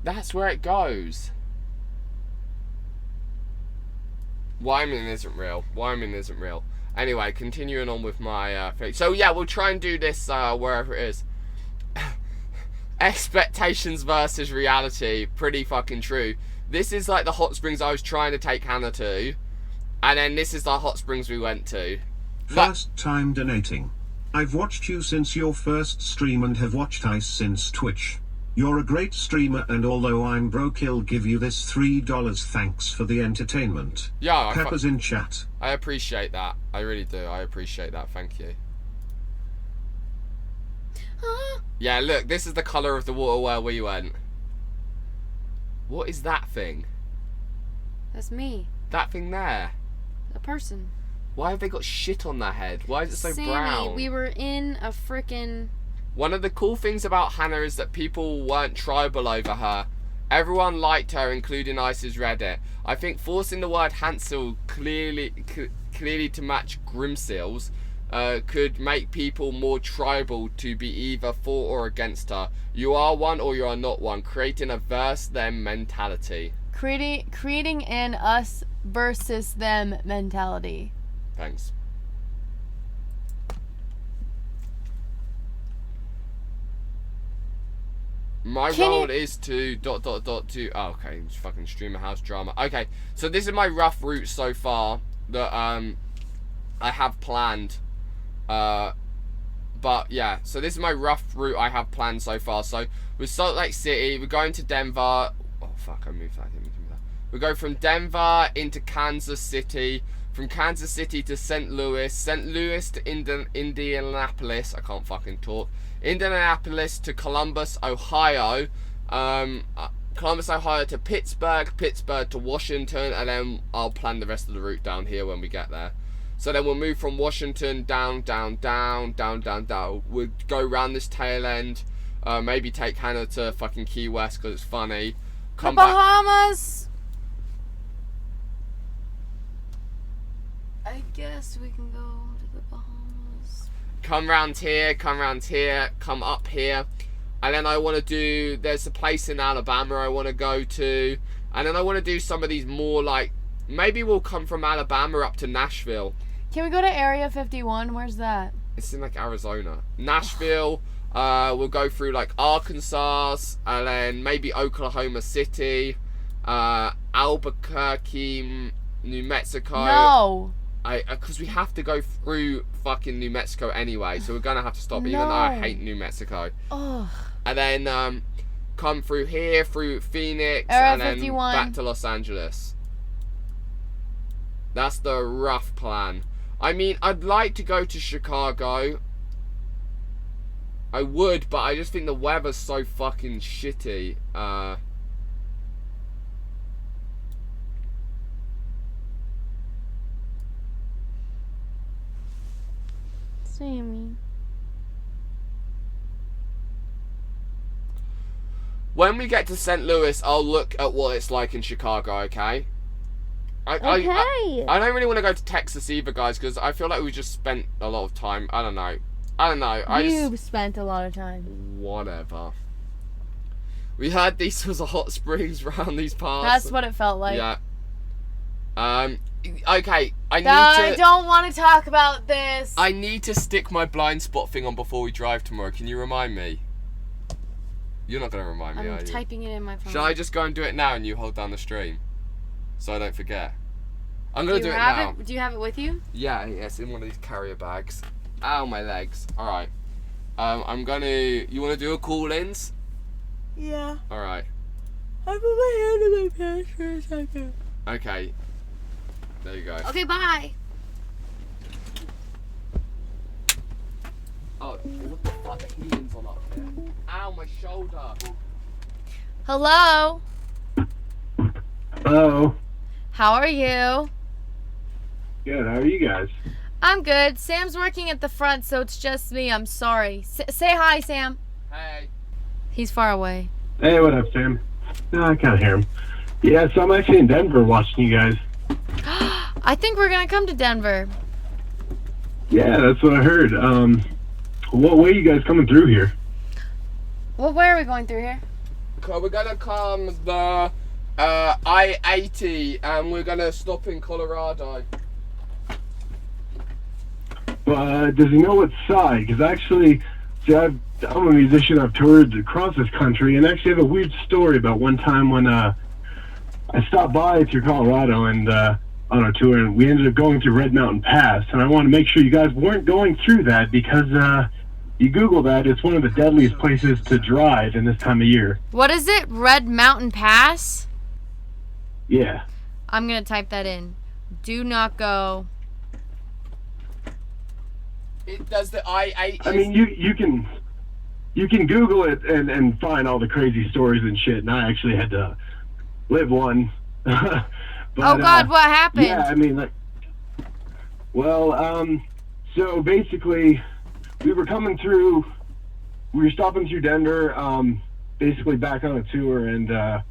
That's where it goes. Wyoming isn't real. Wyoming isn't real. Anyway, continuing on with my thing. So yeah, we'll try and do this wherever it is. Expectations versus reality. Pretty fucking true. This is like the hot springs I was trying to take Hannah to. And then this is the hot springs we went to. First time donating. I've watched you since your first stream and have watched Ice since Twitch. You're a great streamer, and although I'm broke, he'll give you this $3. Thanks for the entertainment. Yeah, Pepper's in chat. I appreciate that. I really do. I appreciate that. Thank you. Yeah, look, this is the colour of the water where we went. What is that thing? That's me. That thing there? A person. Why have they got shit on their head? Why is it so Sammy, brown? we were in a frickin'... One of the cool things about Hannah is that people weren't tribal over her. Everyone liked her, including Ice's Reddit. I think forcing the word Hansel clearly to match Grimseals could make people more tribal to be either for or against her. You are one or you are not one, creating a verse them mentality. Creating an us versus them mentality. Thanks. My role is to ... Oh, okay, it's fucking streamer house drama. Okay, so this is my rough route so far that I have planned. But yeah, so this is my rough route I have planned so far. So we're Salt Lake City, we're going to Denver. Oh fuck, I moved that. We go from Denver into Kansas City, from Kansas City to St. Louis to Indianapolis. I can't fucking talk. Indianapolis to Columbus, Ohio. Columbus, Ohio to Pittsburgh to Washington, and then I'll plan the rest of the route down here when we get there. So then we'll move from Washington down. We'll go around this tail end. Maybe take Hannah to fucking Key West because it's funny. Come back. Bahamas. I guess we can go to the Bahamas. Come round here, come up here. And then I want to do, there's a place in Alabama I want to go to. And then I want to do some of these more like, maybe we'll come from Alabama up to Nashville. Can we go to Area 51? Where's that? It's in like Arizona. Nashville, we'll go through like Arkansas, and then maybe Oklahoma City, Albuquerque, New Mexico. No. Because we have to go through fucking New Mexico anyway, so we're gonna have to stop, even though I hate New Mexico. Ugh. And then come through here, through Phoenix, Area and then 51. back to Los Angeles. That's the rough plan. I mean, I'd like to go to Chicago. I would, but I just think the weather's so fucking shitty. Sammy. When we get to St. Louis, I'll look at what it's like in Chicago, okay? I don't really want to go to Texas either, guys, because I feel like we just spent a lot of time. I don't know. You've spent a lot of time. Whatever. We heard these was a hot springs around these parts. That's what it felt like. Yeah. Okay. I don't want to talk about this. I need to stick my blind spot thing on before we drive tomorrow. Can you remind me? You're not gonna remind me, are you? I'm typing it in my phone. Shall I just go and do it now and you hold down the stream? So I don't forget. I'm gonna do it now. Do you have it with you? Yeah, yes, in one of these carrier bags. Ow, my legs. Alright. You wanna do a call-ins? Yeah. Alright. I put my hand in my pants for a second. Okay. There you go. Okay, bye. Oh, what the fuck? The heating's on up there. Ow, my shoulder. Hello. Hello. How are you? Good. How are you guys? I'm good. Sam's working at the front, so it's just me. I'm sorry. Say hi, Sam. Hey. He's far away. Hey, what up, Sam? No, I can't hear him. Yeah, so I'm actually in Denver watching you guys. I think we're gonna come to Denver. Yeah, that's what I heard. What way are you guys coming through here? What way are we going through here? We're gonna come the I-80 and we're gonna stop in Colorado. Does he know what side? Because actually, see, I'm a musician. I've toured across this country, and actually have a weird story about one time when I stopped by through Colorado and on a tour, and we ended up going through Red Mountain Pass. And I want to make sure you guys weren't going through that because you Google that, it's one of the deadliest places to drive in this time of year. What is it? Red Mountain Pass? Yeah. I'm gonna type that in. Do not go. It does the I-80. I mean, you can Google it and find all the crazy stories and shit. And I actually had to live one. But, oh God, what happened? Yeah, I mean, like, well, so basically, we were stopping through Denver, basically back on a tour, and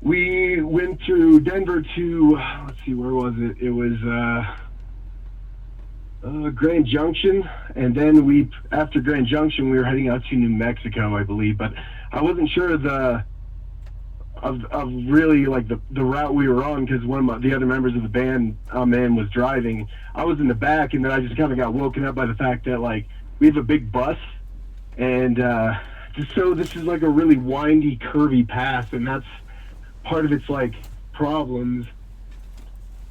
we went through Denver to, let's see, where was it? It was Grand Junction, and then after Grand Junction, we were heading out to New Mexico, I believe, but I wasn't sure of really like the route we were on because one of the other members of the band was driving. I was in the back, and then I just kind of got woken up by the fact that like we have a big bus, and so this is like a really windy, curvy path, and that's part of its like problems.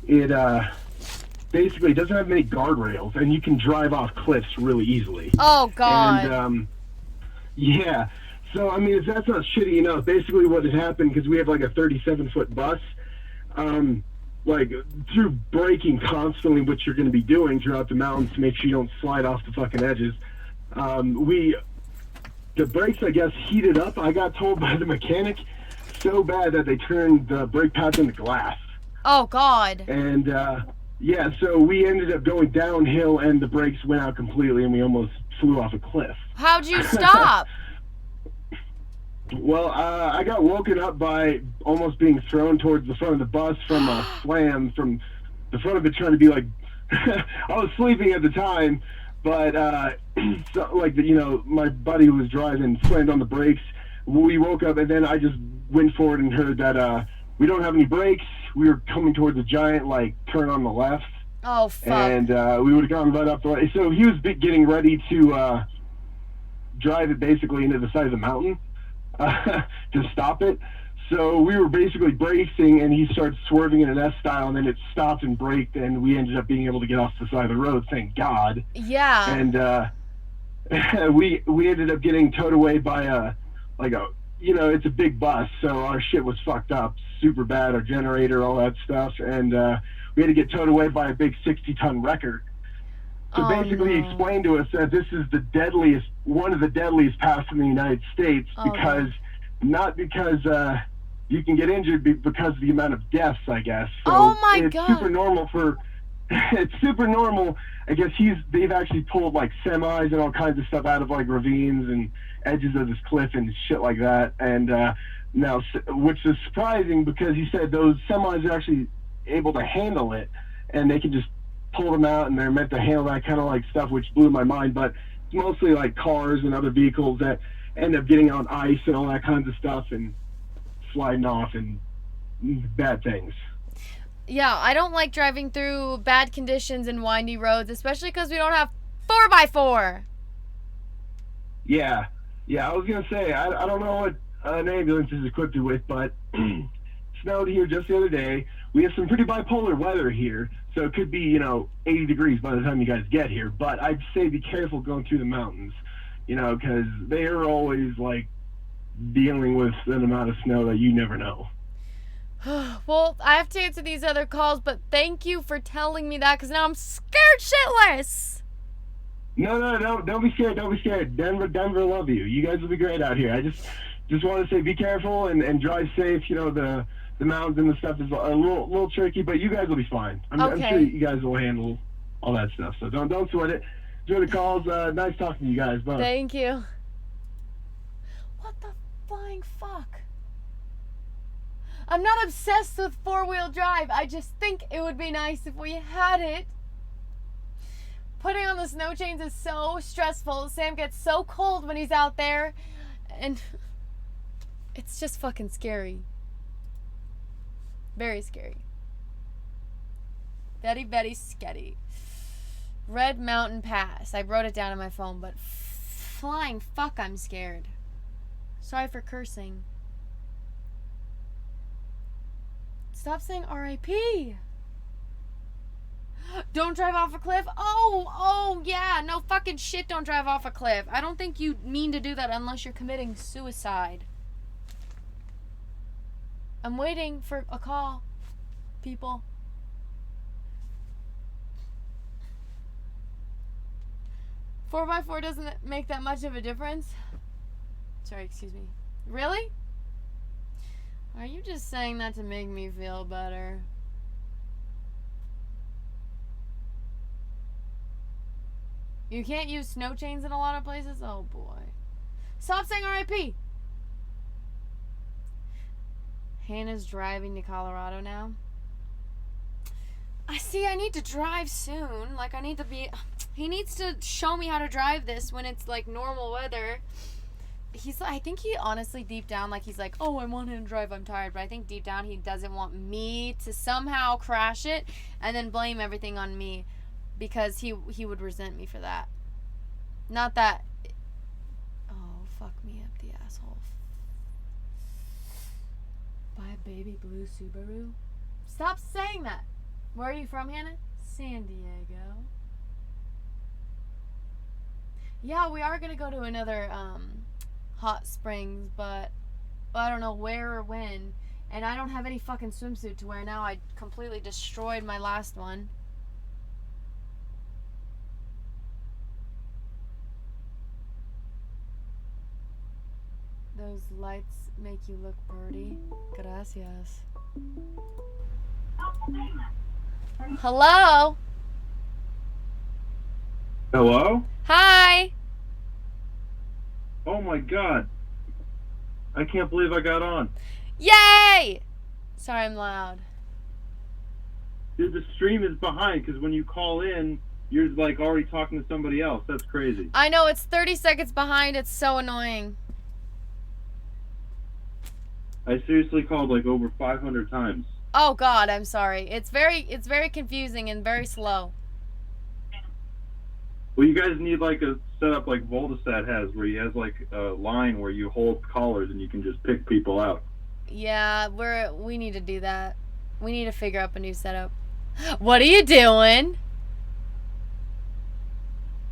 It basically doesn't have many guardrails, and you can drive off cliffs really easily. Oh God. And yeah. So, I mean, if that's not shitty enough, basically what had happened, because we have like a 37-foot bus, like through braking constantly, which you're going to be doing throughout the mountains to make sure you don't slide off the fucking edges, the brakes, I guess, heated up, I got told by the mechanic, so bad that they turned the brake pads into glass. Oh God. And, yeah, so we ended up going downhill, and the brakes went out completely, and we almost flew off a cliff. How'd you stop? Well, I got woken up by almost being thrown towards the front of the bus from a slam from the front of it, trying to be like, I was sleeping at the time, but so, like, my buddy who was driving slammed on the brakes. We woke up, and then I just went forward and heard that we don't have any brakes. We were coming towards a giant, like, turn on the left. Oh, fuck. And we would have gone right up the right. So he was getting ready to drive it basically into the side of the mountain. To stop it. So we were basically bracing, and he started swerving in an S-style, and then it stopped and braked, and we ended up being able to get off the side of the road, thank God. Yeah. And we ended up getting towed away by it's a big bus, so our shit was fucked up super bad, our generator, all that stuff, and we had to get towed away by a big 60-ton wrecker. So basically, he explained to us that this is one of the deadliest passes in the United States, not because you can get injured, because of the amount of deaths, I guess. So oh my it's God! Super normal it's super normal. I guess they've actually pulled like semis and all kinds of stuff out of like ravines and edges of this cliff and shit like that. And Now, which is surprising because he said those semis are actually able to handle it, and they can just pull them out, and they're meant to handle that kind of like stuff, which blew my mind. But it's mostly like cars and other vehicles that end up getting on ice and all that kinds of stuff and sliding off and bad things. Yeah, I don't like driving through bad conditions and windy roads, especially because we don't have 4x4. Yeah, I was gonna say I don't know what an ambulance is equipped with, but snowed here just the other day. We have some pretty bipolar weather here, so it could be 80 degrees by the time you guys get here. But I'd say be careful going through the mountains, because they are always like dealing with an amount of snow that you never know. Well, I have to answer these other calls, but thank you for telling me that, because now I'm scared shitless. No, don't be scared. Don't be scared. Denver love you. You guys will be great out here. I just want to say be careful and drive safe. The mountains and the stuff is a little tricky, but you guys will be fine. I'm sure you guys will handle all that stuff. So don't sweat it. Enjoy the calls. Nice talking to you guys. Bye. Thank you. What the flying fuck? I'm not obsessed with four-wheel drive. I just think it would be nice if we had it. Putting on the snow chains is so stressful. Sam gets so cold when he's out there. And it's just fucking scary. Very scary. Very, very scary. Red Mountain Pass. I wrote it down on my phone, but flying fuck, I'm scared. Sorry for cursing. Stop saying R.I.P. Don't drive off a cliff? Oh, yeah. No fucking shit, don't drive off a cliff. I don't think you mean to do that unless you're committing suicide. I'm waiting for a call, people. Four by four doesn't make that much of a difference. Sorry, excuse me. Really? Are you just saying that to make me feel better? You can't use snow chains in a lot of places? Oh boy. Stop saying RIP! Hannah's driving to Colorado now. I need to drive soon. Like, he needs to show me how to drive this when it's like normal weather. I think he honestly deep down, like, he's like, oh, I want him to drive, I'm tired. But I think deep down he doesn't want me to somehow crash it and then blame everything on me, because he would resent me for that. Not that. Oh, fuck me up the asshole. Buy a baby blue Subaru. Stop saying that. Where are you from, Hannah? San Diego. Yeah, we are gonna go to another hot springs, but I don't know where or when. And I don't have any fucking swimsuit to wear now. I completely destroyed my last one. Those lights make you look pretty. Gracias. Hello? Hello? Hi! Oh my god. I can't believe I got on. Yay! Sorry, I'm loud. Dude, the stream is behind because when you call in, you're like already talking to somebody else. That's crazy. I know, it's 30 seconds behind. It's so annoying. I seriously called like over 500 times. Oh god, I'm sorry. It's very confusing and very slow. Well, you guys need like a setup like Voldasat has, where he has like a line where you hold callers and you can just pick people out. Yeah, we need to do that. We need to figure out a new setup. What are you doing?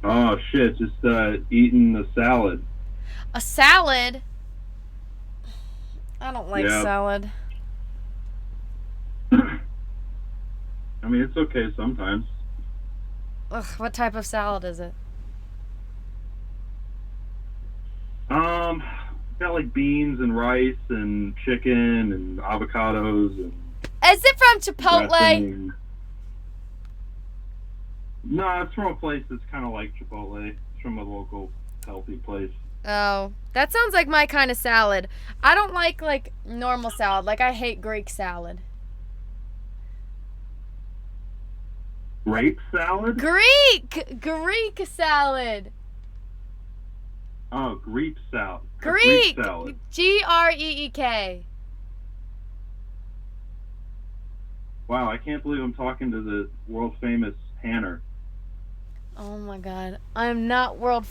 Oh shit, just eating a salad. A salad? I don't like salad. I mean, it's okay sometimes. Ugh, what type of salad is it? Got like beans and rice and chicken and avocados and. Is it from Chipotle? Dressing. No, it's from a place that's kind of like Chipotle. It's from a local healthy place. Oh, that sounds like my kind of salad. I don't like normal salad. Like, I hate Greek salad. Grape salad? Greek salad. Oh, Greek salad. Greek. Salad. Greek. Wow, I can't believe I'm talking to the world famous Hanner. Oh my god. I'm not world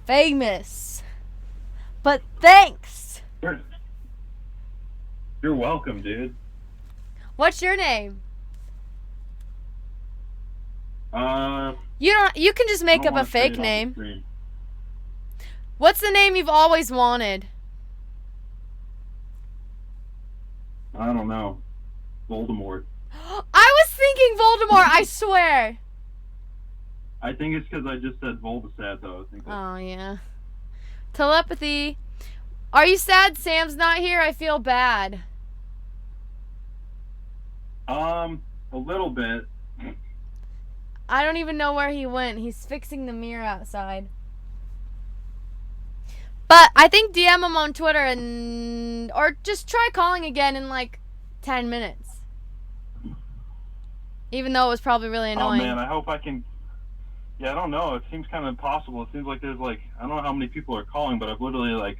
famous. But thanks. You're welcome, dude. What's your name? You You can just make up a fake name. What's the name you've always wanted? I don't know. Voldemort. I was thinking Voldemort, I swear. I think it's because I just said Voldemort, though. I think Oh, yeah. Telepathy. Are you sad Sam's not here? I feel bad. a little bit. I don't even know where he went. He's fixing the mirror outside. But I think DM him on Twitter or just try calling again in like 10 minutes. Even though it was probably really annoying. Oh man, I hope I can. Yeah, I don't know. It seems kind of impossible. It seems like there's I don't know how many people are calling, but I've literally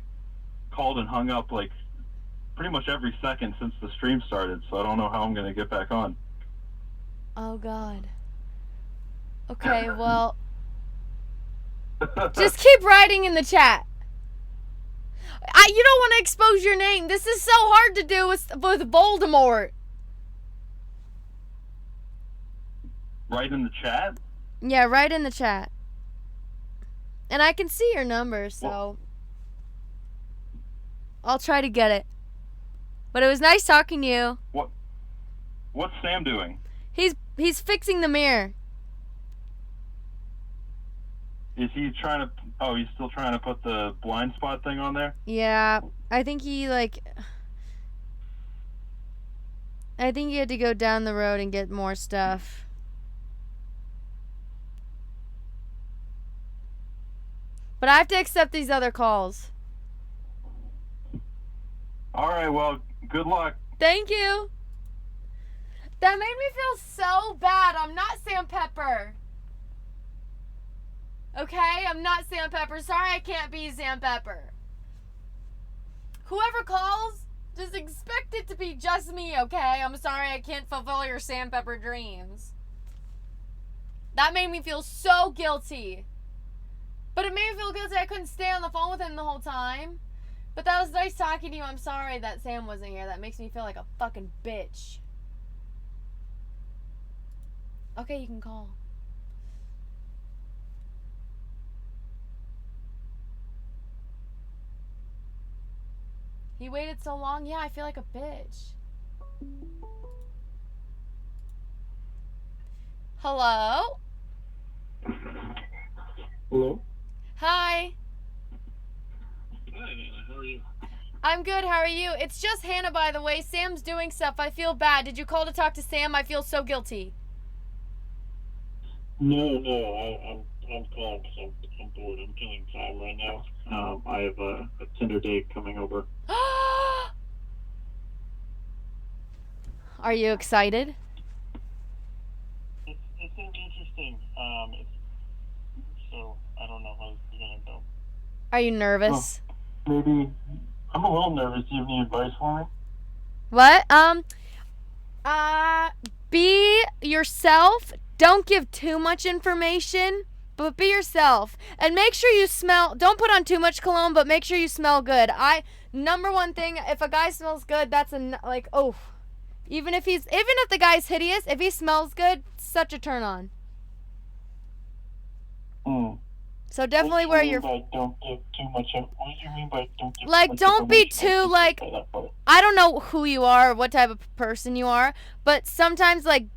called and hung up pretty much every second since the stream started. So I don't know how I'm gonna get back on. Oh god. Okay, well, just keep writing in the chat. You don't want to expose your name. This is so hard to do with Voldemort. Right in the chat? Yeah, right in the chat. And I can see your number, so I'll try to get it. But it was nice talking to you. What's Sam doing? He's fixing the mirror. Is he trying to? Oh, he's still trying to put the blind spot thing on there? Yeah, I think he I think he had to go down the road and get more stuff. But I have to accept these other calls. All right, well, good luck. Thank you. That made me feel so bad. I'm not Sam Pepper. Okay? I'm not Sam Pepper. Sorry I can't be Sam Pepper. Whoever calls, just expect it to be just me, okay? I'm sorry I can't fulfill your Sam Pepper dreams. That made me feel so guilty. But it made me feel guilty I couldn't stay on the phone with him the whole time. But that was nice talking to you. I'm sorry that Sam wasn't here. That makes me feel like a fucking bitch. Okay, you can call. He waited so long. Yeah, I feel like a bitch. Hello? Hello? Hi. Hi, how are you? I'm good. How are you? It's just Hannah, by the way. Sam's doing stuff. I feel bad. Did you call to talk to Sam? I feel so guilty. No, I'm calling because I'm bored. I'm killing time right now. I have a Tinder date coming over. Are you excited? It's gonna be interesting. So I don't know how it's gonna go. Are you nervous? Maybe I'm a little nervous. Do you have any advice for me? What? Be yourself. Don't give too much information, but be yourself. And make sure you smell, don't put on too much cologne, but make sure you smell good. Number one thing, if a guy smells good, that's even if the guy's hideous, if he smells good, such a turn on. So definitely wear your... Don't give too much... What do you mean by don't give too much don't be information? too, I don't know who you are or what type of person you are, but sometimes, I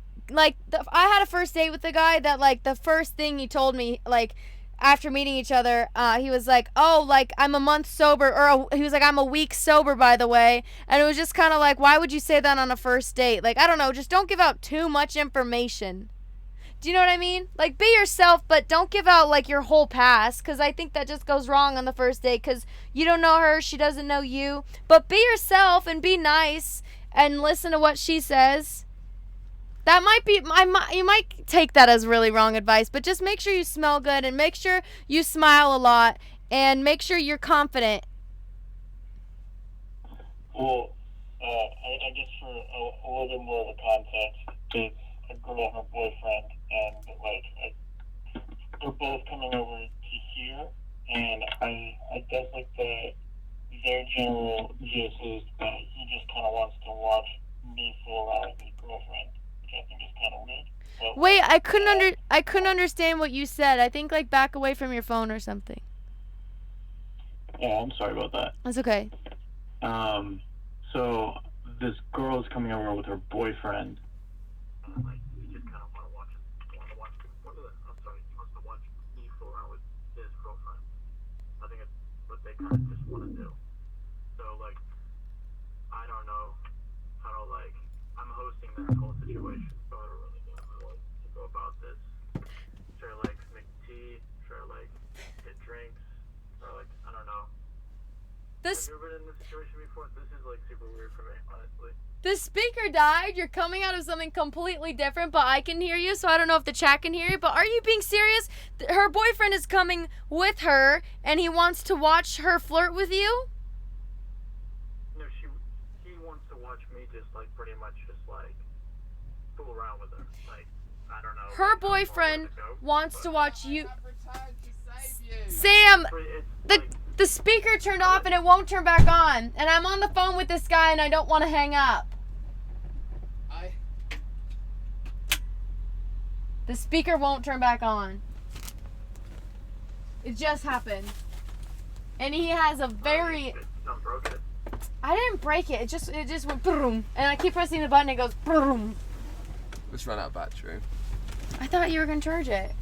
had a first date with a guy that, the first thing he told me, after meeting each other, he was like, oh, I'm a month sober, he was like, I'm a week sober, by the way, and it was just kind of why would you say that on a first date? I don't know, just don't give out too much information. Do you know what I mean? Like, be yourself, but don't give out, like, your whole past, because I think that just goes wrong on the first date, because you don't know her, she doesn't know you. But be yourself and be nice and listen to what she says. That might be, you might take that as really wrong advice, but just make sure you smell good and make sure you smile a lot and make sure you're confident. Well, I guess for a little bit more of a context, it's a girl and her boyfriend, and like they're both coming over to here, and I guess like their general gist is that he just kind of wants to watch me fool around with his girlfriend, which I think is kind of weird. But, Wait, I couldn't understand what you said. I think like back away from your phone or something. yeah, I'm sorry about that. That's okay. So this girl is coming over with her boyfriend. Kind of just want to do. So, like, I don't know how to, like, I'm hosting this whole situation, so I don't really know how to go about this. Should I, like, make tea? Should I, like, get drinks? Or, like, I don't know. Have you ever been in this situation before? This is, like, super weird for me, honestly. The speaker died. You're coming out of something completely different, but I can hear you, so I don't know if the chat can hear you. But are you being serious? Her boyfriend is coming with her, and he wants to watch her flirt with you? No, he wants to watch me just, like, pretty much just, like, fool around with her. Like, I don't know. Her boyfriend wants to watch you. Sam, the speaker turned off and it won't turn back on. And I'm on the phone with this guy and I don't want to hang up. The speaker won't turn back on. It just happened. And he has a very... I didn't break it. It just went boom. And I keep pressing the button, it goes boom. Let's run out of battery. I thought you were going to charge it.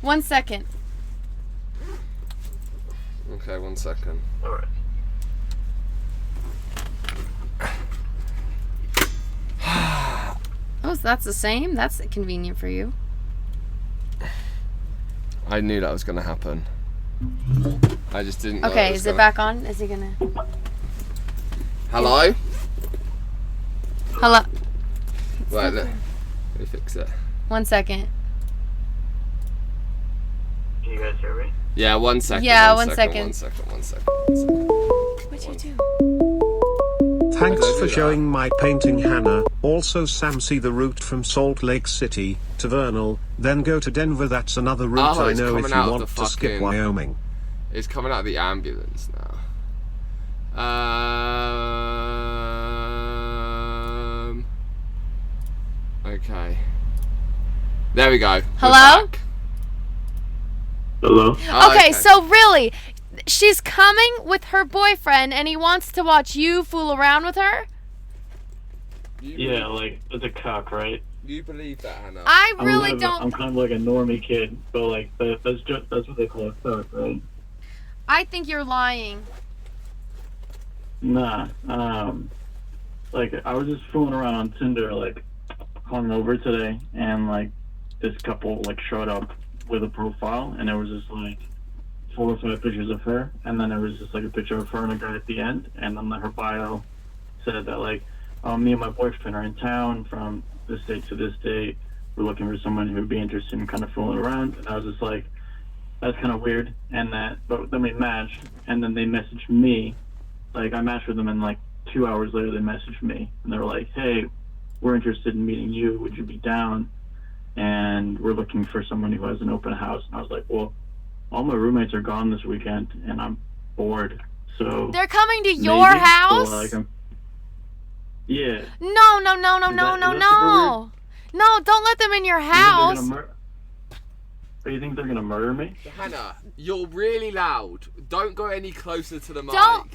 1 second. Okay, 1 second. Alright. Oh, so that's the same? That's convenient for you. I knew that was going to happen. I just didn't know. Okay, is it back on? Is he gonna... Hello? Hello? Right, let me fix it. 1 second. Can you guys hear me? Yeah, 1 second. Yeah, 1 1 second. second. 1 second. 1 second. What'd you do? Thanks for showing my painting, Hannah. Also, Sam, see the route from Salt Lake City to Vernal, then go to Denver. That's another route I it's know if coming you out of want the to skip fucking- Wyoming. It's coming out of the ambulance now. Okay. There we go. Hello? Hello? Okay, so really, she's coming with her boyfriend and he wants to watch you fool around with her? Yeah, like, it's a cock, right? You believe that, Hannah? I really don't... I'm kind of like a normie kid, but, like, that's what they call a cock, right? I think you're lying. Nah, like, I was just fooling around on Tinder, like, hungover today, and, like, this couple, like, showed up with a profile, and there was just, like, 4 or 5 pictures of her, and then there was just, like, a picture of her and a guy at the end, and then her bio said that, like, me and my boyfriend are in town from this date to this date. We're looking for someone who would be interested in kind of fooling around, and I was just like, that's kind of weird, but then we matched, and then they messaged me, like, I matched with them, and, like, 2 hours later they messaged me, and they were like, hey, we're interested in meeting you, would you be down? And we're looking for someone who has an open house. And I was like, well, all my roommates are gone this weekend, and I'm bored, so... They're coming to your house? So, like, yeah. No. Is that No, don't let them in your house. Do you think they're gonna murder me? Hannah, you're really loud. Don't go any closer to the mic. Don't-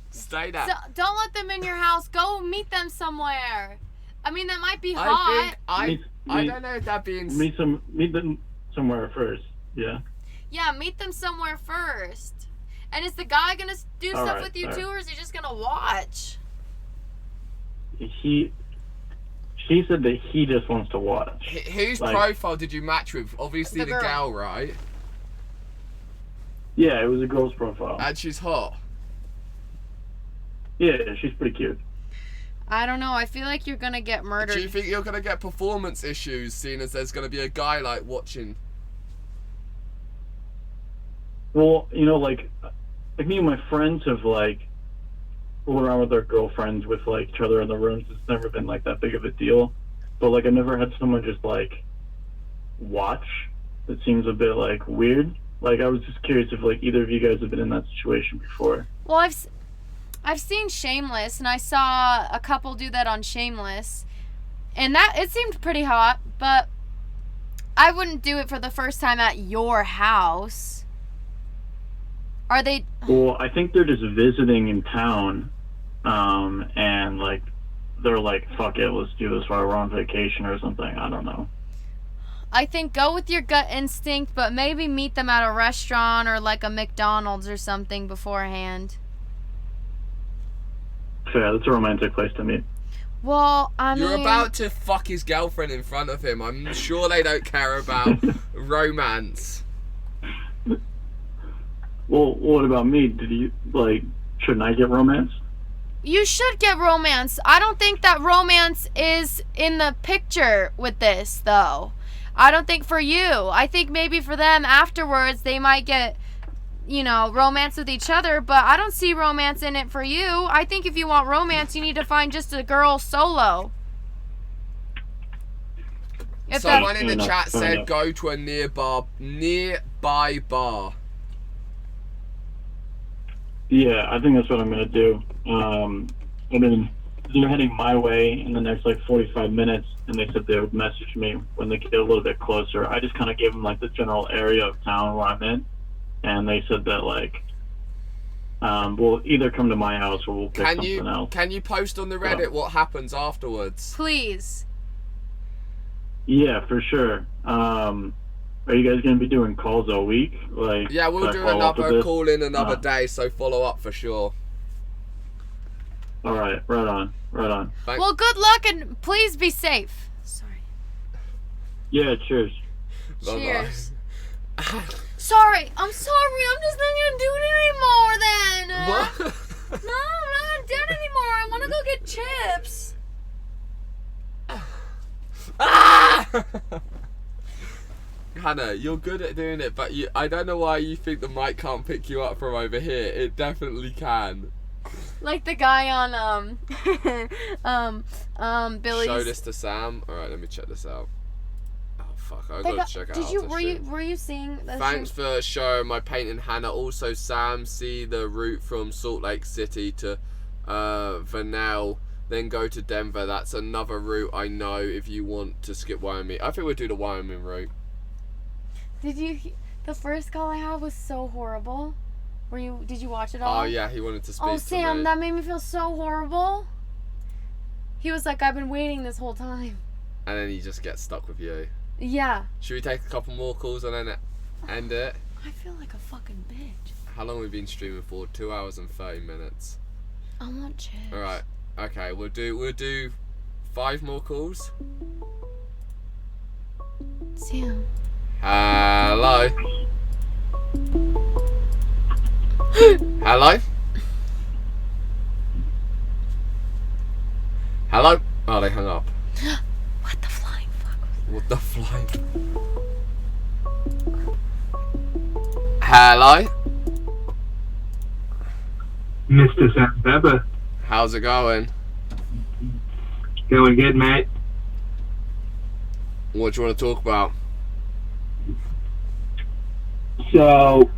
Stay there. Don't let them in your house. Go meet them somewhere. I mean, that might be hot. I don't know if that being... Meet them somewhere first, yeah? Yeah, meet them somewhere first. And is the guy gonna do All stuff right, with you all too, right. or is he just gonna watch? She he said that he just wants to watch. Whose profile did you match with? Obviously the girl, right? Yeah, it was a girl's profile. And she's hot. Yeah, she's pretty cute. I don't know. I feel like you're gonna get murdered. Do you think you're gonna get performance issues, seeing as there's gonna be a guy like watching? Well, you know, like me and my friends have like rolled around with our girlfriends with like each other in the rooms. It's never been like that big of a deal. But like I never had someone just like watch. It seems a bit like weird. Like I was just curious if like either of you guys have been in that situation before. Well, I've seen Shameless, and I saw a couple do that on Shameless, and that it seemed pretty hot, but I wouldn't do it for the first time at your house. Are they? Well, I think they're just visiting in town, and like they're like, "Fuck it, let's do this while we're on vacation" or something. I don't know. I think go with your gut instinct, but maybe meet them at a restaurant or like a McDonald's or something beforehand. So yeah, that's a romantic place to meet. Well, I mean... You're about to fuck his girlfriend in front of him. I'm sure they don't care about romance. Well, what about me? Did you, like, shouldn't I get romance? You should get romance. I don't think that romance is in the picture with this, though. I don't think for you. I think maybe for them afterwards they might get, you know, romance with each other, but I don't see romance in it for you. I think if you want romance, you need to find just a girl solo. Someone in the chat said go to a nearby bar. Yeah, I think that's what I'm gonna do. I mean, they're heading my way in the next like 45 minutes, and they said they would message me when they get a little bit closer. I just kind of gave them like the general area of town where I'm in, and they said that like we'll either come to my house or we'll pick something else. Can you post on the Reddit what happens afterwards? Please. Yeah, for sure. Are you guys gonna be doing calls all week? Like, yeah, we'll do another call in another day, so follow up for sure. All right, right on. Thanks. Well, good luck and please be safe. Sorry. Yeah, cheers. Cheers. Sorry, I'm sorry. I'm just not gonna do it anymore then. What? No, I'm not gonna do it anymore. I wanna go get chips. Hannah, you're good at doing it, but I don't know why you think the mic can't pick you up from over here. It definitely can. Like the guy on Billy's. Show this to Sam. All right, let me check this out. Oh fuck, I gotta check out. Were you seeing? Thanks for showing my painting, Hannah. Also, Sam, see the route from Salt Lake City to Vernell, then go to Denver. That's another route I know if you want to skip Wyoming. I think we'll do the Wyoming route. Did you? The first call I had was so horrible. Did you watch it all? Oh yeah, he wanted to speak to me. Oh Sam, that made me feel so horrible. He was like, I've been waiting this whole time. And then he just gets stuck with you. Yeah. Should we take a couple more calls and then end it? I feel like a fucking bitch. How long have we been streaming for? 2 hours and 30 minutes. I want chips. Alright. Okay, we'll do 5 more calls. Sam. Hello. Hello? Hello? Oh, they hung up. What the flying fuck? What the flying? Hello? Mr. Sam Pepper. How's it going? Going good, mate. What do you want to talk about? So,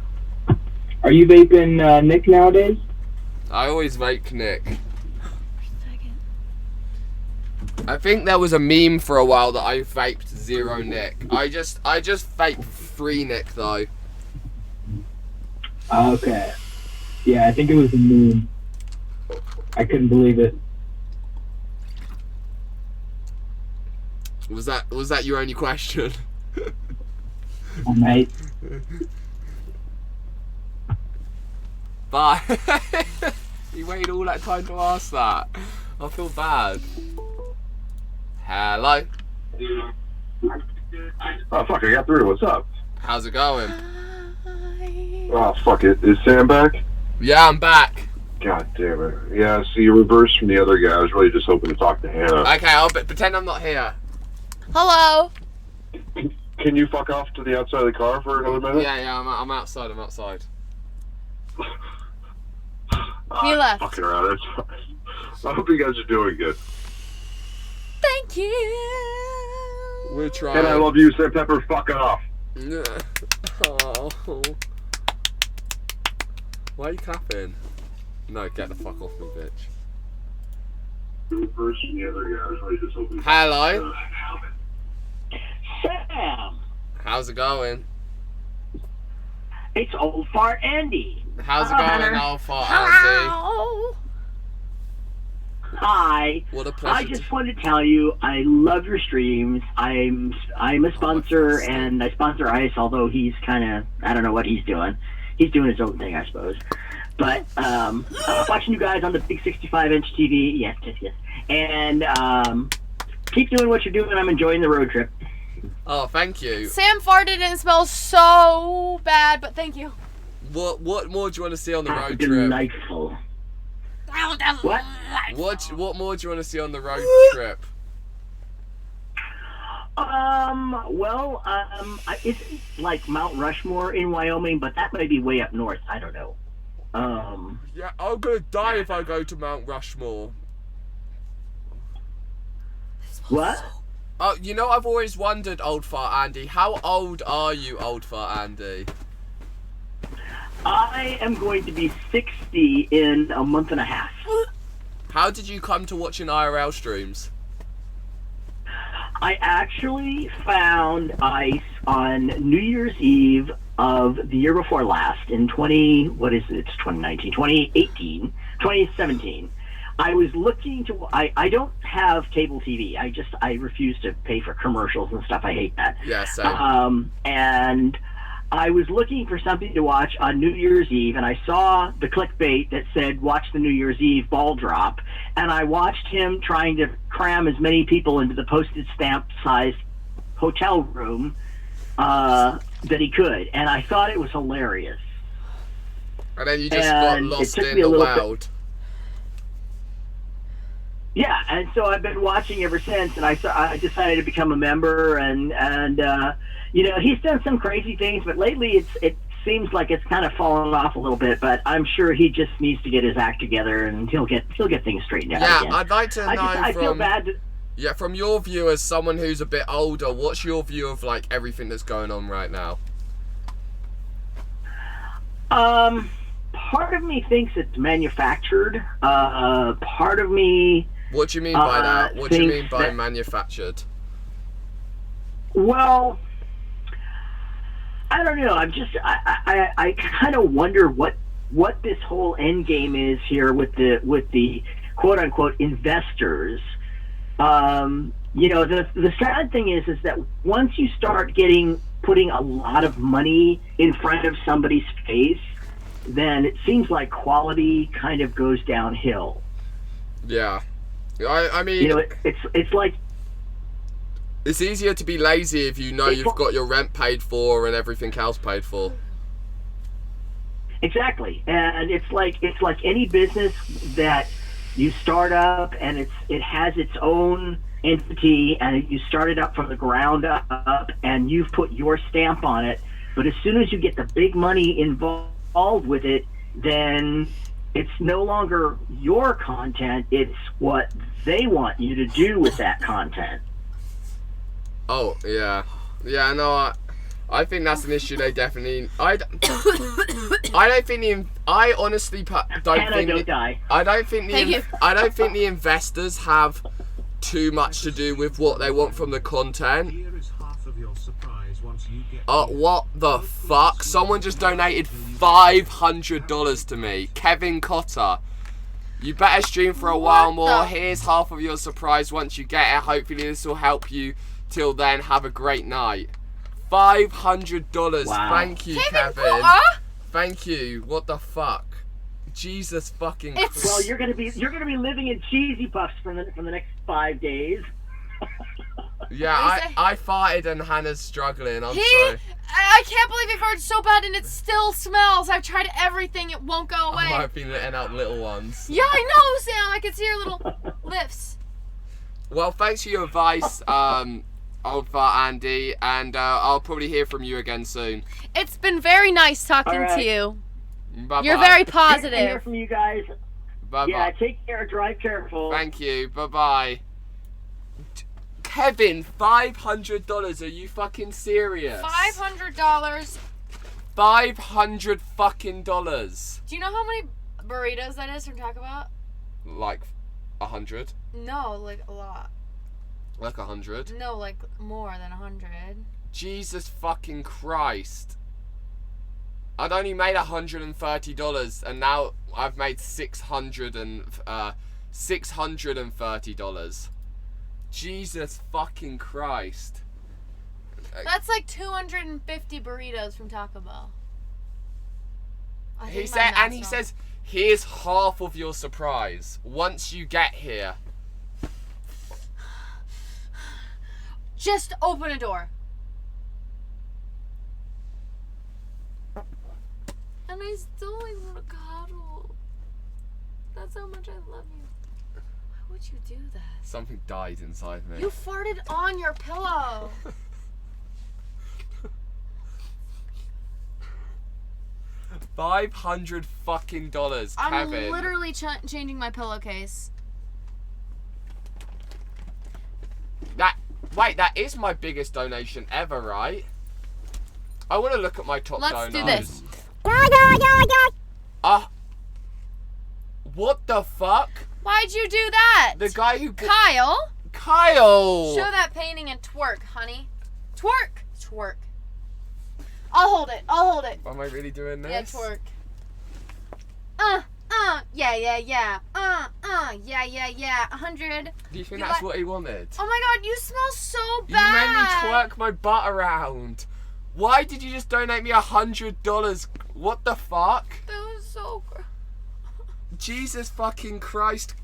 are you vaping Nick nowadays? I always vape Nick. I think there was a meme for a while that I vaped 0 Nick. I just vaped 3 Nick though. Okay. Yeah, I think it was a meme. I couldn't believe it. Was that your only question? Oh, mate. Bye. You waited all that time to ask that. I feel bad. Hello. Oh, fuck, I got through. What's up? How's it going? Oh, fuck it. Is Sam back? Yeah, I'm back. God damn it. Yeah, so you reversed from the other guy. I was really just hoping to talk to Hannah. Okay, I'll pretend I'm not here. Hello. Can you fuck off to the outside of the car for another minute? Yeah, I'm outside. I'm outside. He left. Fucking around. That's fine. I hope you guys are doing good. Thank you. We're trying. And I love you, Sam Pepper. Fuck off. Oh. Why are you clapping? No, get the fuck off me, bitch. Reverse from the other guy. I was really just hoping. Hello. Sam! How's it going? It's old fart Andy. How's it going, old fart Andy? Hello. Hi. What a pleasure. I just wanted to tell you, I love your streams. I'm a sponsor, and I sponsor Ice, although he's kind of, I don't know what he's doing. He's doing his own thing, I suppose. But I'm watching you guys on the big 65-inch TV. Yes. And keep doing what you're doing. I'm enjoying the road trip. Oh, thank you. Sam farted and it smells so bad, but thank you. What more do you want to see on the road trip? Delightful. What? What more do you want to see on the road trip? It's like Mount Rushmore in Wyoming, but that may be way up north. I don't know. Yeah, I'm gonna die if I go to Mount Rushmore. What? Oh, you know, I've always wondered, old fart Andy, how old are you, old fart Andy? I am going to be 60 in a month and a half. How did you come to watching IRL streams? I actually found Ice on New Year's Eve of the year before last in 2017. I was looking to, I don't have cable TV. I refuse to pay for commercials and stuff. I hate that. Yeah, same. And I was looking for something to watch on New Year's Eve, and I saw the clickbait that said, watch the New Year's Eve ball drop, and I watched him trying to cram as many people into the postage stamp sized hotel room that he could, and I thought it was hilarious. And then you just got lost in the world. Yeah, and so I've been watching ever since, and I decided to become a member, and you know, he's done some crazy things, but lately it seems like it's kind of fallen off a little bit. But I'm sure he just needs to get his act together, and he'll get things straightened out. Yeah, again. I'd like to know I feel bad. Yeah, from your view as someone who's a bit older, what's your view of like everything that's going on right now? Part of me thinks it's manufactured. Part of me. What do you mean by that? What do you mean by manufactured? Well, I don't know. I kind of wonder what this whole end game is here with the quote unquote investors. You know, the sad thing is that once you start putting a lot of money in front of somebody's face, then it seems like quality kind of goes downhill. Yeah. I mean, you know, it's like it's easier to be lazy if you know you've got your rent paid for and everything else paid for. Exactly, and it's like any business that you start up and it has its own entity, and you start it up from the ground up, and you've put your stamp on it. But as soon as you get the big money involved with it, then it's no longer your content, it's what they want you to do with that content. Oh, yeah. Yeah, no, I think that's an issue they definitely... I honestly don't think... I don't think the investors have too much to do with what they want from the content. What the fuck? Someone just donated $500 to me. Kevin Cotter. You better stream for a while more. Here's half of your surprise once you get it. Hopefully this will help you. Till then, have a great night. $500. Wow. Thank you, Kevin. Thank you. What the fuck? Jesus fucking Christ. Well, you're gonna be living in cheesy puffs for the next 5 days. Yeah, I farted and Hannah's struggling. I'm sorry. I can't believe he farted so bad and it still smells. I've tried everything. It won't go away. I've been letting out little ones. Yeah, I know, Sam. I can see your little lifts. Well, thanks for your advice, Andy, and I'll probably hear from you again soon. It's been very nice talking All right. to you. Bye-bye. You're very Good to hear positive. from you guys. Bye-bye. Yeah, take care. Drive careful. Thank you. Bye-bye. Kevin, $500. Are you fucking serious? $500. $500 fucking dollars. Do you know how many burritos that is from Taco Bell? Like 100? No, like a lot. Like 100? No, like more than 100. Jesus fucking Christ. I'd only made $130 and now I've made $630. Jesus fucking Christ. That's like 250 burritos from Taco Bell. He says, here's half of your surprise once you get here. Just open a door. And I still like want to cuddle. That's how much I love you. Why would you do that? Something died inside me. You farted on your pillow. $500 fucking dollars, I'm Kevin. literally changing my pillowcase. Wait, that is my biggest donation ever, right? I want to look at my top donors. Let's do this. What the fuck? Why'd you do that? The guy who... Kyle? Kyle! Show that painting and twerk, honey. Twerk! Twerk. I'll hold it. I'll hold it. Am I really doing this? Yeah, twerk. Yeah. Yeah. 100. Do you think that's what he wanted? Oh my god, you smell so You bad. made me twerk my butt around. Why did you just donate me $100? What the fuck? That was so gross. Jesus fucking Christ.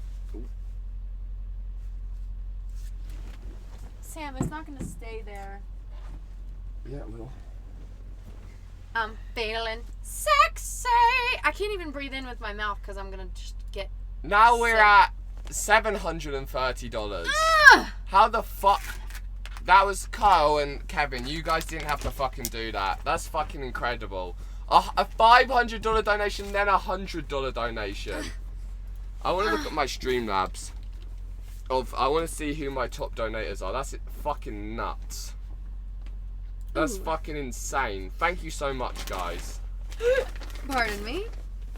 Sam, it's not gonna stay there. Yeah, it will. I'm feeling sexy. I can't even breathe in with my mouth because I'm gonna just get. Now we're sick. at $730. How the fuck? That was Kyle and Kevin. You guys didn't have to fucking do that. That's fucking incredible. A $500 donation, then $100 donation. I want to look at my Streamlabs. I want to see who my top donators are. That's fucking nuts. That's fucking insane. Thank you so much, guys. Pardon me?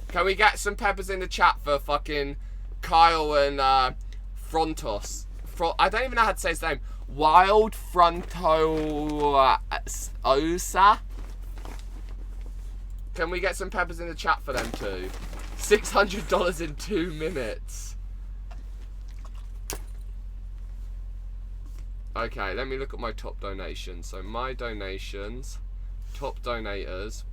Can we get some peppers in the chat for fucking Kyle and Frontos? I don't even know how to say his name. Wild Frontosa? Can we get some peppers in the chat for them too? $600 in 2 minutes. Okay, let me look at my top donations. So my donations, top donators.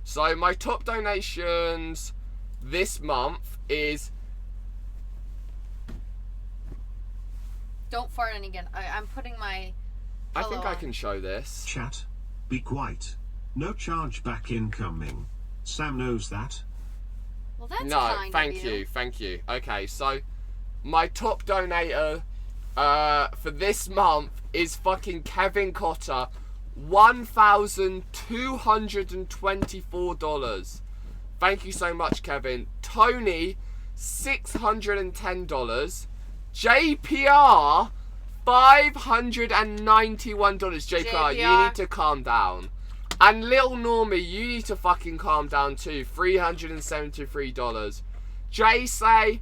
So my top donations this month is... Don't fart any again. I'm putting my I think I can show this. Chat, be quiet. No charge back incoming. Sam knows that. Well, that's no, kind thank of you, thank you. Okay, so my top donator for this month is fucking Kevin Cotter, $1,224. Thank you so much, Kevin. Tony, $610. JPR, $591. JPR, you need to calm down. And Lil Normie, you need to fucking calm down too. $373. Jay Slay,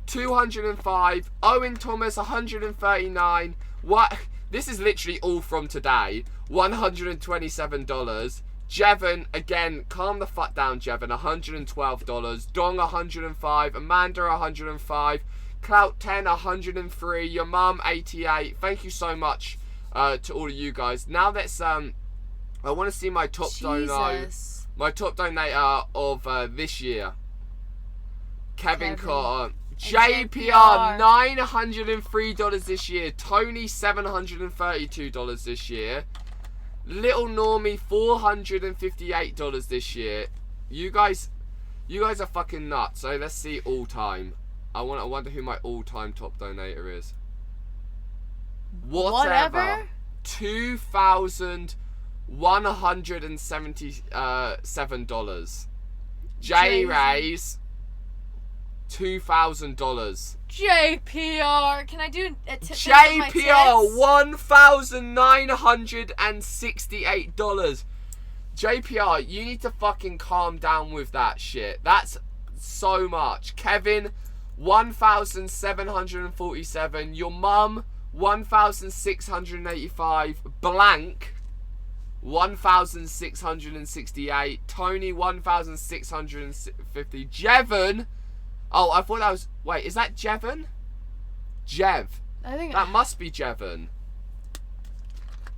$205. Owen Thomas, $139. What? This is literally all from today. $127. Jevon, again, calm the fuck down, Jevon. $112. Dong, $105. Amanda, $105. Clout 10, 103. Your mum, 88. Thank you so much to all of you guys. Now let's I want to see my top donator of this year. Kevin Cotter. JPR $903 this year. Tony $732 this year. Little Normie $458 this year. You guys are fucking nuts. So let's see all time. I wonder who my all-time top donator is. Whatever. $2,177. J Rays $2,000. JPR, can I do a JPR $1,968. JPR, you need to fucking calm down with that shit. That's so much. Kevin, 1,747. Your mum, 1,685. Blank, 1,668. Tony, 1,650. Jevon. Oh, I thought that was... Wait, is that Jevon? Jev. I think that must be Jevon.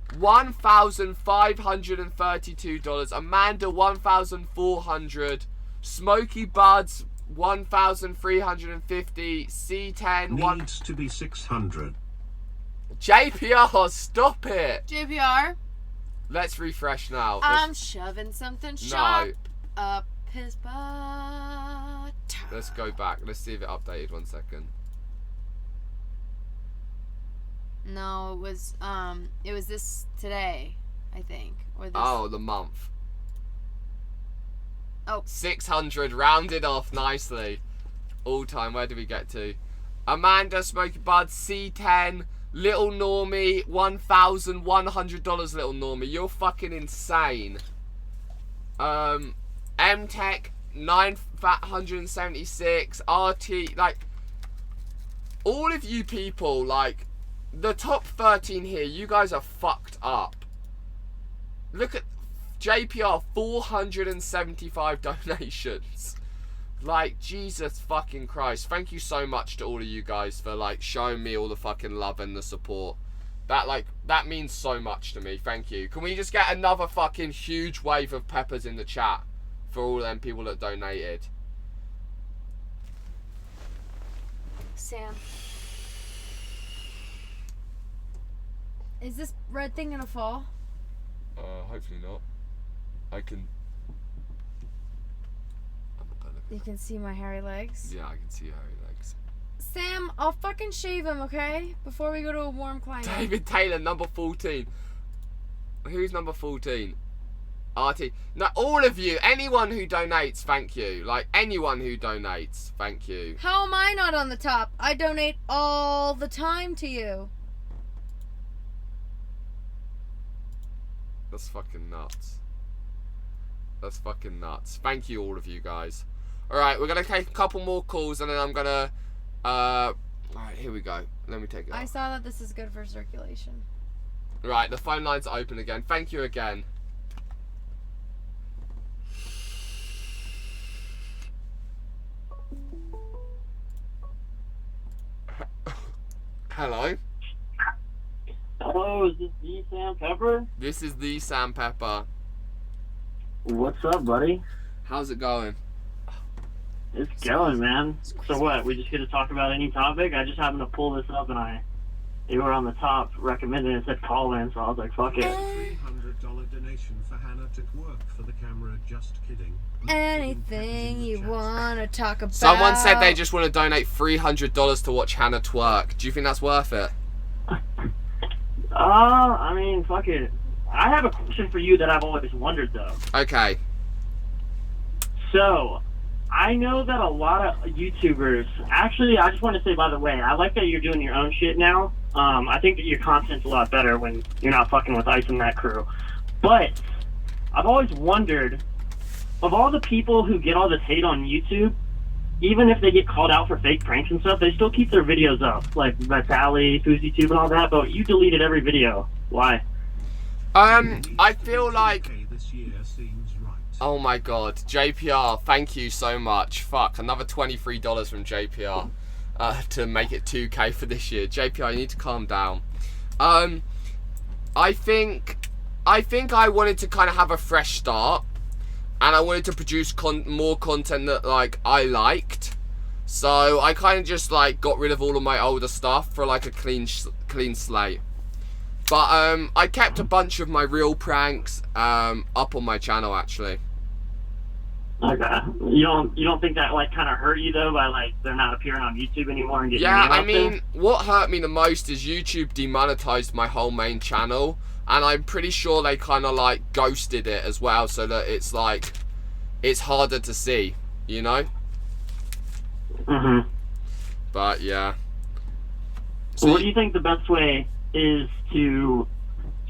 $1,532. Amanda, 1,400. Smoky Buds, 1,350. C10, needs to be 600. JPR, stop it. JPR. Let's refresh now. I'm shoving something sharp up his butt. Let's go back. Let's see if it updated. 1 second. No, it was this today, I think. Or this. Oh, the month. Oh. 600, rounded off nicely. All time, where do we get to? Amanda, Smoky Bud, C10, Little Normie, $1,100, Little Normie. You're fucking insane. M-Tech, 976, RT, like, all of you people, like, the top 13 here, you guys are fucked up. Look at JPR, 475 donations. Like, Jesus fucking Christ. Thank you so much to all of you guys for, like, showing me all the fucking love and the support. That means so much to me. Thank you. Can we just get another fucking huge wave of peppers in the chat for all them people that donated? Sam. Is this red thing gonna fall? Hopefully not. I can... You can see my hairy legs? Yeah, I can see your hairy legs. Sam, I'll fucking shave him, okay? Before we go to a warm climate. David Taylor, number 14. Who's number 14? RT. No, all of you. Anyone who donates, thank you. Like, anyone who donates, thank you. How am I not on the top? I donate all the time to you. That's fucking nuts. That's fucking nuts. Thank you, all of you guys. Alright, we're going to take a couple more calls and then I'm going to... Alright, here we go. Let me take it I off. saw that this is good for circulation. Right, the phone lines are open again. Thank you again. Hello? Hello, is this the Sam Pepper? This is the Sam Pepper. What's up, buddy? How's it going? It's going, man. So what, we just get to talk about any topic? I just happened to pull this up and you were on the top recommended it said call in, so I was like, fuck it. $300 donation for Hannah to work for the camera, just kidding. Anything you want to talk about. Someone said they just want to donate $300 to watch Hannah twerk. Do you think that's worth it? I mean, fuck it. I have a question for you that I've always wondered, though. Okay. So, I know that a lot of YouTubers... Actually, I just want to say, by the way, I like that you're doing your own shit now. I think that your content's a lot better when you're not fucking with Ice and that crew. But, I've always wondered, of all the people who get all this hate on YouTube, even if they get called out for fake pranks and stuff, they still keep their videos up. Like Vitaly, FoozyTube, and all that, but you deleted every video. Why? I feel like... Oh my god, JPR, thank you so much. Fuck, another $23 from JPR to make it 2K for this year. JPR, you need to calm down. I think I wanted to kind of have a fresh start, and I wanted to produce more content that, like, I liked. So I kind of just like got rid of all of my older stuff for like a clean slate. But I kept a bunch of my real pranks up on my channel actually. Okay. You don't think that like kind of hurt you though by like they're not appearing on YouTube anymore and getting your name Yeah, I out mean, there? what hurt me the most is YouTube demonetized my whole main channel, and I'm pretty sure they kind of like ghosted it as well, so that it's like it's harder to see, you know. But yeah. So what do you think the best way is to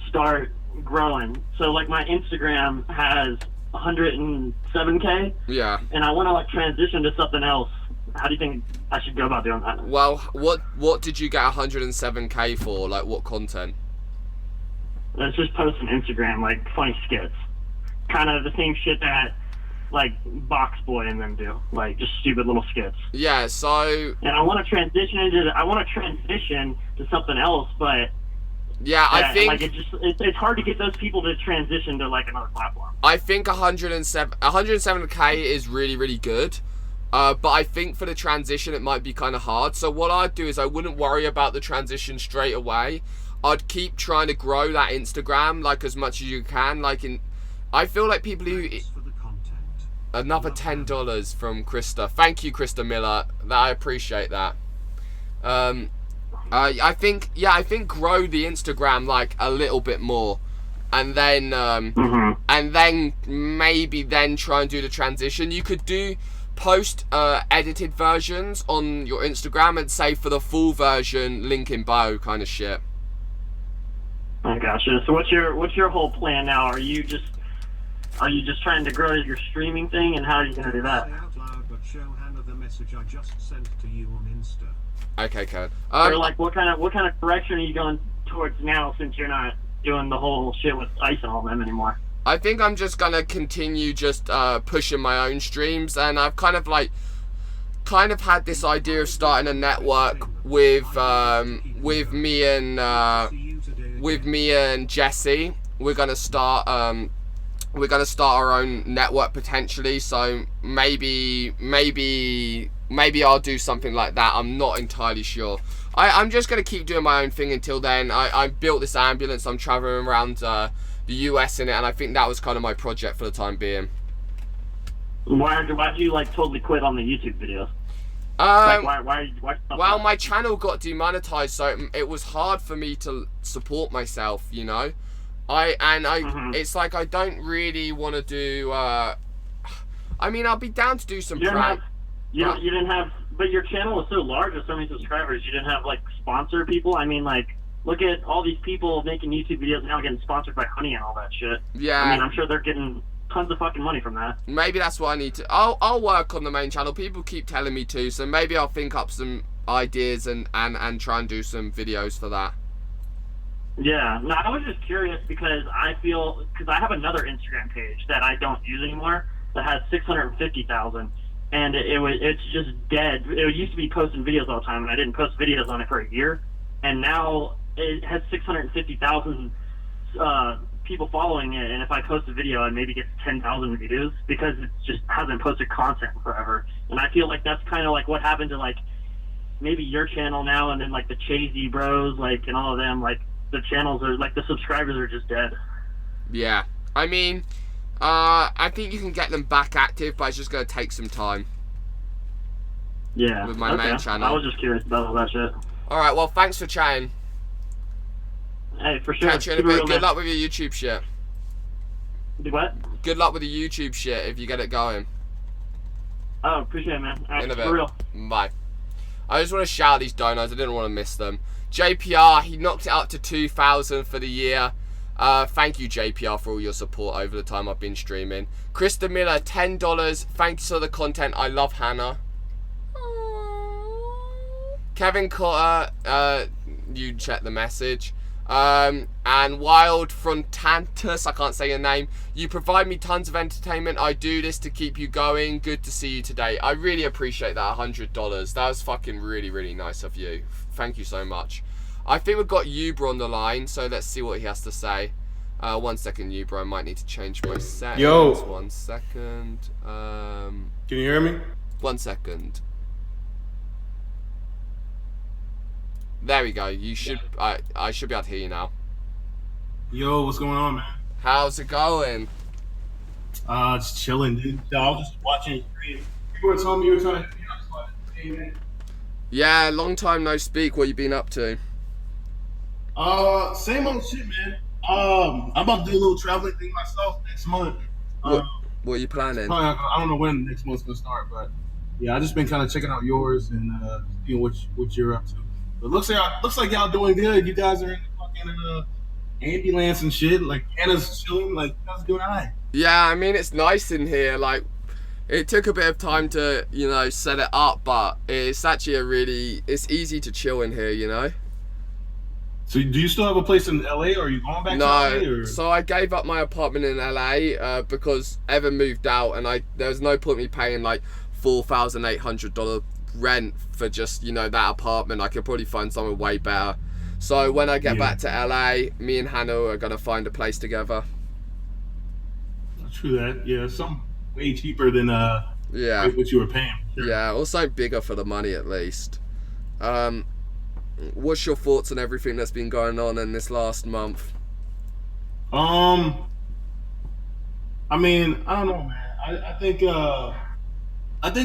start growing? So like my Instagram has 107K. Yeah. And I want to like transition to something else. How do you think I should go about doing that? Well, what did you get 107K for? Like what content? Let's just post on Instagram like funny skits. Kind of the same shit that like Box Boy and them do. Like just stupid little skits. Yeah, so And I want to transition to something else, but yeah, I think like it's hard to get those people to transition to like another platform. I think 107K is really good. But I think for the transition it might be kind of hard. So what I'd do is I wouldn't worry about the transition straight away. I'd keep trying to grow that Instagram like as much as you can. I feel like people who another $10 from Krista. Thank you, Krista Miller. I appreciate that. I think grow the Instagram like a little bit more, and then maybe then try and do the transition. You could post edited versions on your Instagram and say for the full version, link in bio kind of shit. I gotcha. So what's your whole plan now? Are you just trying to grow your streaming thing, and how are you gonna do that? Okay, Kevin. Or like what kind of direction are you going towards now, since you're not doing the whole shit with Ice and all them anymore? I think I'm just gonna continue just pushing my own streams, and I've kind of had this idea of starting a network with me and Jesse. We're gonna start our own network potentially. So maybe I'll do something like that. I'm not entirely sure. I'm just gonna keep doing my own thing until then. I built this ambulance. I'm traveling around the US in it, and I think that was kind of my project for the time being. Why'd you like totally quit on the YouTube videos? Well, my channel got demonetized, so it was hard for me to support myself, you know. It's like I don't really want to do. I mean, I'll be down to do some prank. You didn't have, but your channel was so large with so many subscribers. You didn't have like sponsor people. I mean, like, look at all these people making YouTube videos now getting sponsored by Honey and all that shit. Yeah. I mean, I'm sure they're getting tons of fucking money from that. Maybe that's what I need to. I'll work on the main channel. People keep telling me to, so maybe I'll think up some ideas and try and do some videos for that. Yeah, no, I was just curious because I have another Instagram page that I don't use anymore that has 650,000, and it's just dead. It used to be posting videos all the time, and I didn't post videos on it for a year, and now it has 650,000 people following it, and if I post a video, it maybe gets 10,000 views because it just hasn't posted content in forever. And I feel like that's kind of like what happened to like maybe your channel now, and then like the Chazy Bros, like, and all of them, like. The channels are like the subscribers are just dead. Yeah, I mean, I think you can get them back active, but it's just gonna take some time. Yeah, with my main channel. I was just curious about all that shit. All right, well, thanks for chatting. Hey, for sure. Catch you in a bit. Good luck with your YouTube shit. Do what? Good luck with the YouTube shit if you get it going. Oh, appreciate it, man. All right, In a bit. for real. Bye. I just want to shout out these donos. I didn't want to miss them. JPR, he knocked it up to 2,000 for the year. Thank you, JPR, for all your support over the time I've been streaming. Krista Miller, $10. Thanks for the content. I love Hannah. Kevin Cotter, you check the message. And Wild Frontantus, I can't say your name. You provide me tons of entertainment. I do this to keep you going. Good to see you today. I really appreciate that, $100. That was fucking really nice of you. Thank you so much. I think we've got Ubra on the line, so let's see what he has to say. 1 second, Ubra. I might need to change my settings. Yo. 1 second. Can you hear me? 1 second. There we go. You should. I should be able to hear you now. Yo, what's going on, man? How's it going? Just chilling, dude. I was just watching your stream. People were telling me you were trying to. Yeah, long time no speak. What you been up to? Same old shit, man. I'm about to do a little traveling thing myself next month. What are you planning? I don't know when next month's gonna start, but yeah, I just been kind of checking out yours and seeing what you're up to. But looks like y'all doing good. You guys are in the fucking ambulance and shit. Like Anna's chilling. Like you guys doing alright. Yeah, I mean it's nice in here. Like it took a bit of time to set it up, but it's actually it's easy to chill in here. So do you still have a place in LA, or are you going back to LA? Or? So I gave up my apartment in LA because Evan moved out, and there was no point me paying like $4,800 rent for just that apartment. I could probably find somewhere way better. So when I get back to LA, me and Hannah are gonna find a place together. True that. Yeah, some way cheaper than what you were paying. Sure. Yeah, also bigger for the money at least. What's your thoughts on everything that's been going on in this last month? I mean, I don't know, man. I think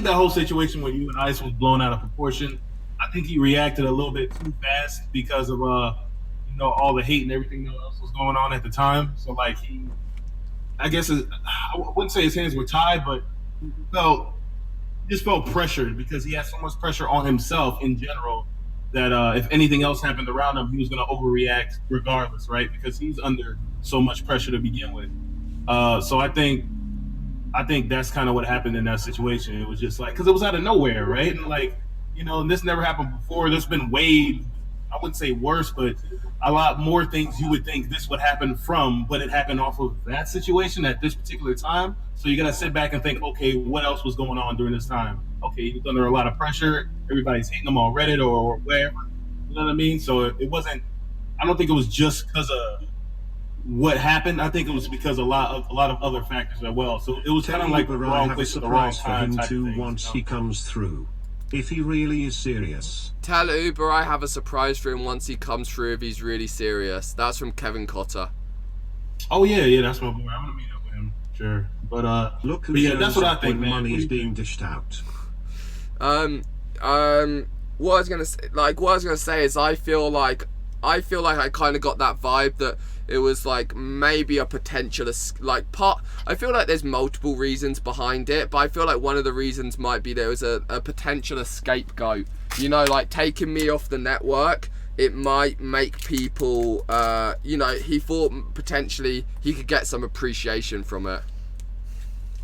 that whole situation with you and Ice was blown out of proportion. I think he reacted a little bit too fast because of all the hate and everything else was going on at the time. So like I wouldn't say his hands were tied, but he just felt pressured because he had so much pressure on himself in general that if anything else happened around him, he was going to overreact regardless, right? Because he's under so much pressure to begin with. So I think that's kind of what happened in that situation. It was just like, because it was out of nowhere, right? And like, and this never happened before. There's been way, I wouldn't say worse, but a lot more things you would think this would happen from, but it happened off of that situation at this particular time. So you got to sit back and think, okay, what else was going on during this time? Okay, he was under a lot of pressure. Everybody's hating him on Reddit or wherever. You know what I mean? So it wasn't, I don't think it was just because of what happened. I think it was because a lot of other factors as well. So it was kind of like the wrong place at the wrong time type thing, once he comes through. If he really is serious. Tell Uber I have a surprise for him once he comes through if he's really serious. That's from Kevin Cotter. Oh yeah, that's my boy. I'm gonna meet up with him, sure. But look, that's what I think, man. Money is being dished out. What I was gonna say is I feel like I kind of got that vibe that it was like maybe a potential I feel like there's multiple reasons behind it, but I feel like one of the reasons might be there was a potential scapegoat. Like taking me off the network, it might make people he thought potentially he could get some appreciation from it.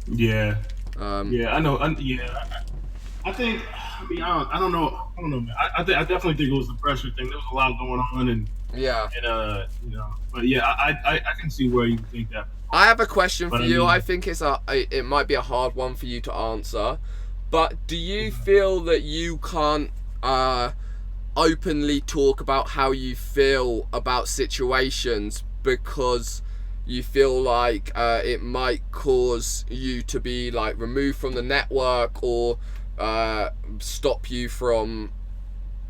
Yeah. I know. I think. I mean, I don't know, man. I definitely think it was the pressure thing. There was a lot going on, and but yeah, I can see where you think that. I have a question for you. I think it might be a hard one for you to answer, but do you feel that you can't openly talk about how you feel about situations because you feel like it might cause you to be like removed from the network or stop you from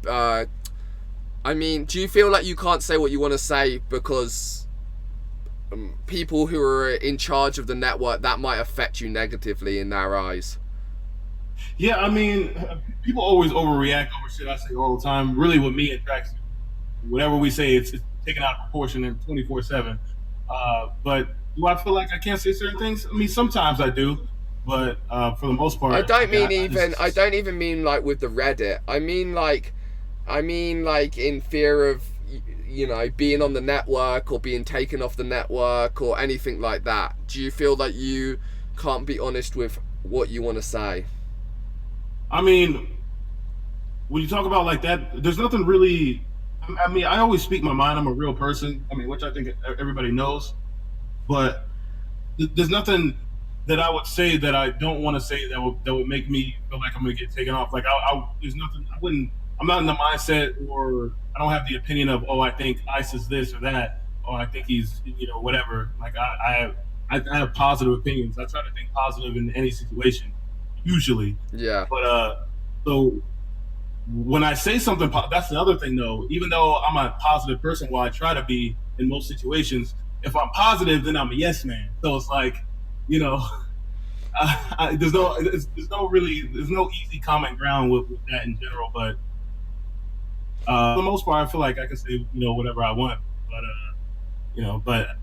do you feel like you can't say what you want to say because people who are in charge of the network, that might affect you negatively in their eyes? Yeah, I mean, people always overreact over shit I say all the time. Really, with me and Trax, whatever we say, it's taken out of proportion and 24/7. But do I feel like I can't say certain things? I mean, sometimes I do, but for the most part, I don't even mean like with the Reddit. I mean like in fear of being on the network or being taken off the network or anything like that. Do you feel like you can't be honest with what you want to say? I mean, when you talk about like that, there's nothing really. I mean, I always speak my mind. I'm a real person. I mean, which I think everybody knows. But there's nothing that I would say that I don't want to say that would make me feel like I'm gonna get taken off. Like there's nothing. I'm not in the mindset, or I don't have the opinion of, oh, I think Ice is this or that, or I think he's whatever. Like I have positive opinions. I try to think positive in any situation. Usually. Yeah. But so when I say something, that's the other thing though. Even though I'm a positive person, well, I try to be in most situations. If I'm positive, then I'm a yes man. So it's like, you know, there's no easy common ground with that in general. But for the most part, I feel like I can say, you know, whatever I want. But you know, but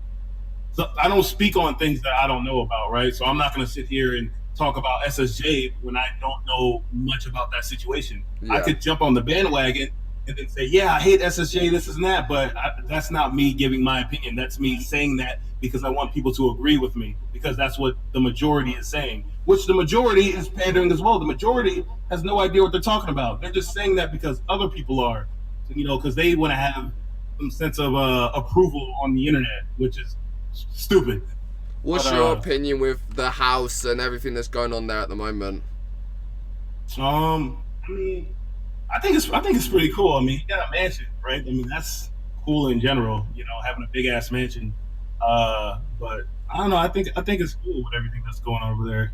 so I don't speak on things that I don't know about, right? So I'm not going to sit here and talk about SSJ when I don't know much about that situation. I Yeah. could jump on the bandwagon and then say, yeah, I hate SSJ, this and that, but that's not me giving my opinion. That's me saying that because I want people to agree with me, because that's what the majority is saying, which the majority is pandering as well. The majority has no idea what they're talking about. They're just saying that because other people are, you know, because they want to have some sense of approval on the internet, which is stupid. What's But, your opinion with the house and everything that's going on there at the moment? I mean, I think it's pretty cool. I mean, you got a mansion, right? I mean, that's cool in general, you know, having a big ass mansion. But I don't know. I think it's cool with everything that's going on over there.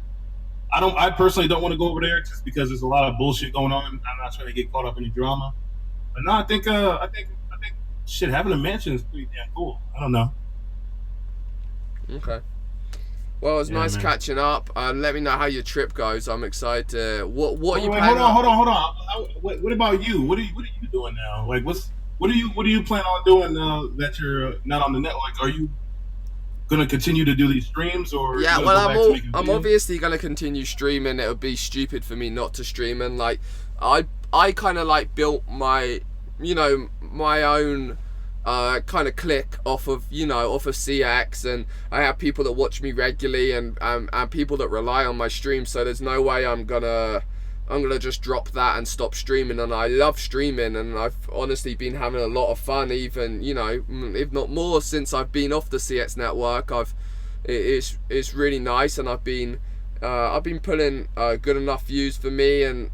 I personally don't want to go over there just because there's a lot of bullshit going on. I'm not trying to get caught up in the drama. But no, I think shit, having a mansion is pretty damn cool. I don't know. Okay. Well, it was Yeah, nice man. catching up. Let me know how your trip goes. I'm excited to. What are you Wait, planning hold on. What about you? What are you doing now? Like, what do you plan on doing now that you're not on the network? Are you gonna continue to do these streams, or Yeah, you gonna well, go back to making I'm videos? obviously gonna continue streaming. It would be stupid for me not to stream, and like, I kind of like built my, you know, my own kind of click off of CX, and I have people that watch me regularly, and people that rely on my stream. So there's no way I'm gonna just drop that and stop streaming. And I love streaming, and I've honestly been having a lot of fun, even, you know, if not more, since I've been off the CX network. It's really nice, and I've been pulling good enough views for me, and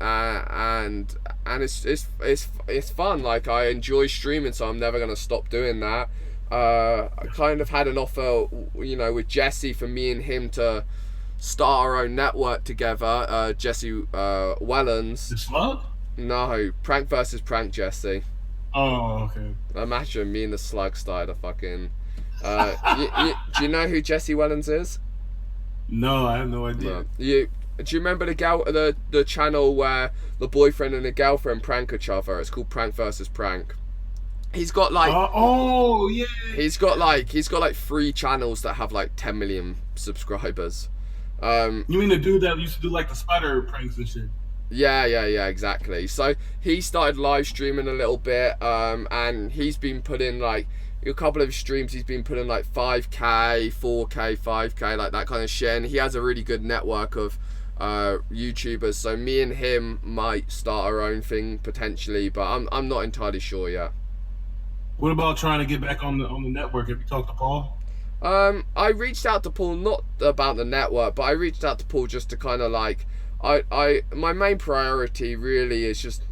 it's fun. Like, I enjoy streaming, so I'm never gonna stop doing that. I kind of had an offer, you know, with Jesse, for me and him to start our own network together. Jesse Wellens. The Slug? No, Prank versus Prank Jesse. Oh, okay. Imagine me and the Slug started a fucking. Do you know who Jesse Wellens is? No, I have no idea. No. Do you remember the channel where the boyfriend and the girlfriend prank each other? It's called Prank versus Prank. He's got like yeah. He's got like 3 channels that have like 10 million subscribers. You mean the dude that used to do like the spider pranks and shit? Yeah, exactly. So he started live streaming a little bit, and he's been putting like a couple of streams. He's been putting like 5K, 4K, 5K, like that kind of shit. And he has a really good network of YouTubers. So me and him might start our own thing potentially, but I'm not entirely sure yet. What about trying to get back on the network? Have you talked to Paul? I reached out to Paul, not about the network, but I reached out to Paul just to kind of like, my main priority really is just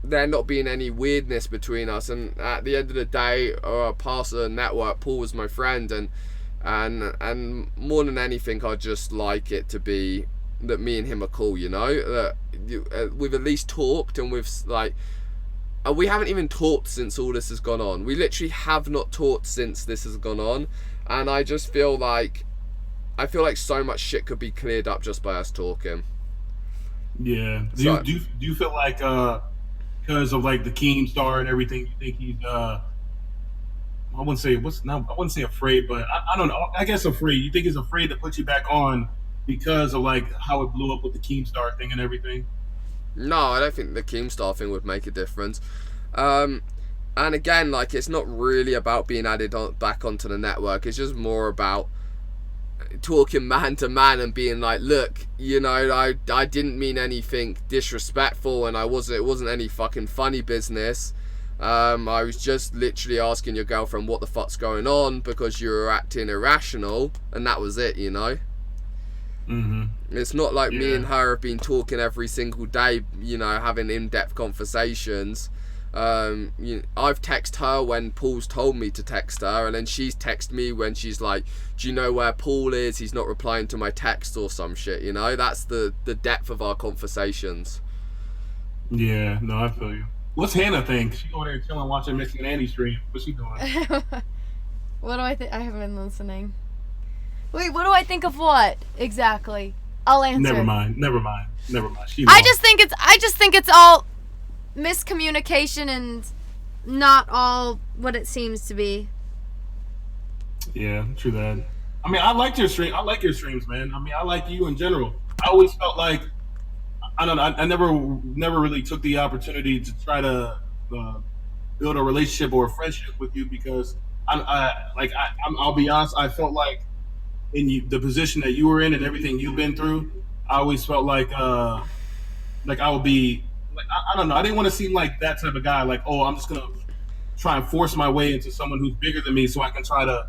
there not being any weirdness between us. And at the end of the day, past the network, Paul was my friend, and more than anything, I just like it to be that me and him are cool, you know, that we've at least talked, and we've like, we haven't even talked since all this has gone on. We literally have not talked since this has gone on, and I just feel like so much shit could be cleared up just by us talking. Yeah. Do you feel like because of like the Keemstar and everything, you think he's I wouldn't say afraid, but I don't know. I guess afraid. You think he's afraid to put you back on because of like how it blew up with the Keemstar thing and everything? No, I don't think the Keemstar thing would make a difference. And again, like, it's not really about being added back onto the network. It's just more about talking man to man and being like, look, you know, I didn't mean anything disrespectful, and it wasn't any fucking funny business. I was just literally asking your girlfriend what the fuck's going on because you were acting irrational, and that was it, you know. Mm-hmm. It's not like me and her have been talking every single day, you know, having in-depth conversations. I've texted her when Paul's told me to text her, and then she's texted me when she's like, do you know where Paul is? He's not replying to my text or some shit, you know. That's the depth of our conversations. Yeah, no, I feel you. What's Hannah think? She over there chilling, watching Missing and Andy stream. What's she doing? What do I think? I haven't been listening. Wait, what do I think of what exactly? I'll answer. Never mind. She I just think it's all miscommunication and not all what it seems to be. Yeah, true that. I mean, I like your streams, man. I mean, I like you in general. I always felt like, I don't know, I never really took the opportunity to try to build a relationship or a friendship with you because I'll be honest, I felt like the position that you were in and everything you've been through, I always felt like I would be like, I don't know, I didn't want to seem like that type of guy. Like, oh, I'm just gonna try and force my way into someone who's bigger than me so I can try to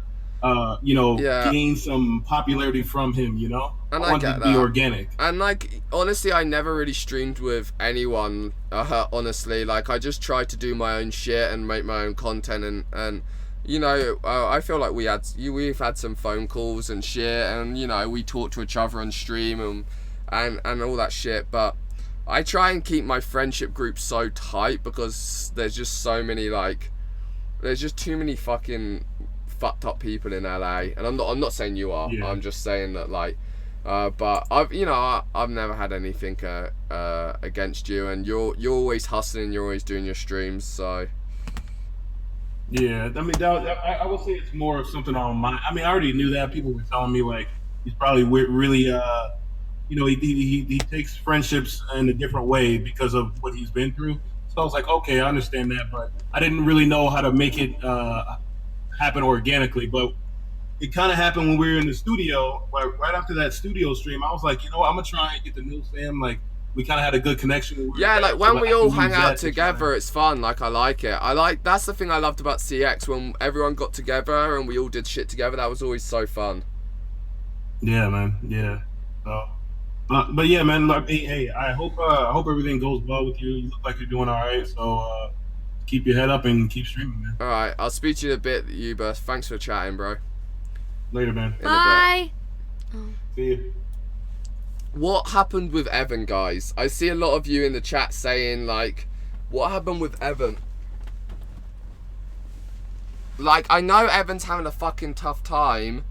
gain some popularity from him, you know? And I want it to be organic. And like, honestly, I never really streamed with anyone, honestly. Like, I just tried to do my own shit and make my own content and you know, I feel like we've had some phone calls and shit, and you know, we talk to each other on stream and all that shit, but I try and keep my friendship group so tight because there's just so many, like, there's just too many fucking fucked up people in LA, and I'm not saying you are. Yeah. I'm just saying that, like, but I've never had anything against you, and you're always hustling, you're always doing your streams, so. Yeah, I mean, I will say it's more of something on my. I mean, I already knew that. People were telling me like he's probably really, he takes friendships in a different way because of what he's been through. So I was like, okay, I understand that, but I didn't really know how to make it happen organically. But it kind of happened when we were in the studio. Right after that studio stream, I was like, you know what, I'm gonna try and get to know Sam. Like, we kind of had a good connection. Yeah, like when we all hang out together, it's fun. Like, I like it. That's the thing I loved about CX, when everyone got together and we all did shit together. That was always so fun. Yeah, man. Yeah. So, but yeah, man. Like, hey, I hope everything goes well with you. You look like you're doing all right. So keep your head up and keep streaming, man. All right, I'll speak to you in a bit, Uber. Thanks for chatting, bro. Later, man. Bye. See you. What happened with Evan, guys? I see a lot of you in the chat saying, like, what happened with Evan? Like, I know Evan's having a fucking tough time.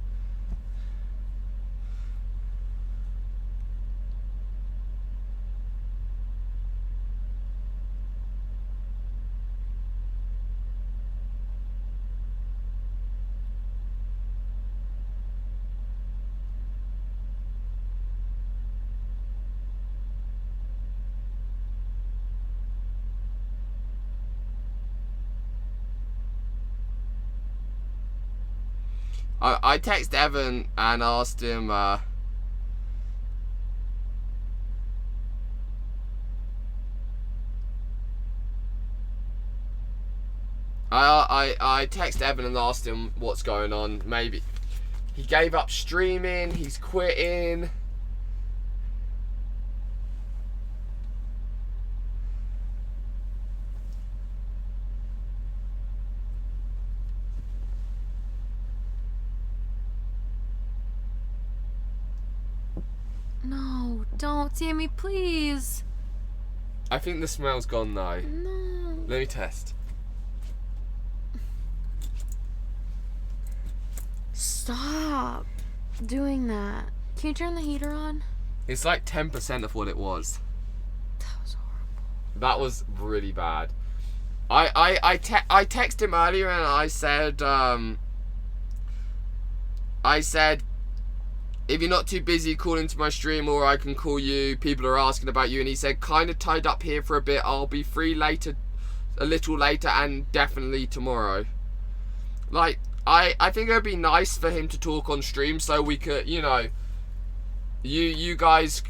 I texted Evan and asked him, I texted Evan and asked him what's going on. Maybe he gave up streaming, he's quitting. No, don't, Sammy, please. I think the smell's gone now. No. Let me test. Stop doing that. Can you turn the heater on? It's like 10% of what it was. That was horrible. That was really bad. I texted him earlier and I said, if you're not too busy, call into my stream or I can call you. People are asking about you. And he said, kind of tied up here for a bit. I'll be free later, a little later, and definitely tomorrow. Like, I think it would be nice for him to talk on stream so we could, you know, you guys,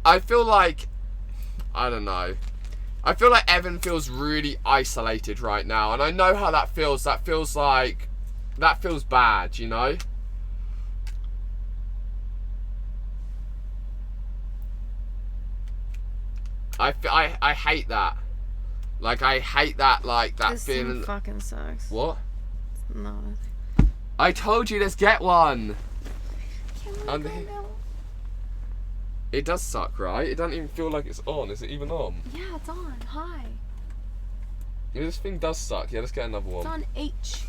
I feel like, I don't know. I feel like Evan feels really isolated right now. And I know how that feels. That feels bad, you know? I hate that. Like, I hate that, like, that this feeling. This fucking sucks. What? No. I told you, let's get one. It does suck, right? It doesn't even feel like it's on. Is it even on? Yeah, it's on. Hi. Yeah, this thing does suck. Yeah, let's get another one. It's on H.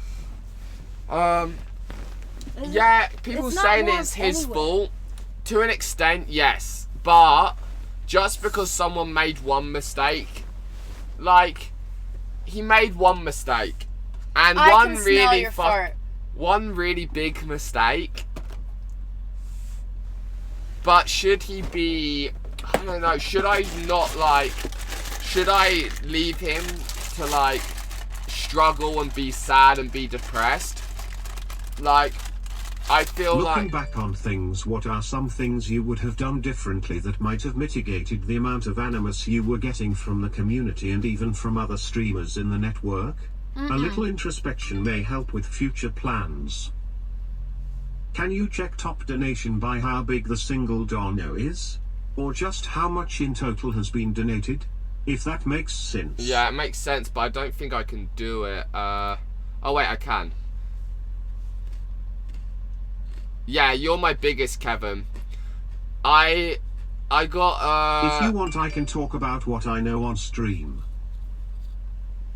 Yeah, people it's not saying warm it's his anyway. fault. To an extent, yes. But just because someone made one mistake, like, he made one mistake. And I one can smell really your fart. one really big mistake. But should he be, I don't know, should I leave him to, like, struggle and be sad and be depressed? Like, I feel Looking like... back on things, what are some things you would have done differently that might have mitigated the amount of animus you were getting from the community and even from other streamers in the network? A little introspection may help with future plans. Can you check top donation by how big the single dono is? Or just how much in total has been donated? If that makes sense. Yeah, it makes sense, but I don't think I can do it. Oh wait, I can. Yeah, you're my biggest, Kevin. I got, If you want, I can talk about what I know on stream.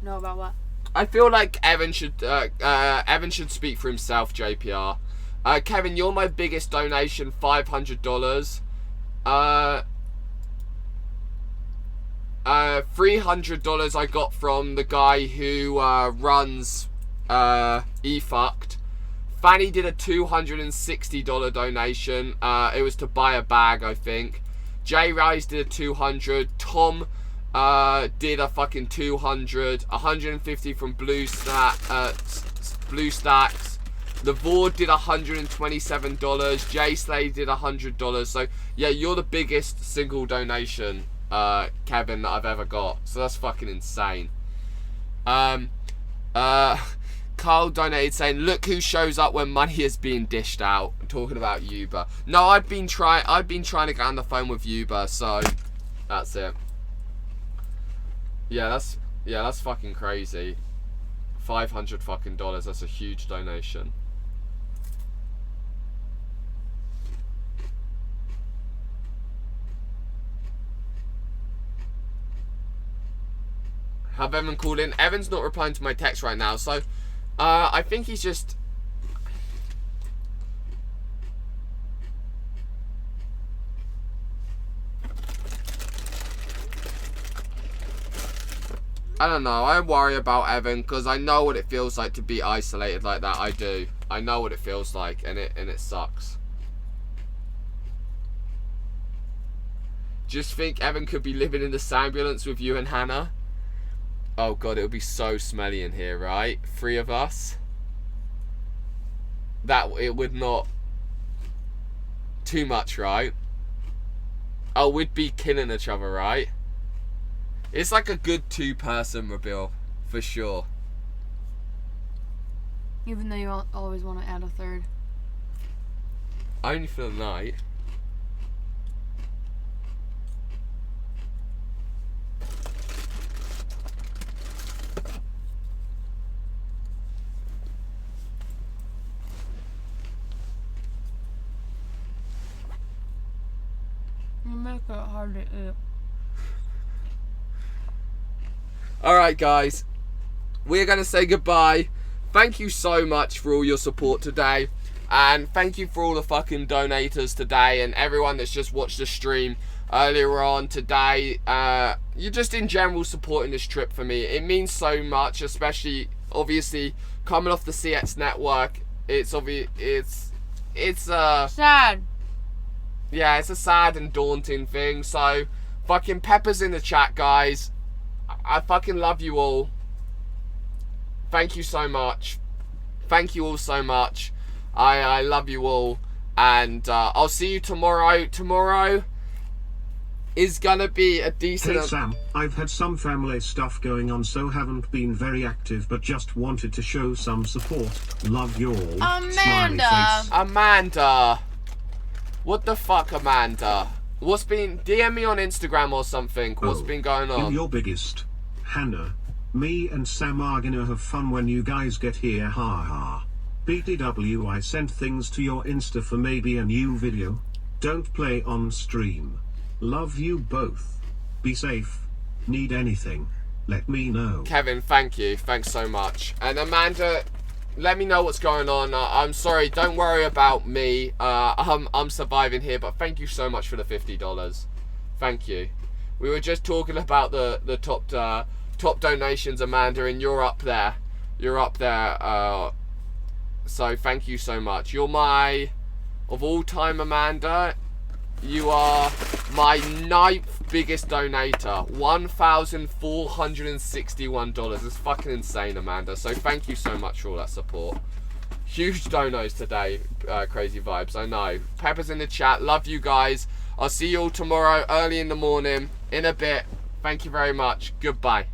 Know about what? I feel like Evan should speak for himself, JPR. Kevin, you're my biggest donation, $500. $300 I got from the guy who runs eFucked. Fanny did a $260 donation. It was to buy a bag, I think. J Rise did a $200. Tom did a fucking $200. 150 from Blue Stacks. The Vord did $127. J Slade did $100. So yeah, you're the biggest single donation, Kevin, that I've ever got. So that's fucking insane. Carl donated saying, "Look who shows up when money is being dished out." I'm talking about Uber. No, I've been trying to get on the phone with Uber, so that's it. Yeah, that's fucking crazy. $500 fucking dollars. That's a huge donation. Have Evan called in. Evan's not replying to my text right now, so I think he's just... I don't know. I worry about Evan because I know what it feels like to be isolated like that. I do. I know what it feels like, and it sucks. Just think Evan could be living in this ambulance with you and Hannah. Oh god, it would be so smelly in here, right? 3 of us. That, it would not... Too much, right? Oh, we'd be killing each other, right? It's like a good 2-person reveal, for sure. Even though you always want to add a third. Only for the night. You make it hard to eat. Alright guys, we're going to say goodbye. Thank you so much for all your support today. And thank you for all the fucking donators today and everyone that's just watched the stream earlier on today. You're just in general supporting this trip for me. It means so much, especially obviously coming off the CX network. It's sad. Yeah, it's a sad and daunting thing. So fucking peppers in the chat, guys. I fucking love you all. Thank you so much. Thank you all so much. I love you all. And I'll see you tomorrow. Tomorrow is gonna be a decent... Hey Sam, I've had some family stuff going on, so haven't been very active, but just wanted to show some support. Love you all. Amanda! Amanda! What the fuck, Amanda? What's been... DM me on Instagram or something. What's been going on? You're biggest. Hannah. Me and Sam are gonna have fun when you guys get here, ha ha. BTW, I sent things to your Insta for maybe a new video. Don't play on stream. Love you both. Be safe. Need anything, let me know. Kevin, thank you. Thanks so much. And Amanda, let me know what's going on. I'm sorry. Don't worry about me. I'm surviving here, but thank you so much for the $50. Thank you. We were just talking about the top donations, Amanda, and you're up there. You're up there. So thank you so much. You're my, of all time, Amanda, you are my 9th biggest donator. $1,461. It's fucking insane, Amanda. So thank you so much for all that support. Huge donos today, Crazy Vibes, I know. Pepper's in the chat. Love you guys. I'll see you all tomorrow early in the morning. In a bit. Thank you very much. Goodbye.